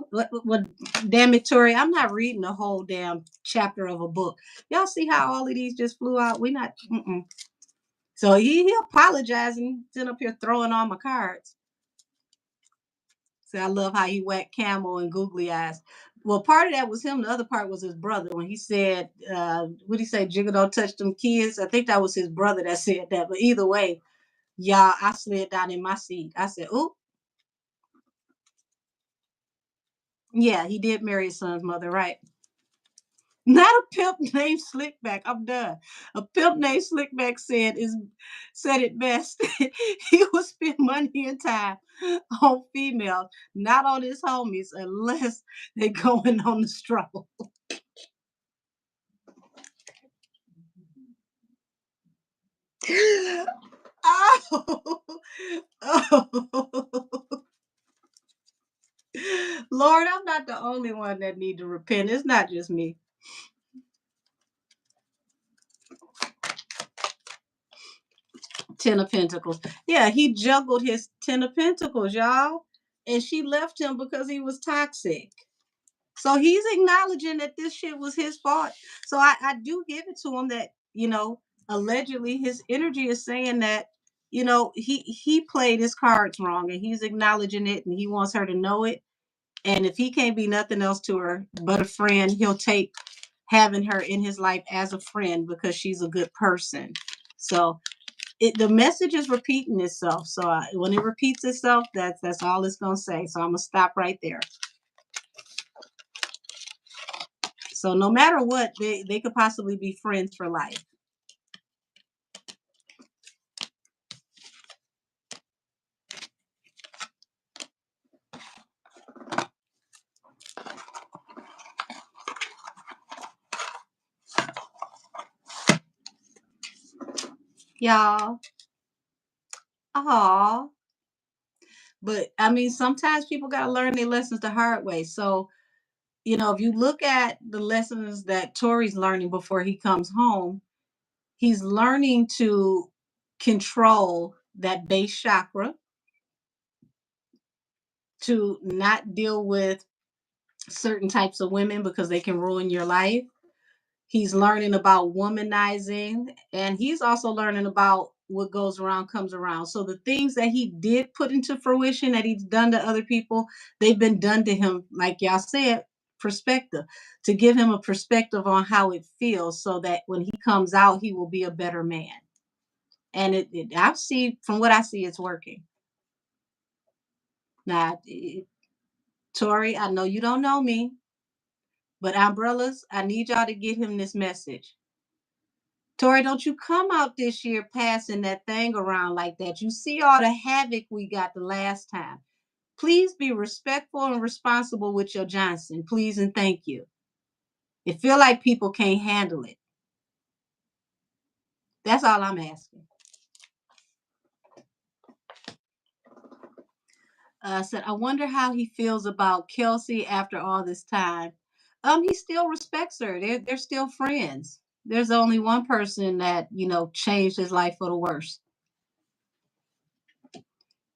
Speaker 1: What, damn it, Tori, I'm not reading the whole damn chapter of a book. Y'all see how all of these just flew out? We not. So he apologizing, sitting up here throwing all my cards. So I love how he whacked Camel and Googly Eyes. Well, part of that was him. The other part was his brother when he said, what did he say? Jigga don't touch them kids. I think that was his brother that said that. But either way, y'all, I slid down in my seat. I said, "Oop, yeah, he did marry his son's mother, right?" Not a pimp named Slickback. I'm done. A pimp named Slickback said it best. He will spend money and time on females, not on his homies, unless they're going on the stroll. Oh, oh. Lord, I'm not the only one that need to repent. It's not just me. Ten of Pentacles. Yeah, he juggled his Ten of Pentacles, y'all. And she left him because he was toxic. So he's acknowledging that this shit was his fault. So I do give it to him that, allegedly his energy is saying that, he played his cards wrong and he's acknowledging it and he wants her to know it. And if he can't be nothing else to her but a friend, he'll take having her in his life as a friend because she's a good person. So the message is repeating itself. So when it repeats itself, that's all it's gonna say. So I'm gonna stop right there. So no matter what, they could possibly be friends for life. Y'all. Aw. But I mean, sometimes people gotta learn their lessons the hard way. So, if you look at the lessons that Tori's learning before he comes home, he's learning to control that base chakra, to not deal with certain types of women because they can ruin your life. He's learning about womanizing, and he's also learning about what goes around comes around. So the things that he did put into fruition that he's done to other people, they've been done to him, like y'all said, perspective, to give him a perspective on how it feels so that when he comes out, he will be a better man. And I see, from what I see, it's working. Now, Tori, I know you don't know me, but umbrellas, I need y'all to get him this message. Tori, don't you come out this year passing that thing around like that. You see all the havoc we got the last time. Please be respectful and responsible with your Johnson. Please and thank you. It feel like people can't handle it. That's all I'm asking. Said, I wonder how he feels about Kelsey after all this time. He still respects her. They're still friends. There's only one person that, changed his life for the worse.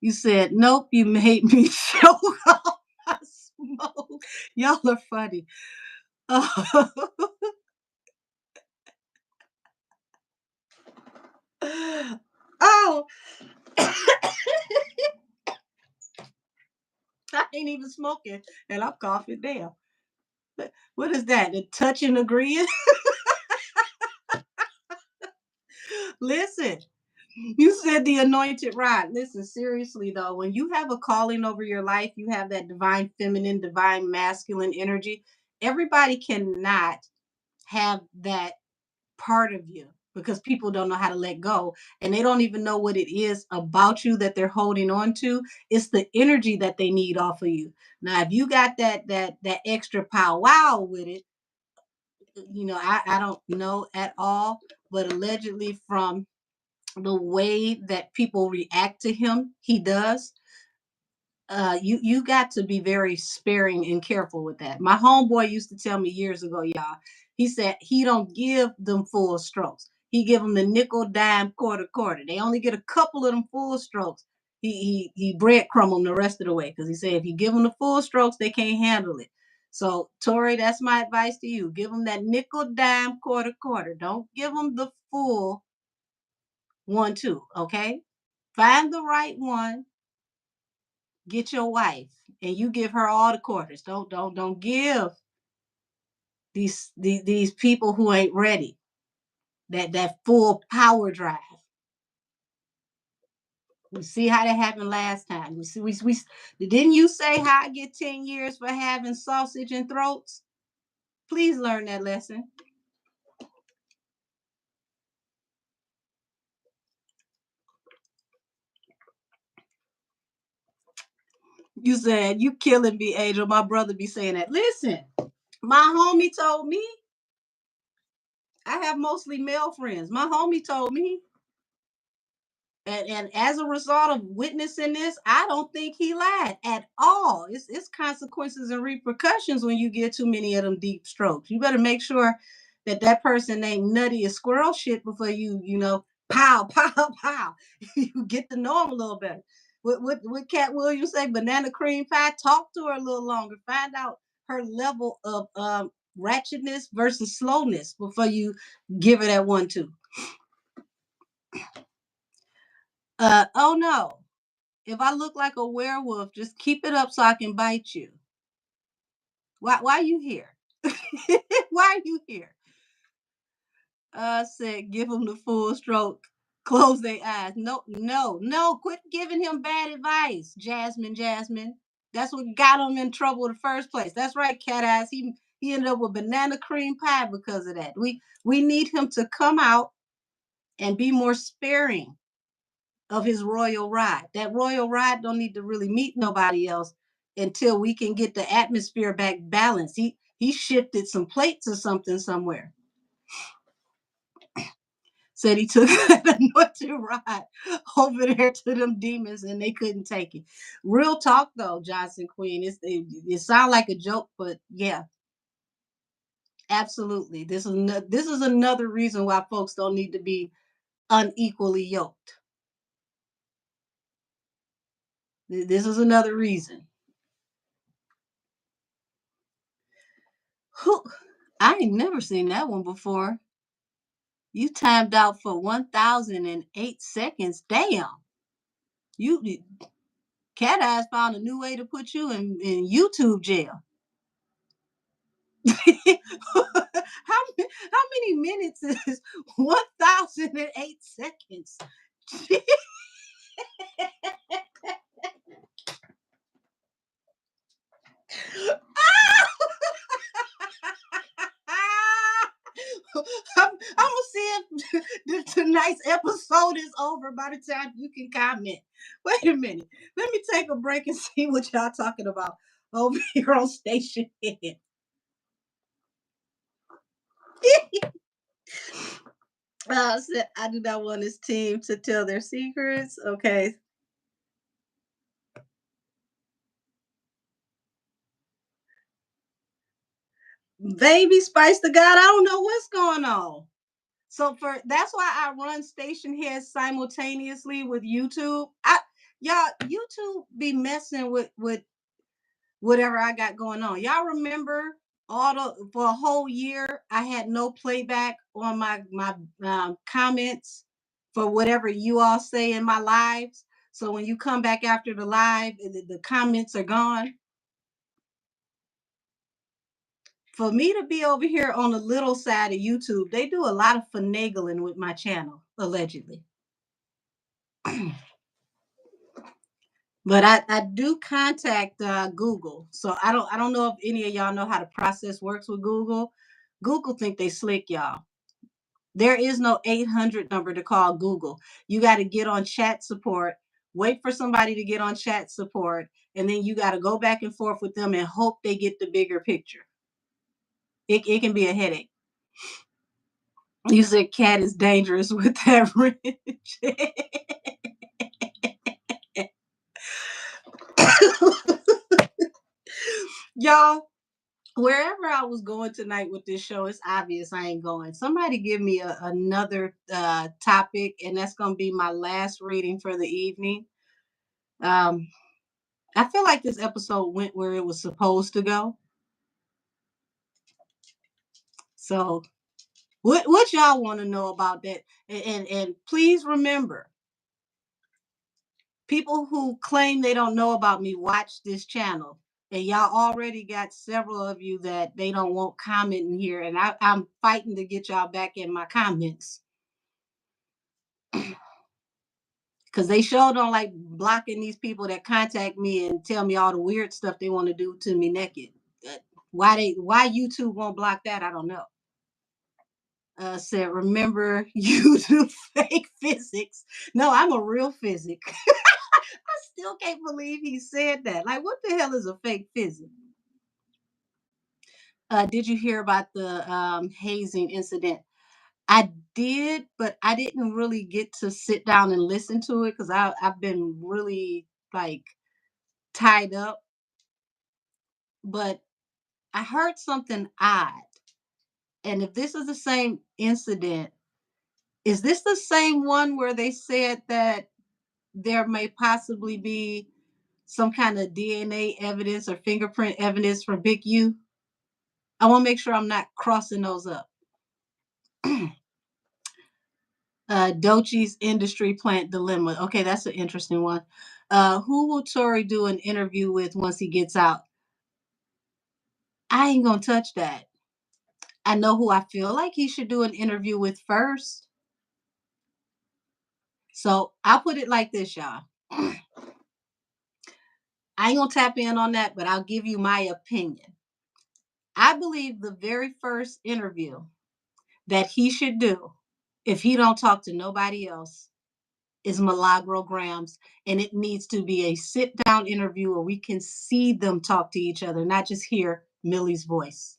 Speaker 1: You said, nope, you made me choke off my smoke. Y'all are funny. Oh, oh. I ain't even smoking and I'm coughing down. What is that? The touch and agreeing? Listen, you said the anointed rod. Listen, seriously though, when you have a calling over your life, you have that divine feminine, divine masculine energy. Everybody cannot have that part of you because people don't know how to let go and they don't even know what it is about you that they're holding on to. It's the energy that they need off of you. Now, if you got that extra powwow with it, I don't know at all, but allegedly from the way that people react to him, he does. You got to be very sparing and careful with that. My homeboy used to tell me years ago, y'all. He said he don't give them full strokes. He give them the nickel, dime, quarter, quarter. They only get a couple of them full strokes. He breadcrumb them the rest of the way because he said if you give them the full strokes, they can't handle it. So Tori, that's my advice to you. Give them that nickel, dime, quarter, quarter. Don't give them the full 1, 2. Okay, find the right one, get your wife and you give her all the quarters. Don't give these people who ain't ready that full power drive. We see how that happened last time. We, didn't you say how I get 10 years for having sausage and throats? Please learn that lesson. You said, you killing me, Angel. My brother be saying that. Listen, my homie told me, I have mostly male friends. My homie told me, and as a result of witnessing this, I don't think he lied at all. It's consequences and repercussions when you get too many of them deep strokes. You better make sure that that person ain't nutty as squirrel shit before you pow pow pow. You get to know him a little better. What Cat Williams say? Banana cream pie. Talk to her a little longer. Find out her level of ratchetness versus slowness before you give her that 1-2. Oh no. If I look like a werewolf, just keep it up so I can bite you. Why are you here? Why are you here? Said give him the full stroke. Close their eyes. No, no, no. Quit giving him bad advice, Jasmine. Jasmine. That's what got him in trouble in the first place. That's right, cat ass. He ended up with banana cream pie because of that. We need him to come out and be more sparing of his royal ride. That royal ride don't need to really meet nobody else until we can get the atmosphere back balanced. He shifted some plates or something somewhere. Said he took a anointed ride over there to them demons and they couldn't take it. Real talk though, Johnson Queen. It sounds like a joke, but yeah, absolutely. This is another reason why folks don't need to be unequally yoked. This is another reason. Whew, I ain't never seen that one before. You timed out for 1,008 seconds. Damn. You Cat Eyes found a new way to put you in YouTube jail. How many minutes is 1,008 seconds? I'm gonna see if tonight's episode is over by the time you can comment. Wait a minute. Let me take a break and see what y'all talking about over here on Station Head. Said, I do not want this team to tell their secrets. Okay. Baby Spice the God, I don't know what's going on. So for that's why I run Station Head simultaneously with YouTube. Y'all YouTube be messing with whatever I got going on. Y'all remember all the for a whole year I had no playback on my comments for whatever you all say in my lives. So when you come back after the live, the comments are gone. For me to be over here on the little side of YouTube, they do a lot of finagling with my channel, allegedly. But I do contact Google, so I don't know if any of y'all know how the process works with Google. Google think they slick, y'all. There is no 800 number to call Google. You got to get on chat support, wait for somebody to get on chat support, and then you got to go back and forth with them and hope they get the bigger picture. It can be a headache. You said cat is dangerous with that wrench. Y'all, wherever I was going tonight with this show, it's obvious I ain't going. Somebody give me another topic, and that's going to be my last reading for the evening. Um, I feel like this episode went where it was supposed to go. So, what y'all want to know about that? And please remember, people who claim they don't know about me watch this channel. And y'all already got several of you that they don't want commenting here. And I'm fighting to get y'all back in my comments. Because they sure don't like blocking these people that contact me and tell me all the weird stuff they want to do to me naked. Why YouTube won't block that, I don't know. Said, remember you do fake physics. No, I'm a real physic. I still can't believe he said that. Like, what the hell is a fake physic? Did you hear about the hazing incident? I did, but I didn't really get to sit down and listen to it because I've been really like tied up. But I heard something odd. And if this is the same incident, is this the same one where they said that there may possibly be some kind of DNA evidence or fingerprint evidence for Big U? I want to make sure I'm not crossing those up. Dochi's industry plant dilemma. Okay, that's an interesting one. Who will Tory do an interview with once he gets out? I ain't gonna touch that. I know who I feel like he should do an interview with first. So I'll put it like this, y'all. I ain't gonna tap in on that, but I'll give you my opinion. I believe the very first interview that he should do, if he don't talk to nobody else, is Milagro Grams, and it needs to be a sit down interview where we can see them talk to each other, not just hear Millie's voice.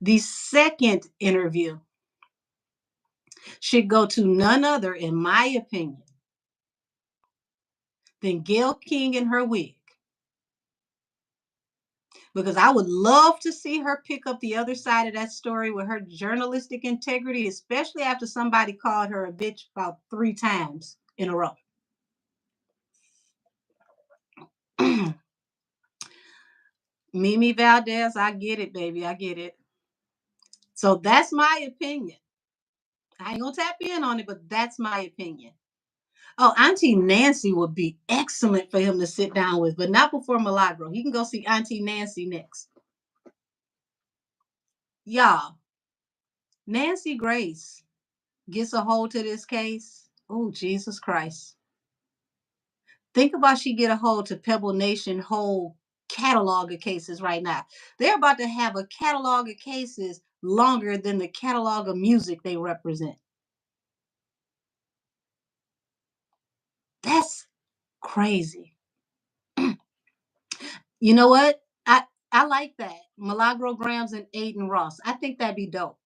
Speaker 1: The second interview should go to none other, in my opinion, than Gayle King and her wig. Because I would love to see her pick up the other side of that story with her journalistic integrity, especially after somebody called her a bitch about 3 times in a row. Mimi Valdez, I get it, baby. I get it. So that's my opinion. I ain't gonna tap in on it, but that's my opinion. Oh, Auntie Nancy would be excellent for him to sit down with, but not before Milagro. He can go see Auntie Nancy next. Y'all, Nancy Grace gets a hold to this case. Oh, Jesus Christ. Think about she get a hold to Pebble Nation whole catalog of cases right now. They're about to have a catalog of cases longer than the catalog of music they represent. That's crazy. You know what? I like that. Milagro Grams and Aiden Ross. I think that'd be dope.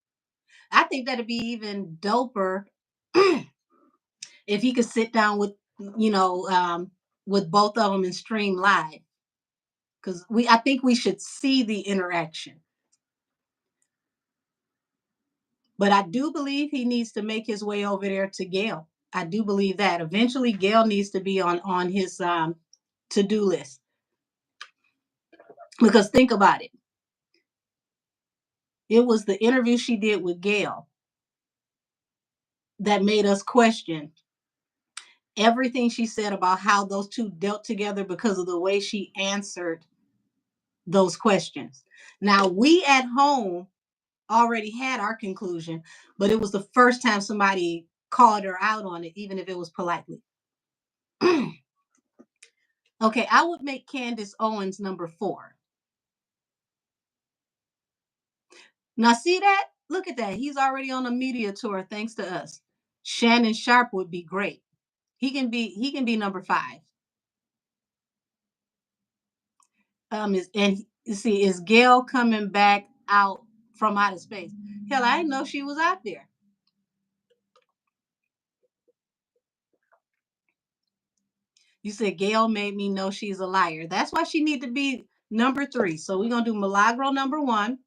Speaker 1: I think that'd be even doper if he could sit down with, you know, with both of them and stream live. Because I think we should see the interaction. But I do believe he needs to make his way over there to Gail. I do believe that eventually Gail needs to be on his to do list. Because think about it, it was the interview she did with Gail that made us question everything she said about how those two dealt together because of the way she answered those questions. Now, we at home already had our conclusion, but it was the first time somebody called her out on it, even if it was politely. Okay, I would make Candace Owens number 4. Now, see that? Look at that. He's already on a media tour thanks to us. Shannon Sharp would be great. He can be number 5. And you see, is Gail coming back out from outer space? Hell, I didn't know she was out there. You said Gail made me know she's a liar. That's why she need to be number 3. So we're gonna do Milagro number 1,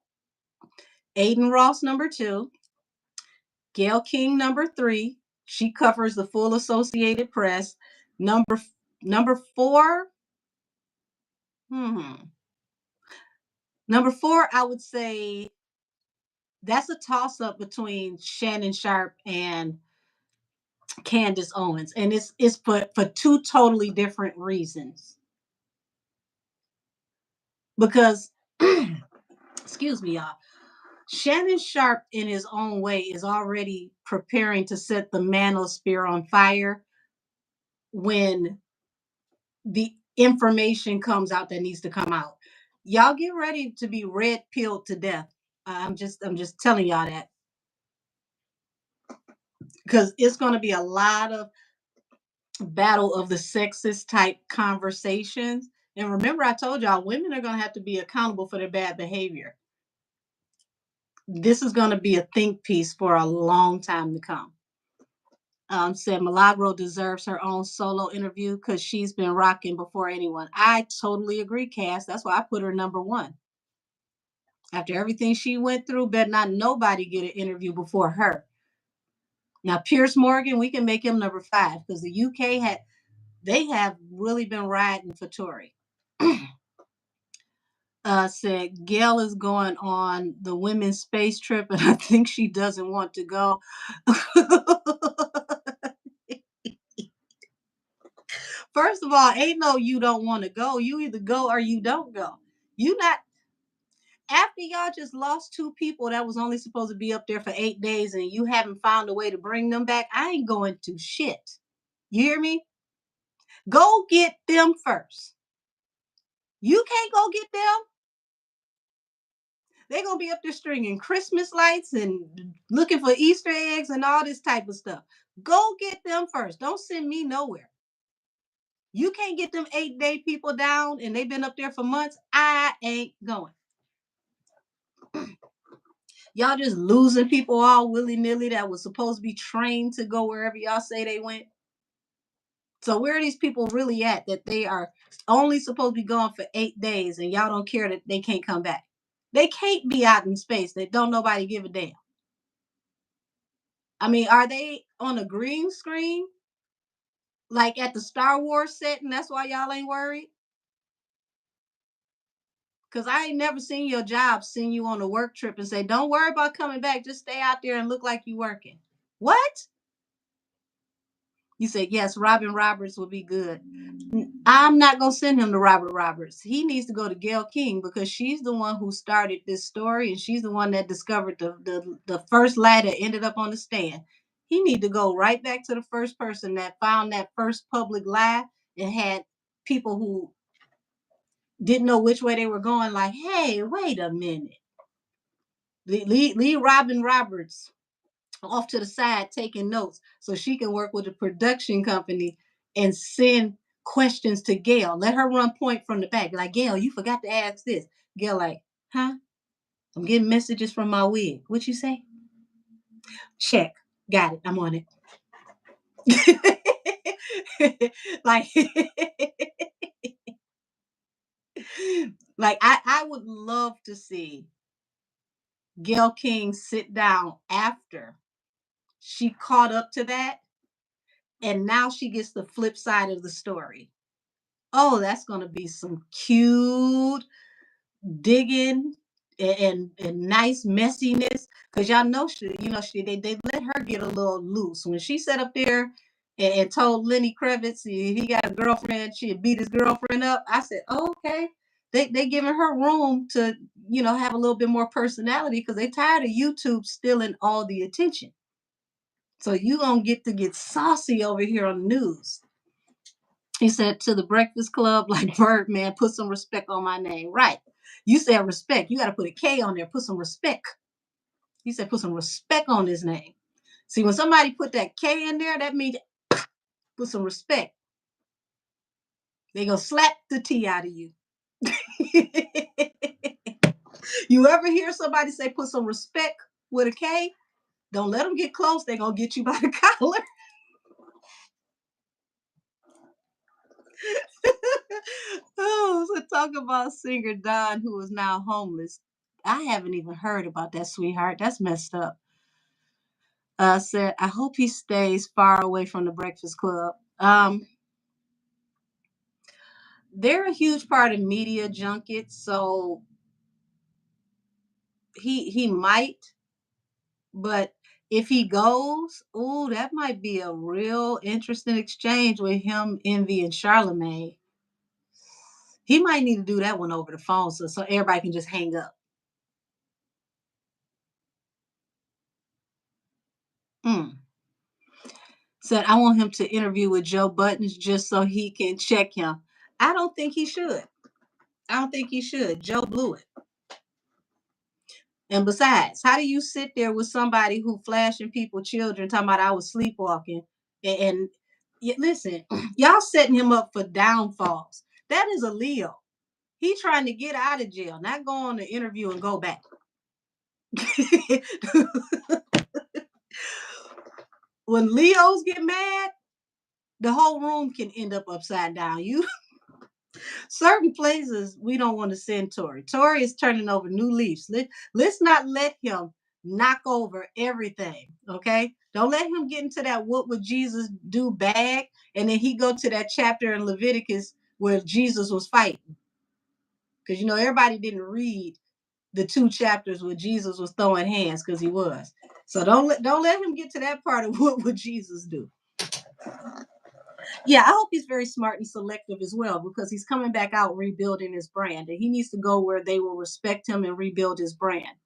Speaker 1: Aiden Ross number 2, Gail King number 3. She covers the full Associated Press. Number number 4. Hmm. Number 4, I would say that's a toss up between Shannon Sharp and Candace Owens, and it's for 2 totally different reasons. Because, excuse me, y'all. Shannon Sharp, in his own way, is already preparing to set the manosphere on fire when the information comes out that needs to come out. Y'all get ready to be red pilled to death. I'm just telling y'all that, because it's going to be a lot of battle of the sexist type conversations. And remember, I told y'all women are going to have to be accountable for their bad behavior. This is going to be a think piece for a long time to come. Said Milagro deserves her own solo interview because she's been rocking before anyone. I totally agree, Cass. That's why I put her number one. After everything she went through, better not nobody get an interview before her. Now, Pierce Morgan, we can make him number five because the UK they have really been riding for Tory. Said Gail is going on the women's space trip, and I think she doesn't want to go. First of all, ain't no you don't want to go. You either go or you don't go. You not after y'all just lost two people that was only supposed to be up there for 8 days, and you haven't found a way to bring them back. I ain't going to shit. You hear me? Go get them first. You can't go get them. They're going to be up there stringing Christmas lights and looking for Easter eggs and all this type of stuff. Go get them first. Don't send me nowhere. You can't get them 8-day people down and they've been up there for months. I ain't going. Y'all just losing people all willy-nilly that was supposed to be trained to go wherever y'all say they went. So where are these people really at that they are only supposed to be gone for 8 days and y'all don't care that they can't come back? They can't be out in space. That don't nobody give a damn. I mean, are they on a green screen? Like at the Star Wars set, and that's why y'all ain't worried? Because I ain't never seen your job send you on a work trip and say, don't worry about coming back. Just stay out there and look like you working. What? You said, yes, Robin Roberts would be good. I'm not going to send him to Robert Roberts. He needs to go to Gayle King because she's the one who started this story and she's the one that discovered the first lie that ended up on the stand. He need to go right back to the first person that found that first public lie and had people who didn't know which way they were going like, hey, wait a minute. Leave Robin Roberts off to the side taking notes so she can work with the production company and send questions to Gail. Let her run point from the back. Like, Gail, you forgot to ask this. Gail, like, huh? I'm getting messages from my wig. What you say? Check. Got it. I'm on it. like, like I would love to see Gail King sit down after she caught up to that, and now she gets the flip side of the story. Oh, that's going to be some cute digging and nice messiness. Because y'all know they let her get a little loose. When she sat up there and told Lenny Kravitz he got a girlfriend, she'd beat his girlfriend up. I said, oh, okay. They giving her room to, have a little bit more personality because they tired of YouTube stealing all the attention. So you going to get saucy over here on the news. He said to the Breakfast Club, like Birdman, put some respect on my name. Right. You said respect. You got to put a K on there. Put some respect. He said put some respect on his name. See, when somebody put that K in there, that means put some respect. They going to slap the T out of you. You ever hear somebody say put some respect with a K? Don't let them get close. They're going to get you by the collar. Oh, so talk about singer Don, who is now homeless. I haven't even heard about that, sweetheart. That's messed up. Said, I hope he stays far away from the Breakfast Club. They're a huge part of media junkets, so he might, but if he goes, oh, that might be a real interesting exchange with him, Envy, and Charlemagne. He might need to do that one over the phone so everybody can just hang up. Said, I want him to interview with Joe Buttons just so he can check him. I don't think he should. I don't think he should. Joe blew it. And besides, how do you sit there with somebody who flashing people children talking about I was sleepwalking and listen, y'all setting him up for downfalls. That is a Leo. He trying to get out of jail, not go on the interview and go back. When Leos get mad, the whole room can end up upside down. You certain places we don't want to send Tori. Tori is turning over new leaves. Let's not let him knock over everything. Okay. Don't let him get into that what would Jesus do bag. And then he go to that chapter in Leviticus where Jesus was fighting. Because everybody didn't read the 2 chapters where Jesus was throwing hands because he was. So don't let him get to that part of what would Jesus do. Yeah, I hope he's very smart and selective as well because he's coming back out rebuilding his brand and he needs to go where they will respect him and rebuild his brand.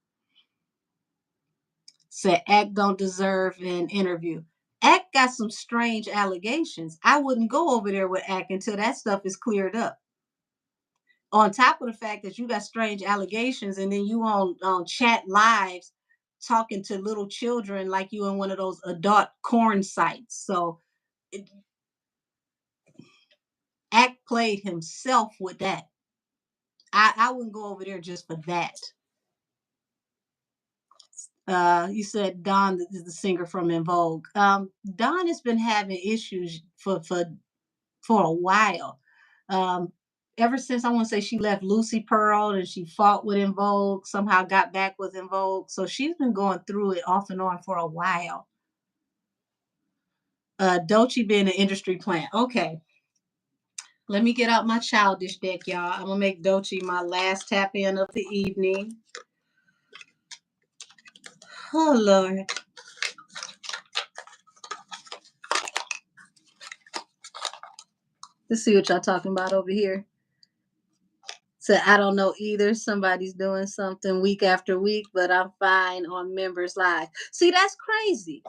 Speaker 1: Said Act don't deserve an interview. Act got some strange allegations. I wouldn't go over there with Act until that stuff is cleared up. On top of the fact that you got strange allegations and then you on chat lives talking to little children like you in one of those adult corn sites. So Act played himself with that. I wouldn't go over there just for that. You said Don is the singer from In Vogue. Don has been having issues for a while. Um, Ever since I want to say she left Lucy Pearl and she fought with In Vogue, somehow got back with In Vogue. So she's been going through it off and on for a while. Dolce being an industry plant. Okay. Let me get out my childish deck, y'all. I'm gonna make Dolce my last tap in of the evening. Oh Lord. Let's see what y'all talking about over here. So I don't know either. Somebody's doing something week after week, but I'm fine on members live. See, that's crazy.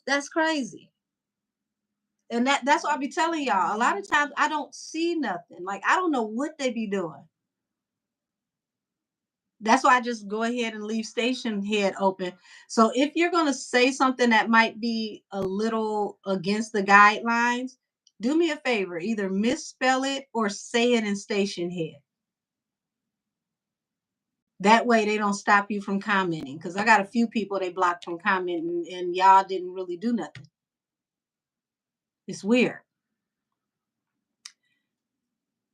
Speaker 1: That's crazy. And that's what I be telling y'all. A lot of times I don't see nothing. Like I don't know what they be doing. That's why I just go ahead and leave station head open. So if you're gonna say something that might be a little against the guidelines, do me a favor, either misspell it or say it in station head. That way they don't stop you from commenting. Because I got a few people they blocked from commenting and y'all didn't really do nothing. It's weird.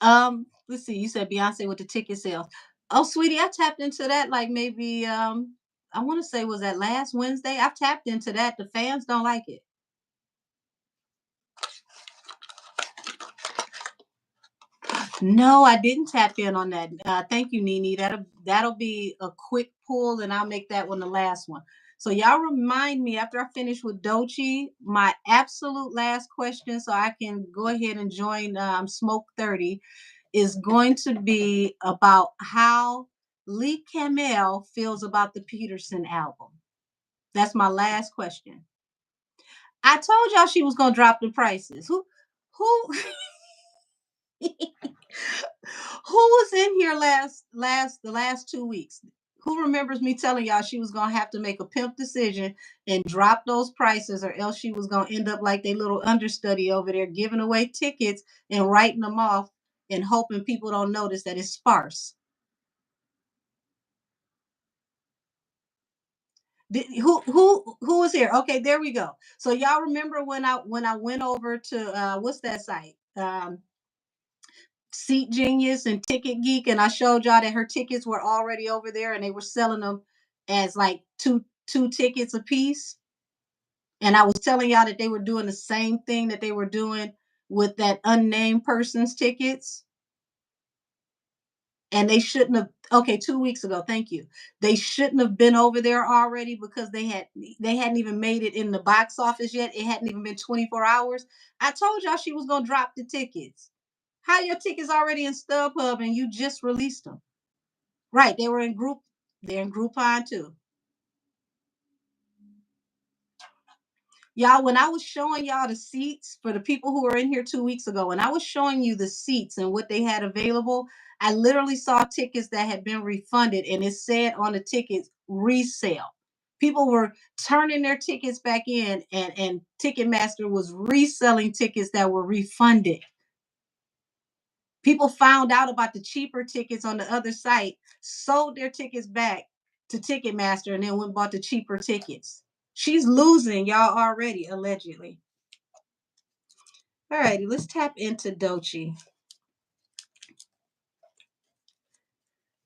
Speaker 1: Let's see. You said Beyonce with the ticket sales. Oh, sweetie, I tapped into that like maybe I want to say was that last Wednesday. I've tapped into that. The fans don't like it. No, I didn't tap in on that. Thank you, Nene. That'll be a quick pull, and I'll make that one the last one. So y'all remind me after I finish with Dochi, my absolute last question, so I can go ahead and join Smoke 30, is going to be about how Lee Camel feels about the Peterson album. That's my last question. I told y'all she was gonna drop the prices. Who who was in here the last 2 weeks? Who remembers me telling y'all she was gonna have to make a pimp decision and drop those prices, or else she was gonna end up like they little understudy over there giving away tickets and writing them off and hoping people don't notice that it's sparse. Who was here? Okay, there we go. So y'all remember when I went over to what's that site? Seat Genius and Ticket Geek, and I showed y'all that her tickets were already over there, and they were selling them as like two tickets a piece. And I was telling y'all that they were doing the same thing that they were doing with that unnamed person's tickets, and they shouldn't have. Okay, 2 weeks ago. Thank you. They shouldn't have been over there already because they hadn't even made it in the box office yet. It hadn't even been 24 hours. I told y'all she was gonna drop the tickets. How your tickets already in StubHub and you just released them? Right, they were in group. They're in Groupon too. Y'all, when I was showing y'all the seats for the people who were in here 2 weeks ago, when I was showing you the seats and what they had available, I literally saw tickets that had been refunded and it said on the tickets resale. People were turning their tickets back in, and Ticketmaster was reselling tickets that were refunded. People found out about the cheaper tickets on the other site, sold their tickets back to Ticketmaster, and then went and bought the cheaper tickets. She's losing y'all already, allegedly. All righty, let's tap into Dochi.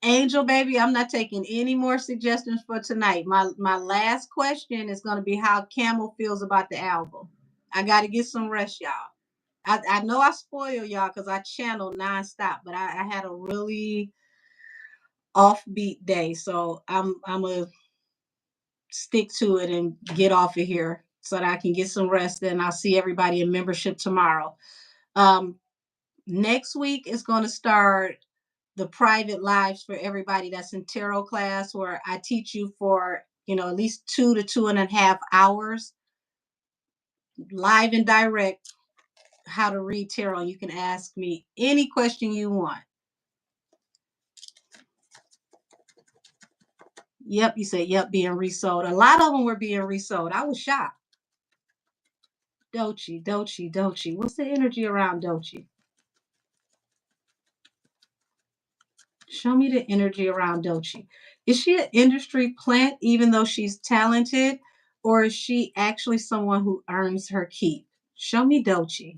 Speaker 1: Angel baby, I'm not taking any more suggestions for tonight. My last question is going to be how Camel feels about the album. I got to get some rest, y'all. I know I spoil y'all because I channel nonstop, but I had a really offbeat day, so I'm gonna stick to it and get off of here so that I can get some rest. And I'll see everybody in membership tomorrow. Um, Next week is going to start the private lives for everybody that's in tarot class, where I teach you for at least 2 to 2.5 hours, live and direct, how to read tarot. You can ask me any question you want. Yep, you said yep, being resold. A lot of them were being resold. I was shocked. Dochi, Dochi, Dochi. What's the energy around Dochi? Show me the energy around Dochi. Is she an industry plant, even though she's talented, or is she actually someone who earns her keep? Show me Dochi.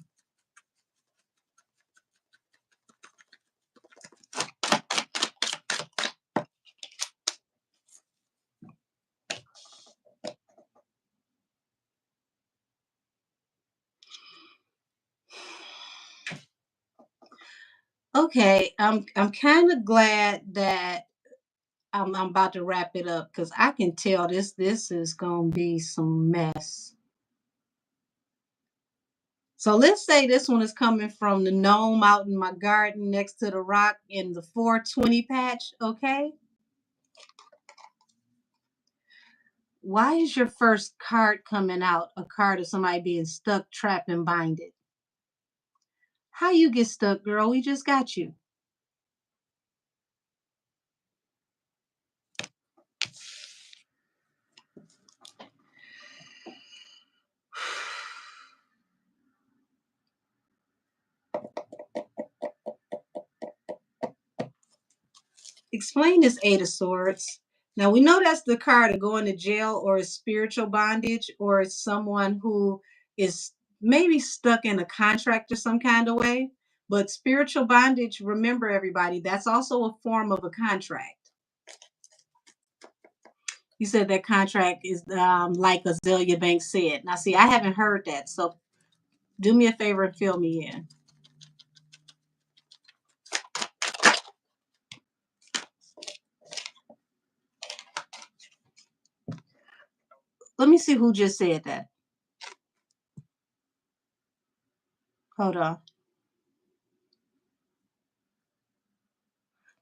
Speaker 1: Okay, I'm kind of glad that I'm about to wrap it up because I can tell this is gonna be some mess. So let's say this one is coming from the gnome out in my garden next to the rock in the 420 patch, okay? Why is your first card coming out a card of somebody being stuck, trapped, and binded? How you get stuck, girl? We just got you. Explain this Eight of Swords. Now we know that's the card of going to jail or is spiritual bondage or it's someone who is maybe stuck in a contract or some kind of way. But spiritual bondage, remember everybody, that's also a form of a contract. You said that contract is like Azalea Banks said. Now, see, I haven't heard that. So do me a favor and fill me in. Let me see who just said that. Hold on.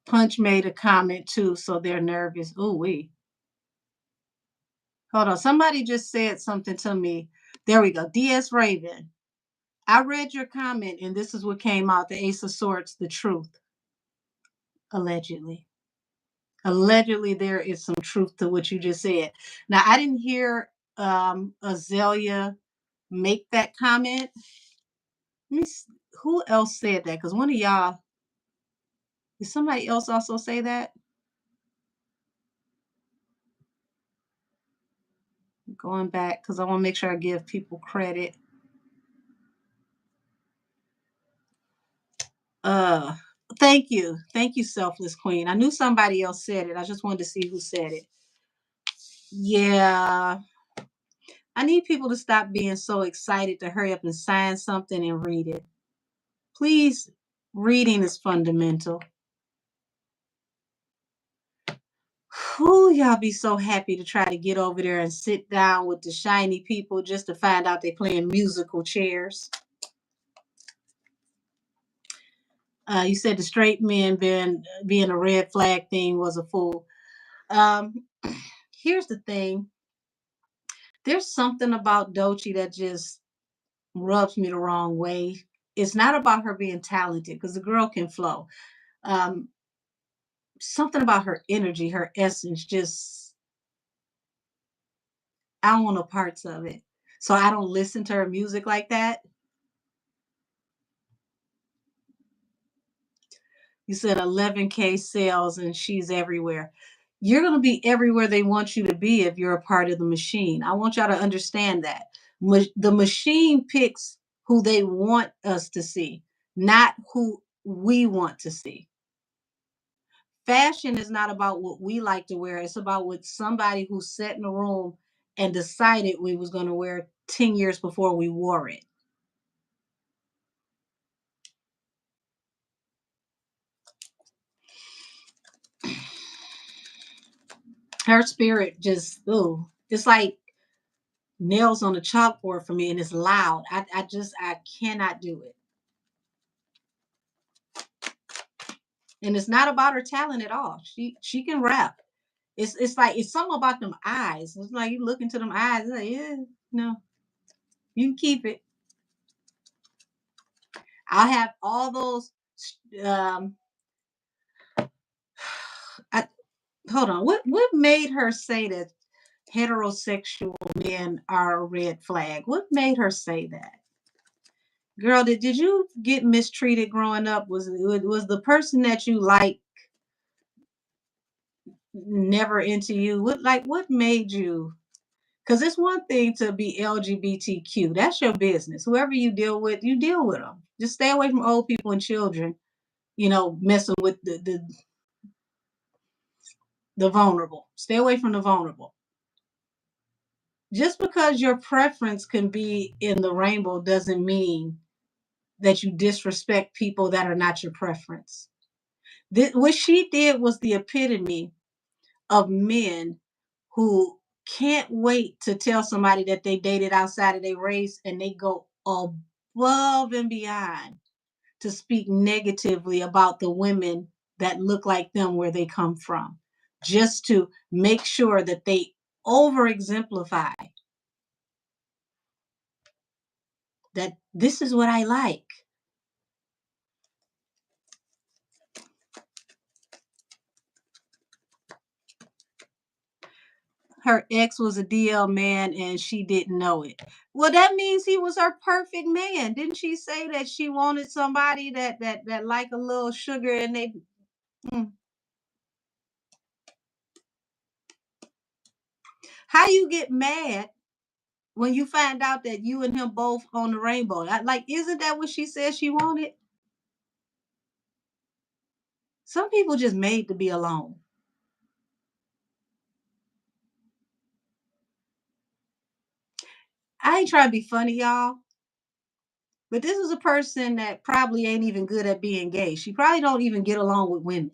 Speaker 1: Punch made a comment too, so they're nervous. Ooh, wee. Hold on. Somebody just said something to me. There we go. DS Raven. I read your comment, and this is what came out: the Ace of Swords, the truth. Allegedly. Allegedly, there is some truth to what you just said. Now, I didn't hear Azalea make that comment. Let me see, who else said that? Because one of y'all, did somebody else also say that? Going back, because I want to make sure I give people credit. Uh, Thank you. Thank you, Selfless Queen. I knew somebody else said it. I just wanted to see who said it. Yeah. I need people to stop being so excited to hurry up and sign something and read it. Please, reading is fundamental. Who y'all be so happy to try to get over there and sit down with the shiny people just to find out they playing musical chairs? You said the straight men being a red flag thing was a fool. Um, Here's the thing. There's something about Doechii that just rubs me the wrong way. It's not about her being talented because the girl can flow. Um, Something about her energy, her essence, just I don't want no parts of it. So I don't listen to her music like that. You said 11K sales and she's everywhere. You're going to be everywhere they want you to be if you're a part of the machine. I want y'all to understand that. The machine picks who they want us to see, not who we want to see. Fashion is not about what we like to wear. It's about what somebody who sat in a room and decided we was going to wear 10 years before we wore it. Her spirit just, ooh, it's like nails on a chalkboard for me and it's loud. I cannot do it. And it's not about her talent at all. She can rap. It's like it's something about them eyes. It's like you look into them eyes, it's like, yeah, no, you can keep it. I'll have all those um I, hold on. What made her say that heterosexual men are a red flag? What made her say that? Girl, did you get mistreated growing up? Was the person that you like never into you? What made you? Because it's one thing to be LGBTQ. That's your business. Whoever you deal with them. Just stay away from old people and children. Messing with the vulnerable. Stay away from the vulnerable. Just because your preference can be in the rainbow doesn't mean that you disrespect people that are not your preference. What she did was the epitome of men who can't wait to tell somebody that they dated outside of their race and they go above and beyond to speak negatively about the women that look like them where they come from, just to make sure that they over exemplify that this is what I like. Her ex was a DL man and she didn't know it. Well, that means he was her perfect man. Didn't she say that she wanted somebody that like a little sugar and they mm. How you get mad when you find out that you and him both on the rainbow? Like, isn't that what she said she wanted? Some people just made to be alone. I ain't trying to be funny, y'all, but this is a person that probably ain't even good at being gay. She probably don't even get along with women.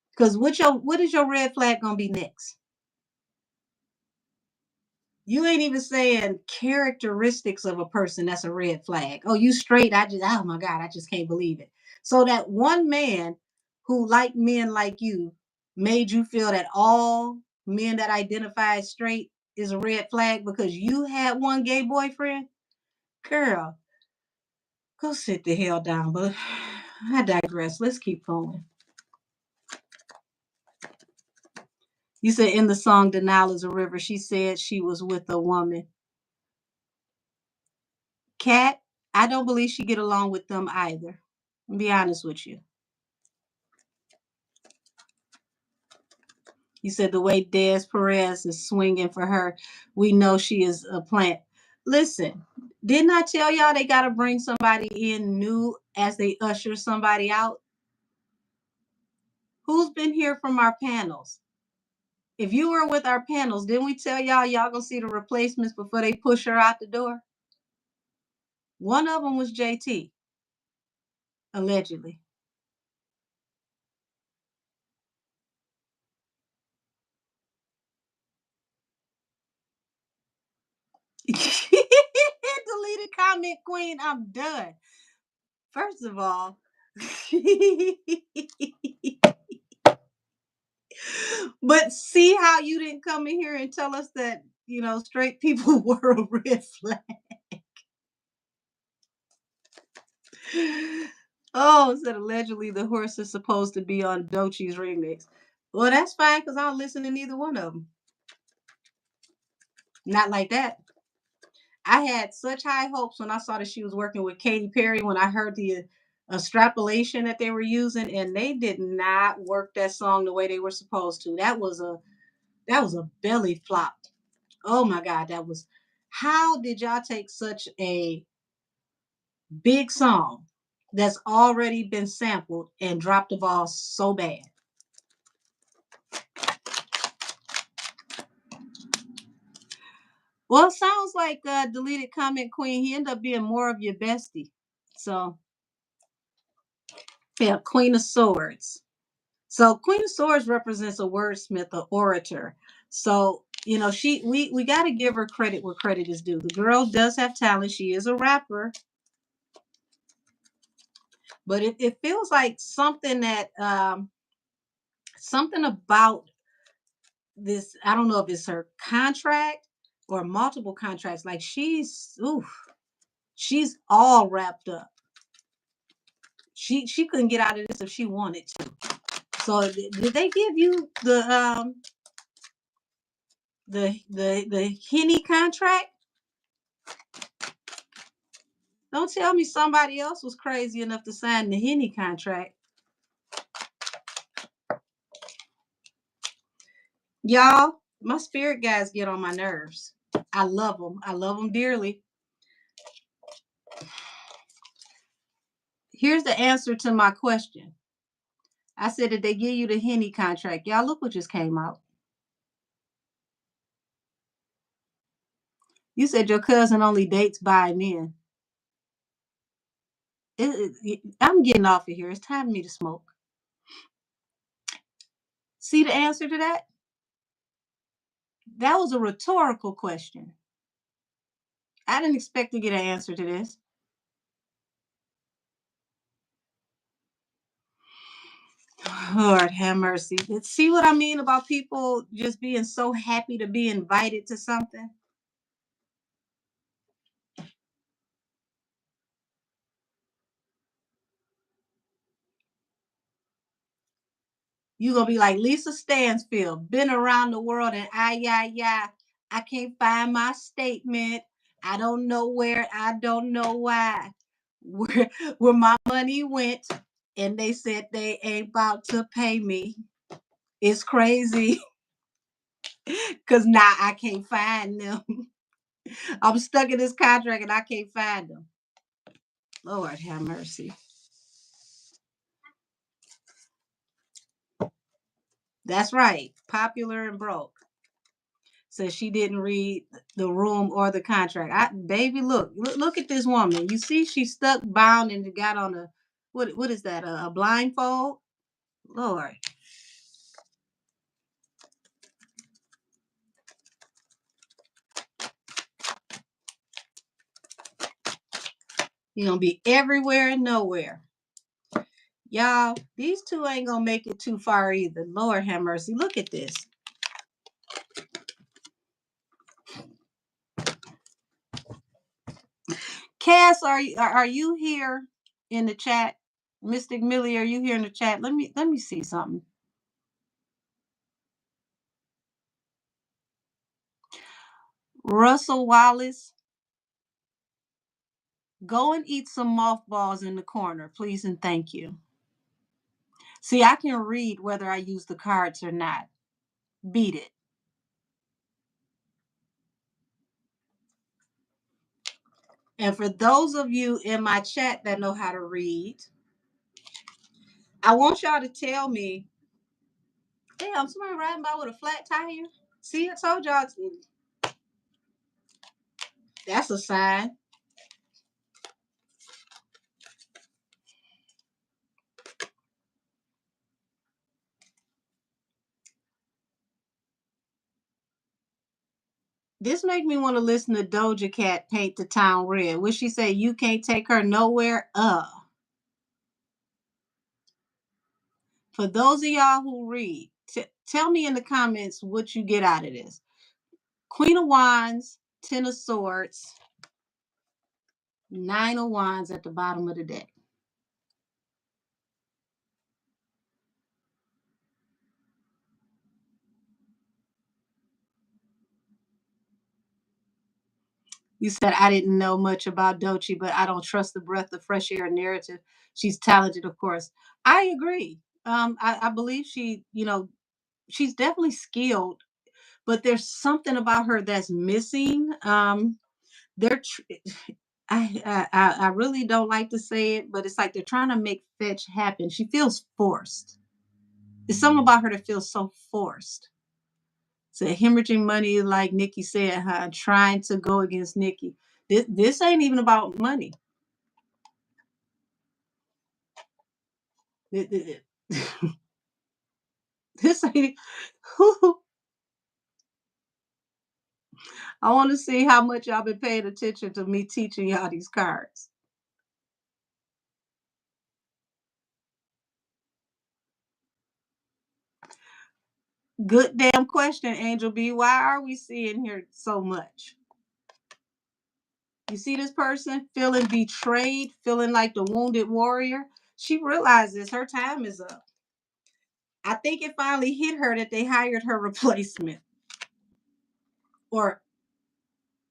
Speaker 1: Because what is your red flag gonna be next? You ain't even saying characteristics of a person that's a red flag. Oh, you straight. Oh my God, I just can't believe it. So that one man who like men like you made you feel that all men that identify as straight is a red flag because you had one gay boyfriend? Girl, go sit the hell down. But I digress. Let's keep going. You said in the song The Nile is a River, she said she was with a woman. Cat, I don't believe she get along with them either. I'll be honest with you. You said the way Des Perez is swinging for her, we know she is a plant. Listen, didn't I tell y'all they got to bring somebody in new as they usher somebody out? Who's been here from our panels? If you were with our panels, didn't we tell y'all gonna see the replacements before they push her out the door? One of them was JT, allegedly. Deleted comment queen, I'm done. First of all, but see how you didn't come in here and tell us that straight people were a red flag. Oh, said allegedly the horse is supposed to be on Dochi's remix. Well, that's fine because I don't listen to neither one of them. Not like that. I had such high hopes when I saw that she was working with Katy Perry when I heard the extrapolation that they were using, and they did not work that song the way they were supposed to. That was a belly flop. Oh my God, that was. How did y'all take such a big song that's already been sampled and drop the ball so bad? Well, it sounds like deleted comment queen. He ended up being more of your bestie. So yeah, Queen of Swords. So Queen of Swords represents a wordsmith, an orator. So we got to give her credit where credit is due. The girl does have talent. She is a rapper, but it feels like something about this. I don't know if it's her contract or multiple contracts. Like she's all wrapped up. She couldn't get out of this if she wanted to. So did they give you the Henny contract? Don't tell me somebody else was crazy enough to sign the Henny contract. Y'all, my spirit guys get on my nerves. I love them. I love them dearly. Here's the answer to my question. I said, did they give you the Henny contract? Y'all, look what just came out. You said your cousin only dates by men. I'm getting off of here. It's time for me to smoke. See the answer to that? That was a rhetorical question. I didn't expect to get an answer to this. Lord have mercy. See what I mean about people just being so happy to be invited to something? You're gonna be like Lisa Stansfield, been around the world and yeah, I can't find my statement. I don't know where, I don't know why. Where my money went, and they said they ain't about to pay me. It's crazy. Cause now I can't find them. I'm stuck in this contract and I can't find them. Lord have mercy. That's right. Popular and broke. Says she didn't read the room or the contract. Baby, look at this woman. You see, she's stuck, bound, and got on a what is that? A blindfold? Lord, you're gonna be everywhere and nowhere. Y'all, these two ain't gonna make it too far either. Lord have mercy. Look at this. Cass, are you here in the chat? Mystic Millie, are you here in the chat? Let me see something. Russell Wallace, go and eat some mothballs in the corner, please and thank you. See, I can read whether I use the cards or not. Beat it. And for those of you in my chat that know how to read, I want y'all to tell me, damn, somebody riding by with a flat tire. See, I told y'all, that's a sign. This make me want to listen to Doja Cat Paint the Town Red. What she say? You can't take her nowhere. For those of y'all who read, tell me in the comments what you get out of this. Queen of Wands, Ten of Swords, Nine of Wands at the bottom of the deck. You said I didn't know much about Dochi, but I don't trust the breath of fresh air narrative. She's talented, of course. I agree. I believe she, she's definitely skilled, but there's something about her that's missing. They're I really don't like to say it, but it's like they're trying to make fetch happen. She feels forced. There's something about her that feels so forced. So hemorrhaging money, like Nikki said, huh? Trying to go against Nikki. This ain't even about money. This ain't. I want to see how much y'all been paying attention to me teaching y'all these cards. Good damn question, Angel B. Why are we seeing here so much? You see this person feeling betrayed, feeling like the wounded warrior. She realizes her time is up. I think it finally hit her that they hired her replacement or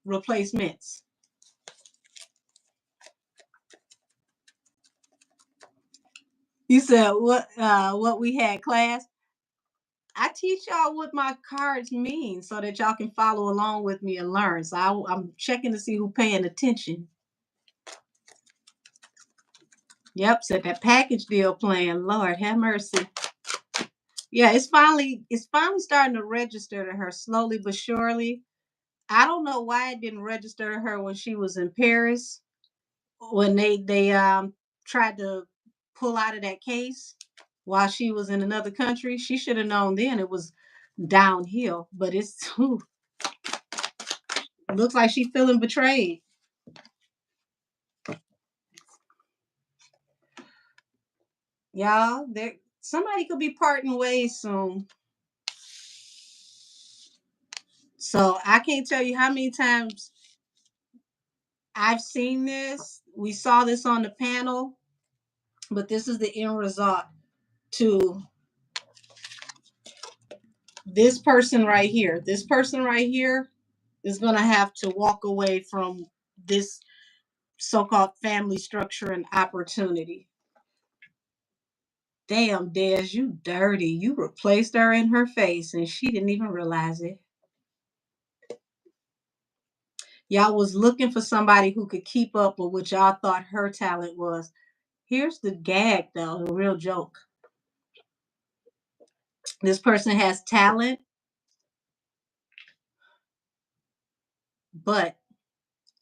Speaker 1: replacements. You said what we had class. I teach y'all what my cards mean so that y'all can follow along with me and learn. So I'm checking to see who paying attention. Yep, said that package deal plan. Lord have mercy. Yeah, it's finally starting to register to her slowly but surely. I don't know why it didn't register to her when she was in Paris when they tried to pull out of that case while she was in another country. She should have known then it was downhill. But it's looks like she's feeling betrayed. Y'all, there somebody could be parting ways soon. So I can't tell you how many times I've seen this. We saw this on the panel, but this is the end result to this person right here. This person right here is going to have to walk away from this so-called family structure and opportunity. Damn, Des, you dirty. You replaced her in her face and she didn't even realize it. Y'all was looking for somebody who could keep up with what y'all thought her talent was. Here's the gag, though, the real joke. This person has talent, but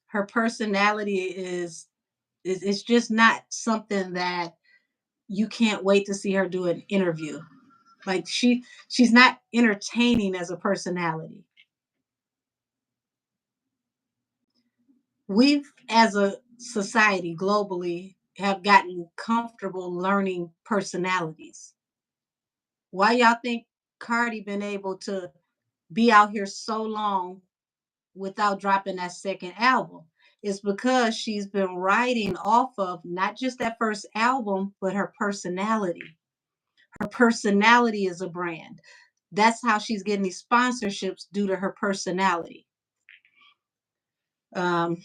Speaker 1: her personality is it's just not something that you can't wait to see her do an interview. Like she's not entertaining as a personality. We've as a society globally have gotten comfortable learning personalities. Why y'all think Cardi been able to be out here so long without dropping that second album? It's because she's been writing off of not just that first album, but her personality. Her personality is a brand. That's how she's getting these sponsorships due to her personality. Um,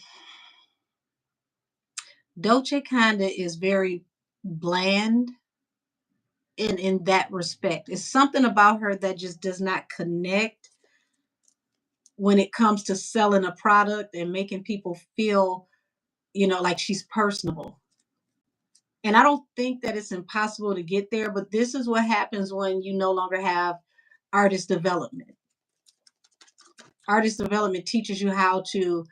Speaker 1: Dolce kinda is very bland in that respect. It's something about her that just does not connect when it comes to selling a product and making people feel, like she's personable. And I don't think that it's impossible to get there, but this is what happens when you no longer have artist development. Artist development teaches you how to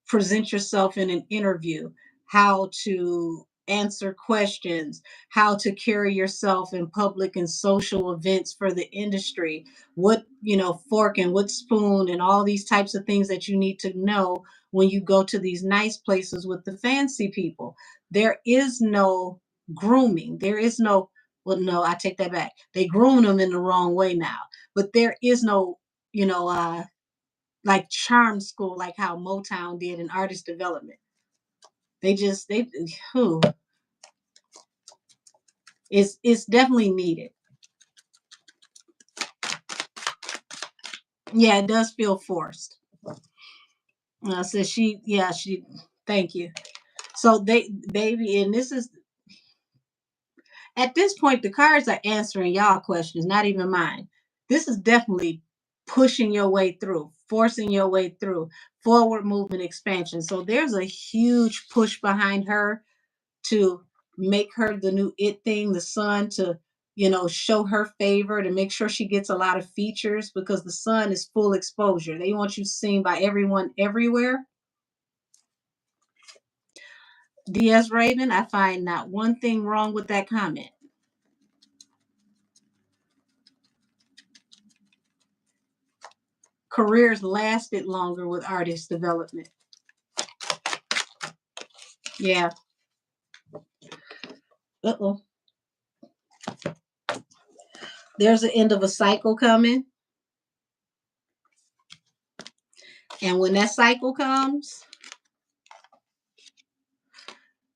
Speaker 1: present yourself in an interview, how to answer questions, how to carry yourself in public and social events for the industry, what, fork and what spoon and all these types of things that you need to know when you go to these nice places with the fancy people. There is no grooming. There is no, well, no, I take that back. They groom them in the wrong way now, but there is no, you know, uh, like charm school, like how Motown did in artist development. They who it's definitely needed. Yeah, it does feel forced. So she, thank you. So baby, and this is at this point, the cards are answering y'all questions, not even mine. This is definitely pushing your way through, forcing your way through, forward movement expansion. So there's a huge push behind her to make her the new it thing, the sun, to show her favor, to make sure she gets a lot of features because the sun is full exposure. They want you seen by everyone everywhere. DS Raven, I find not one thing wrong with that comment. Careers lasted longer with artist development. Yeah. Uh-oh. There's the end of a cycle coming. And when that cycle comes,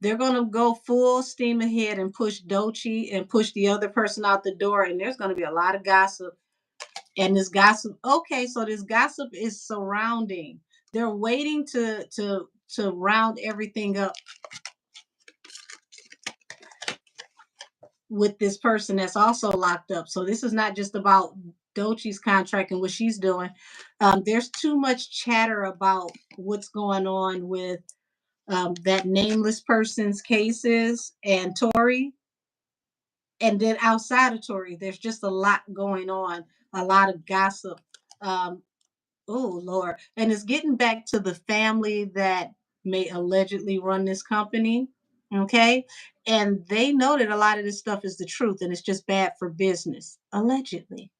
Speaker 1: they're going to go full steam ahead and push Dochi and push the other person out the door. And there's going to be a lot of gossip. And this gossip, okay, so this gossip is surrounding. They're waiting to round everything up with this person that's also locked up. So this is not just about Dochi's contract and what she's doing. There's too much chatter about what's going on with that nameless person's cases and Tori. And then outside of Tori, there's just a lot going on, a lot of gossip. Oh, Lord. And it's getting back to the family that may allegedly run this company. Okay. And they know that a lot of this stuff is the truth and it's just bad for business, allegedly.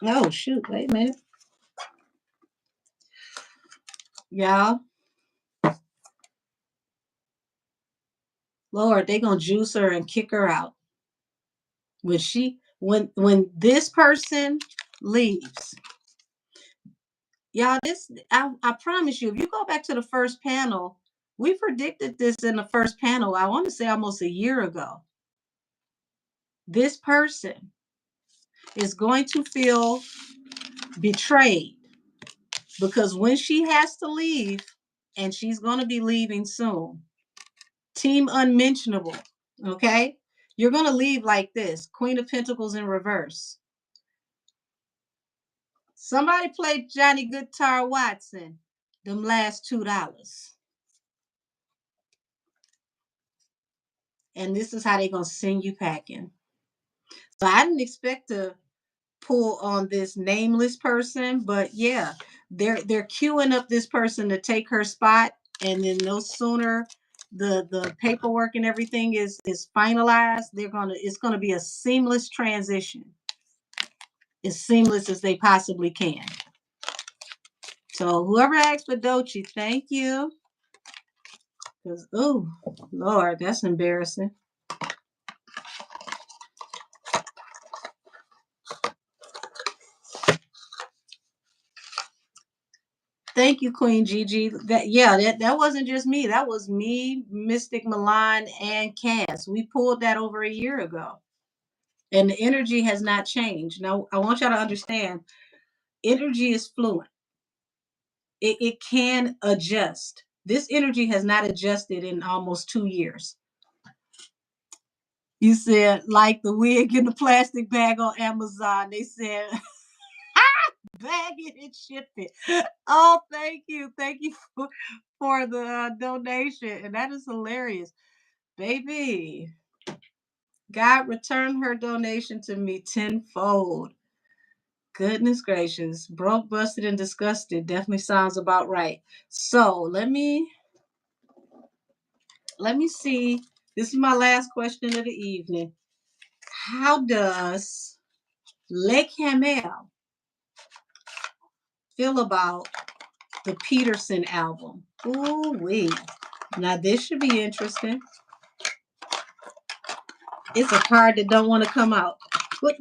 Speaker 1: Oh, shoot. Wait a minute. Y'all, Lord, they going to juice her and kick her out. When this person leaves, y'all, I promise you, if you go back to the first panel, we predicted this in the first panel, I want to say almost a year ago. This person is going to feel betrayed because when she has to leave, and she's going to be leaving soon, team unmentionable, okay? You're going to leave like this, Queen of Pentacles in reverse. Somebody played Johnny Guitar Watson, them last $2. And this is how they're going to send you packing. So I didn't expect to pull on this nameless person, but yeah, they're queuing up this person to take her spot, and then no sooner the paperwork and everything is finalized, it's gonna be a seamless transition, as seamless as they possibly can. So whoever asked for Dochi, thank you, because oh Lord, that's embarrassing. Thank you, Queen Gigi. That wasn't just me. That was me, Mystic Milan, and Cass. We pulled that over a year ago. And the energy has not changed. Now, I want y'all to understand, energy is fluent. It can adjust. This energy has not adjusted in almost 2 years. You said, like the wig in the plastic bag on Amazon. They said, bag it and ship it. Oh, thank you. Thank you for the donation. And that is hilarious. Baby, God returned her donation to me tenfold. Goodness gracious. Broke, busted, and disgusted. Definitely sounds about right. So let me see. This is my last question of the evening. How does Le Camel feel about the Peterson album? Ooh wee. Now this should be interesting. It's a card that don't want to come out. What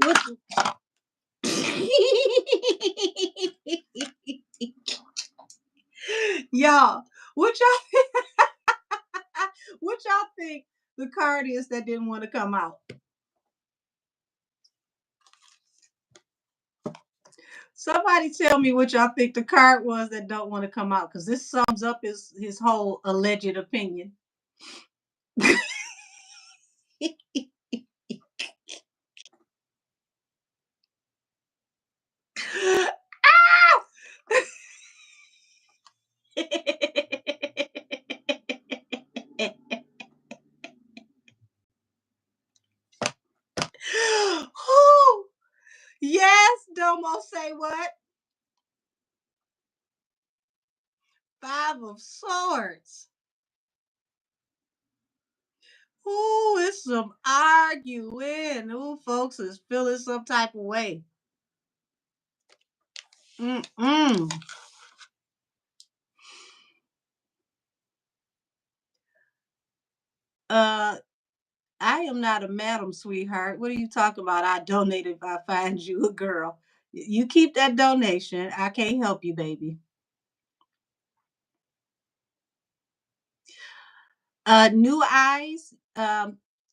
Speaker 1: y'all, what y'all what y'all think the card is that didn't want to come out? Somebody tell me what y'all think the card was that don't want to come out, because this sums up his whole alleged opinion. Whew. Yes, Domo, say what? Five of Swords. Ooh, it's some arguing. Ooh, folks is feeling some type of way. Mm-mm. Uh, I am not a madam, sweetheart. What are you talking about? I donate if I find you a girl. You keep that donation. I can't help you, baby. New Eyes.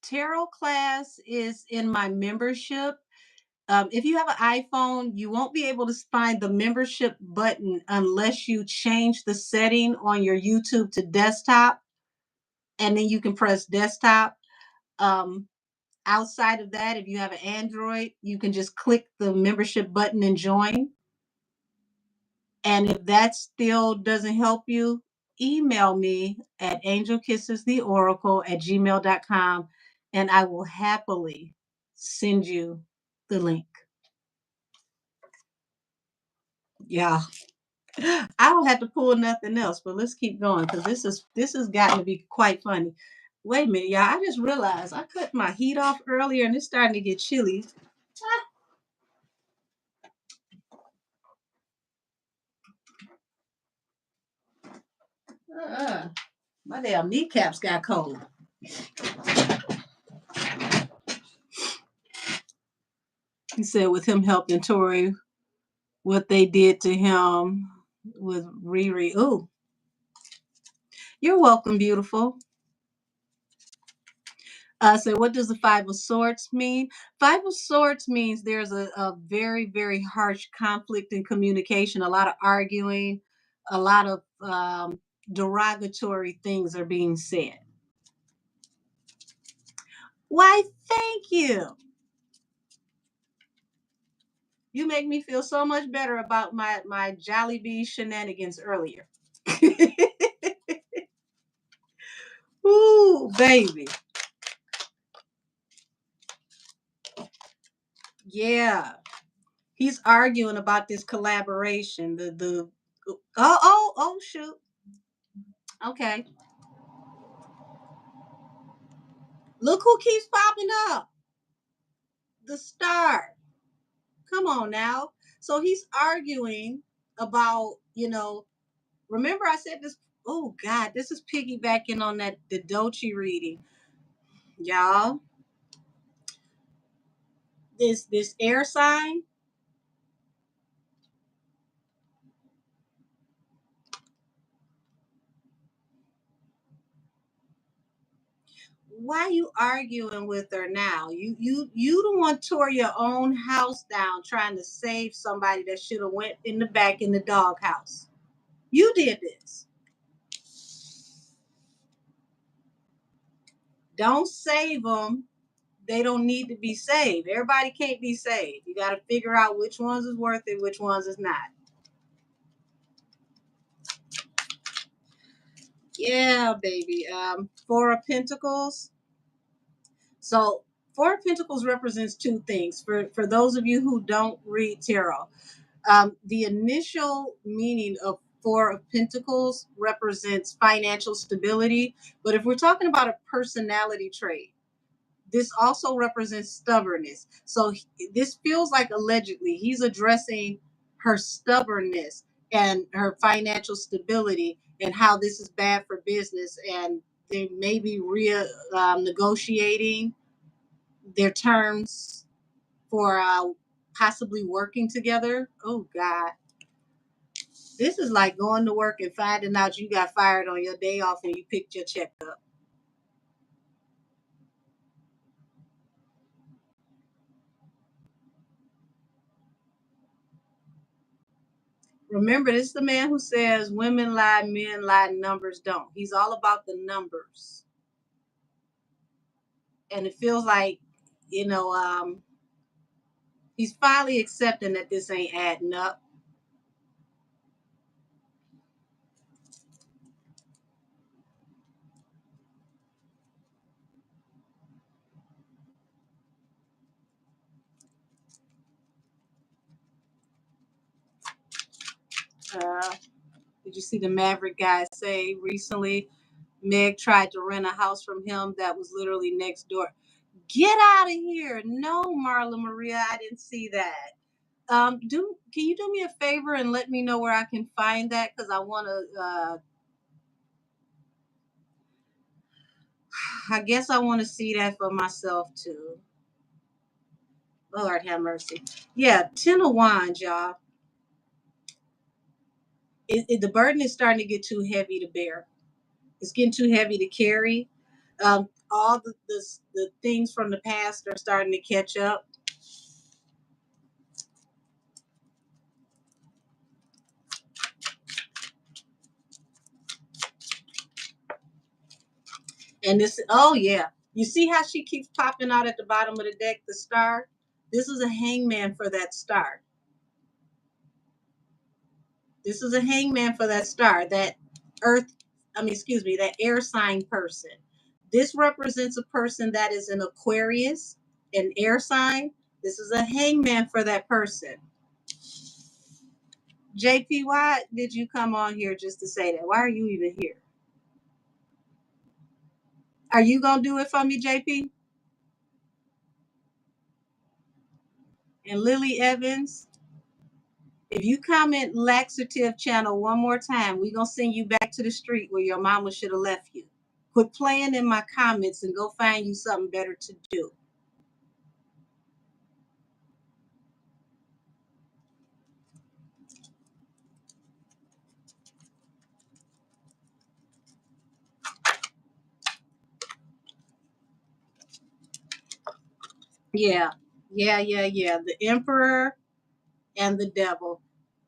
Speaker 1: Tarot class is in my membership. If you have an iPhone, you won't be able to find the membership button unless you change the setting on your YouTube to desktop, and then you can press desktop. Um, Outside of that, if you have an Android, you can just click the membership button and join. And if that still doesn't help you, email me at angelkissestheoracle@gmail.com, and I will happily send you the link. Yeah. I don't have to pull nothing else, but let's keep going because this has gotten to be quite funny. Wait a minute, y'all. I just realized I cut my heat off earlier and it's starting to get chilly. Uh, my damn kneecaps got cold. He said with him helping Tori, what they did to him with Riri. Ooh, you're welcome, beautiful. So what does the Five of Swords mean? Five of Swords means there's a very, very harsh conflict in communication, a lot of arguing, a lot of derogatory things are being said. Why, thank you. You make me feel so much better about my Jolly Bee shenanigans earlier. Ooh, baby. Yeah. He's arguing about this collaboration. The oh shoot. Okay. Look who keeps popping up. The Star. Come on now. So he's arguing about, remember I said this. Oh God, this is piggybacking on that the Dolce reading. Y'all, this air sign. Why you arguing with her now? You the one tore your own house down trying to save somebody that should have went in the back in the doghouse. You did this. Don't save them. They don't need to be saved. Everybody can't be saved. You got to figure out which ones is worth it, which ones is not. Yeah, baby. Four of Pentacles. So Four of Pentacles represents two things. For those of you who don't read tarot, the initial meaning of Four of Pentacles represents financial stability. But if we're talking about a personality trait, this also represents stubbornness. So this feels like allegedly he's addressing her stubbornness and her financial stability and how this is bad for business, and they may be negotiating. their terms for possibly working together. Oh God, this is like going to work and finding out you got fired on your day off and you picked your check up. Remember, this is the man who says women lie, men lie, numbers don't. He's all about the numbers. And it feels like, you know, he's finally accepting that this ain't adding up. Uh, did you see the Maverick guy say recently? Meg tried to rent a house from him that was literally next door. Get out of here. No, Marla Maria, I didn't see that. Can you do me a favor and let me know where I can find that? Because I want to, I guess I want to see that for myself too. Lord have mercy. Yeah, 10 of Wands, y'all. The burden is starting to get too heavy to bear. It's getting too heavy to carry. All the things from the past are starting to catch up. And this, oh yeah. You see how she keeps popping out at the bottom of the deck, the star? This is a hangman for that star. This is a hangman for that star, that earth, excuse me, that air sign person. This represents a person that is an Aquarius, an air sign. This is a hangman for that person. JP, why did you come on here just to say that? Why are you even here? Are you going to do it for me, JP? And Lily Evans, if you comment laxative channel one more time, we're going to send you back to the street where your mama should have left you. Quit playing in my comments and go find you something better to do. Yeah, yeah. The emperor and the devil.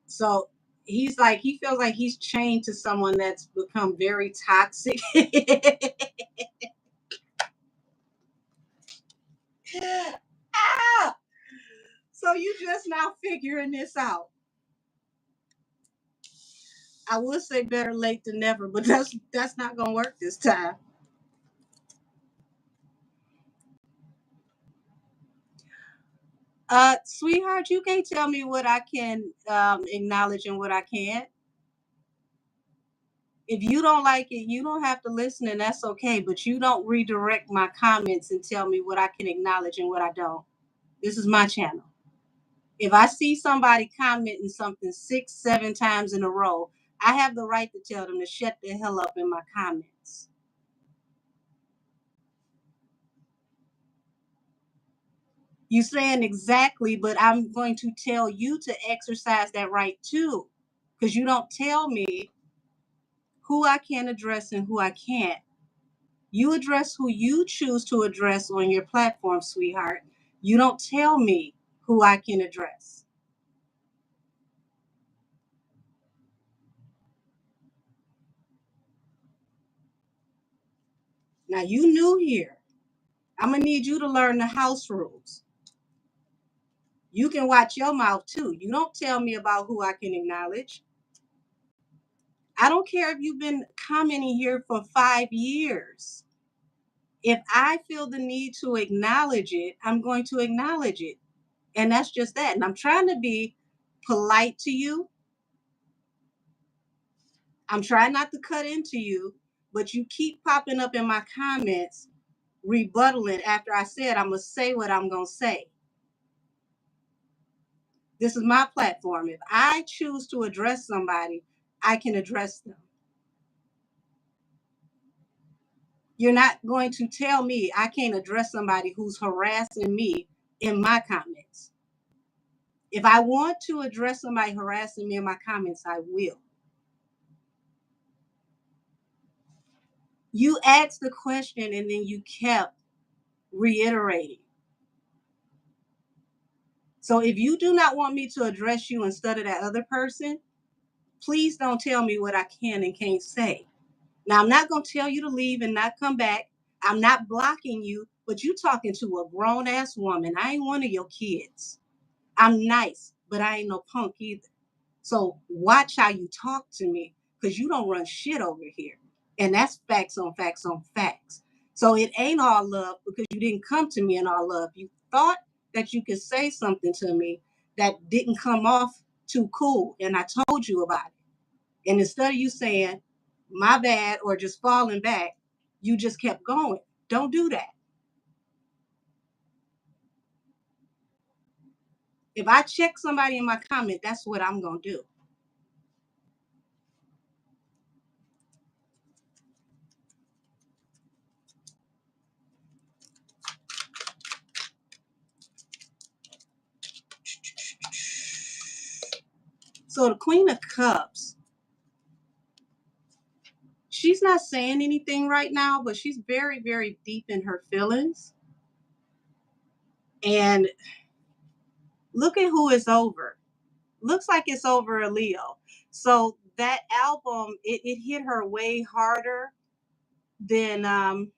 Speaker 1: So he feels like he's chained to someone that's become very toxic. Ah! So you just now figuring this out. I would say better late than never, but that's not gonna work this time. Sweetheart, you can't tell me what I can acknowledge and what I can't. If you don't like it, you don't have to listen, and that's okay. But you don't redirect my comments and tell me what I can acknowledge and what I don't. This is my channel. If I see somebody commenting something 6, 7 times in a row, I have the right to tell them to shut the hell up in my comments. You saying exactly, but I'm going to tell you to exercise that right too. Because you don't tell me who I can address and who I can't. You address who you choose to address on your platform, sweetheart. You don't tell me who I can address. Now, you new here. I'm going to need you to learn the house rules. You can watch your mouth too. You don't tell me about who I can acknowledge. I don't care if you've been commenting here for 5 years. If I feel the need to acknowledge it, I'm going to acknowledge it. And that's just that. And I'm trying to be polite to you. I'm trying not to cut into you, but you keep popping up in my comments, rebuttaling after I said I'm going to say what I'm going to say. This is my platform. If I choose to address somebody, I can address them. You're not going to tell me I can't address somebody who's harassing me in my comments. If I want to address somebody harassing me in my comments, I will. You asked the question and then you kept reiterating. So if you do not want me to address you instead of that other person, please don't tell me what I can and can't say. Now, I'm not going to tell you to leave and not come back. I'm not blocking you, but you talking to a grown ass woman. I ain't one of your kids. I'm nice, but I ain't no punk either. So watch how you talk to me because you don't run shit over here. And that's facts on facts on facts. So it ain't all love because you didn't come to me in all love. You thought that you could say something to me that didn't come off too cool. And I told you about it. And instead of you saying, my bad, or just falling back, you just kept going. Don't do that. If I check somebody in my comment, that's what I'm going to do. So the Queen of Cups, she's not saying anything right now, but she's very, very deep in her feelings. And look at who it's over. Looks like it's over a Leo. So that album, it hit her way harder than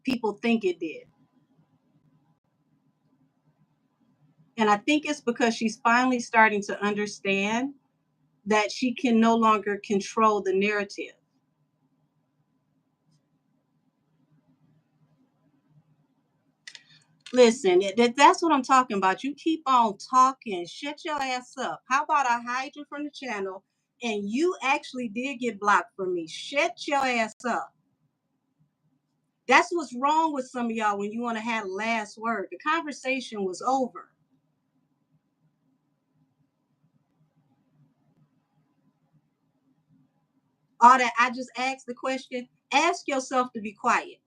Speaker 1: people think it did. And I think it's because she's finally starting to understand that she can no longer control the narrative. Listen, that's what I'm talking about. You keep on talking. Shut your ass up. How about I hide you from the channel and you actually did get blocked from me? Shut your ass up. That's what's wrong with some of y'all when you want to have last word. The conversation was over. All that, I just asked the question. Ask yourself to be quiet.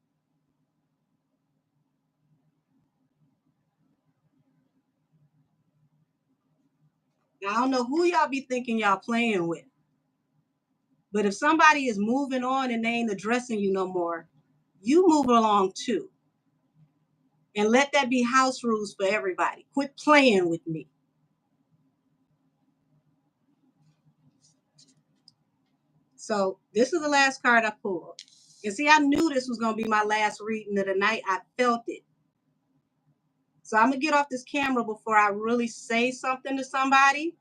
Speaker 1: Now, I don't know who y'all be thinking y'all playing with. But if somebody is moving on and they ain't addressing you no more, you move along too. And let that be house rules for everybody. Quit playing with me. So this is the last card I pulled. And see, I knew this was going to be my last reading of the night. I felt it. So I'm going to get off this camera before I really say something to somebody.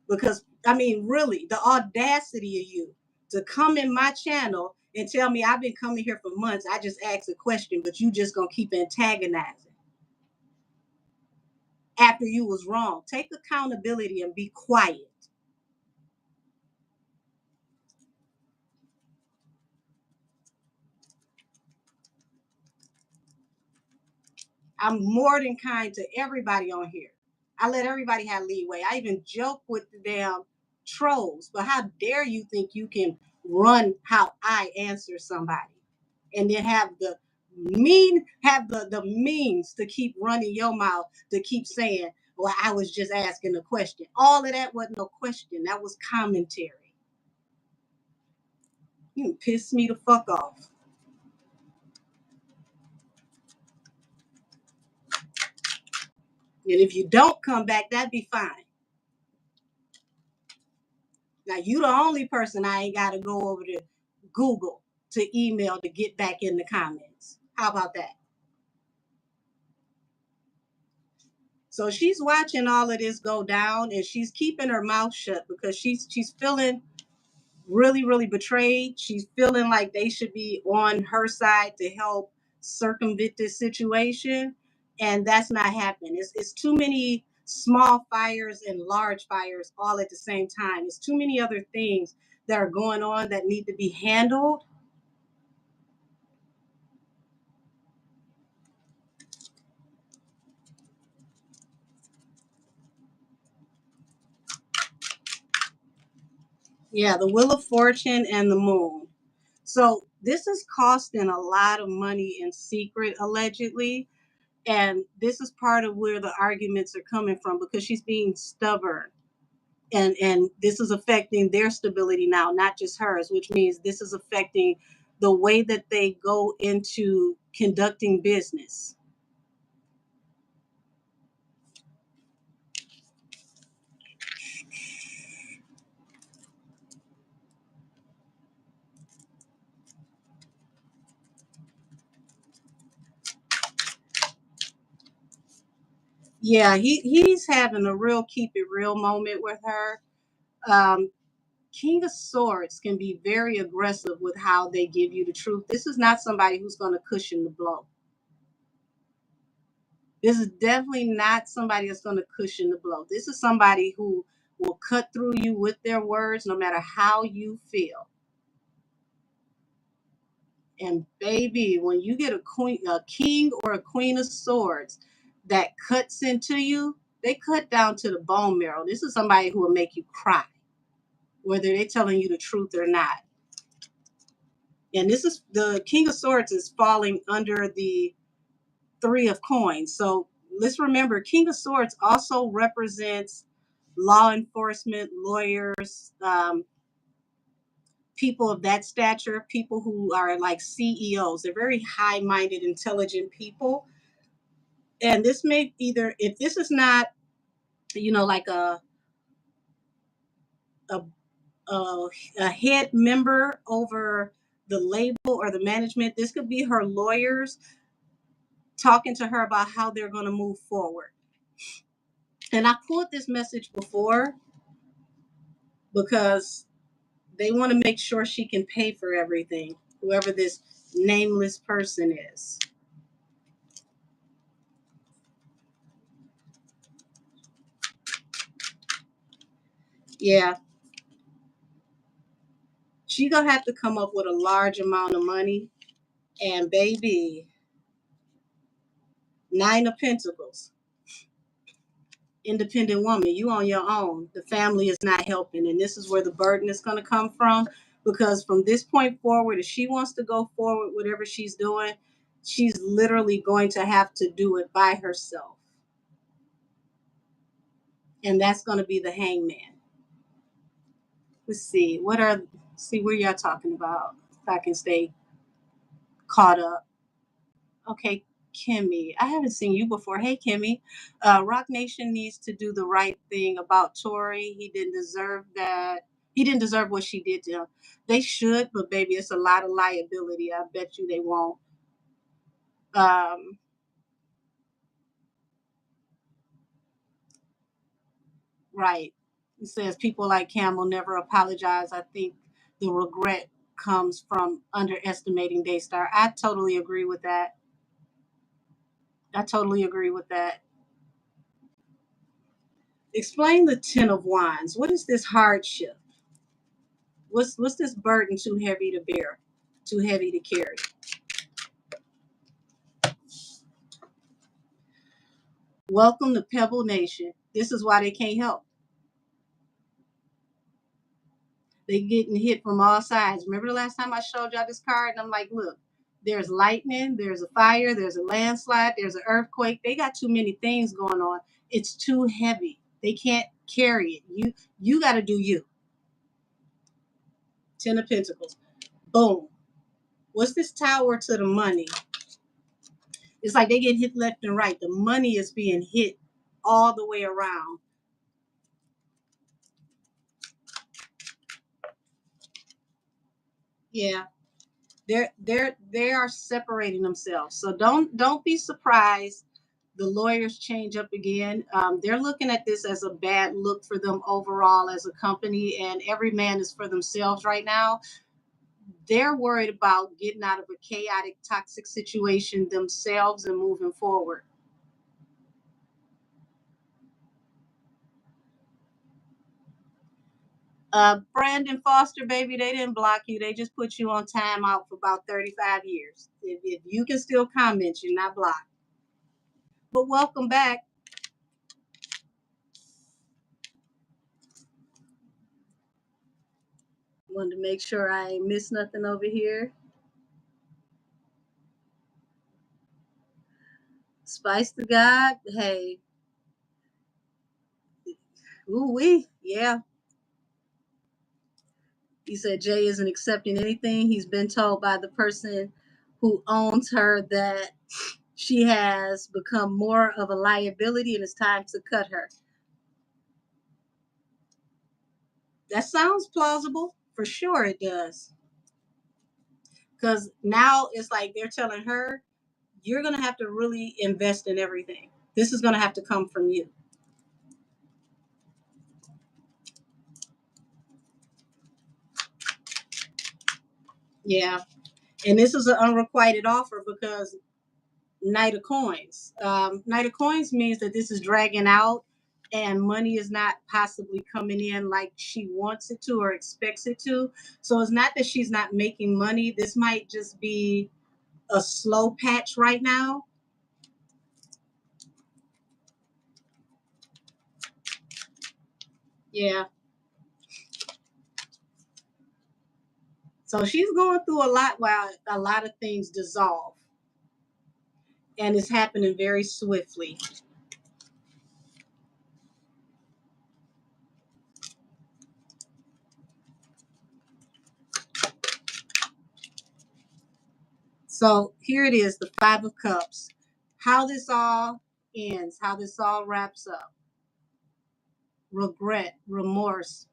Speaker 1: Because, I mean, really, the audacity of you to come in my channel and tell me I've been coming here for months. I just asked a question, but you just going to keep antagonizing after you was wrong. Take accountability and be quiet. I'm more than kind to everybody on here. I let everybody have leeway. I even joke with the damn trolls. But how dare you think you can run how I answer somebody and then have the means to keep running your mouth to keep saying, well, I was just asking a question. All of that wasn't no question. That was commentary. You pissed me the fuck off. And if you don't come back, that'd be fine. Now you the only person I ain't got to go over to Google to email to get back in the comments. How about that? So she's watching all of this go down and she's keeping her mouth shut because she's feeling really, really betrayed. She's feeling like they should be on her side to help circumvent this situation. And that's not happening. It's too many small fires and large fires all at the same time. It's too many other things that are going on that need to be handled. Yeah, the Wheel of Fortune and the Moon. So this is costing a lot of money in secret, allegedly. And this is part of where the arguments are coming from because she's being stubborn. And this is affecting their stability now, not just hers, which means this is affecting the way that they go into conducting business. Yeah, he's having a real keep it real moment with her. Um, King of Swords can be very aggressive with how they give you the truth. This is not somebody who's going to cushion the blow. This is definitely not somebody that's going to cushion the blow. This is somebody who will cut through you with their words no matter how you feel. And baby, when you get a king or a queen of swords that cuts into you, they cut down to the bone marrow. This is somebody who will make you cry, whether they're telling you the truth or not. And this is the king of swords is falling under the three of coins. So let's remember, king of swords also represents law enforcement, lawyers, people of that stature, people who are like CEOs. They're very high minded, intelligent people. And this may either, if this is not, like a, a head member over the label or the management, this could be her lawyers talking to her about how they're going to move forward. And I pulled this message before because they want to make sure she can pay for everything, whoever this nameless person is. Yeah, she gonna have to come up with a large amount of money. And baby, Nine of Pentacles, independent woman, you on your own. The family is not helping, and this is where the burden is gonna come from. Because from this point forward, if she wants to go forward, whatever she's doing, she's literally going to have to do it by herself. And that's gonna be the hangman. Let's see, see where y'all talking about. If I can stay caught up. Okay, Kimmy. I haven't seen you before. Hey, Kimmy. Rock Nation needs to do the right thing about Tori. He didn't deserve that. He didn't deserve what she did to him. They should, but baby, it's a lot of liability. I bet you they won't. Um, right. It says people like Cam will never apologize. I think the regret comes from underestimating Daystar. I totally agree with that. I totally agree with that. Explain the Ten of Wands. What is this hardship? What's this burden too heavy to bear, too heavy to carry? Welcome to Pebble Nation. This is why they can't help. They getting hit from all sides. Remember the last time I showed y'all this card and I'm like, look, there's lightning, there's a fire, there's a landslide, there's an earthquake. They got too many things going on. It's too heavy. They can't carry it. You got to do you. Ten of Pentacles. Boom. What's this tower to the money? It's like they get hit left and right. The money is being hit all the way around. Yeah, they are separating themselves. So don't be surprised. The lawyers change up again. They're looking at this as a bad look for them overall as a company, and every man is for themselves right now. They're worried about getting out of a chaotic, toxic situation themselves and moving forward. Brandon Foster, baby, they didn't block you. They just put you on timeout for about 35 years. If you can still comment, you're not blocked. But welcome back. Wanted to make sure I ain't missed nothing over here. Spice to God. Hey, ooh wee, yeah. He said Jay isn't accepting anything. He's been told by the person who owns her that she has become more of a liability and it's time to cut her. That sounds plausible. For sure it does. Because now it's like they're telling her, you're going to have to really invest in everything. This is going to have to come from you. Yeah. And this is an unrequited offer because Knight of Coins. Knight of Coins means that this is dragging out and money is not possibly coming in like she wants it to or expects it to. So it's not that she's not making money. This might just be a slow patch right now. Yeah. So she's going through a lot while a lot of things dissolve. And it's happening very swiftly. So here it is, the Five of Cups. How this all ends, how this all wraps up. Regret, remorse,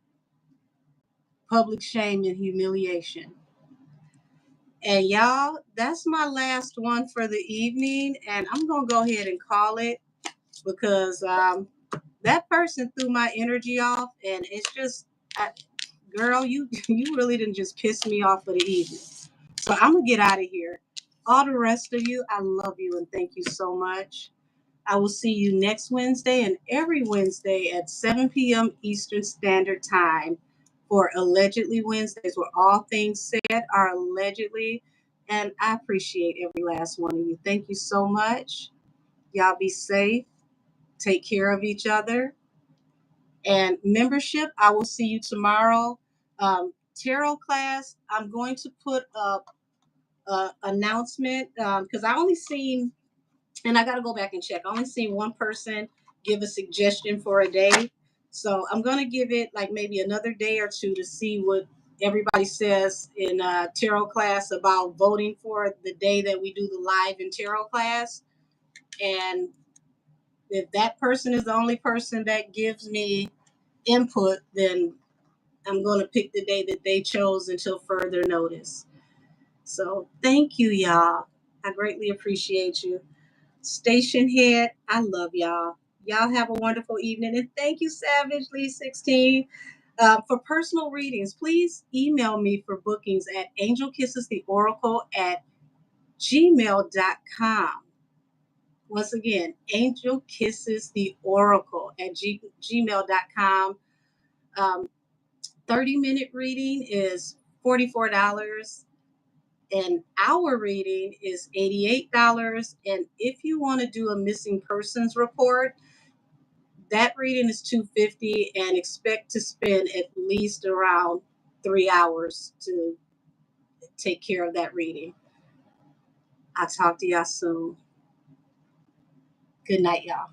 Speaker 1: public shame, and humiliation. And y'all, that's my last one for the evening. And I'm going to go ahead and call it because that person threw my energy off. And it's just, girl, you really didn't just piss me off for the evening. So I'm going to get out of here. All the rest of you, I love you and thank you so much. I will see you next Wednesday and every Wednesday at 7 p.m. Eastern Standard Time for Allegedly Wednesdays, where all things said are allegedly. And I appreciate every last one of you. Thank you so much. Y'all be safe. Take care of each other. And membership, I will see you tomorrow. Tarot class, I'm going to put up an announcement because I only seen and I got to go back and check. I only seen one person give a suggestion for a day. So I'm going to give it like maybe another day or two to see what everybody says in tarot class about voting for the day that we do the live in tarot class. And if that person is the only person that gives me input, then I'm going to pick the day that they chose until further notice. So thank you, y'all. I greatly appreciate you. Station head, I love y'all. Y'all have a wonderful evening. And thank you, Savage Lee 16. For personal readings, please email me for bookings at angelkissestheoracle@gmail.com. Once again, angelkissestheoracle@gmail.com. 30-minute reading is $44. An hour reading is $88. And if you want to do a missing persons report, that reading is $250 and expect to spend at least around 3 hours to take care of that reading. I'll talk to y'all soon. Good night, y'all.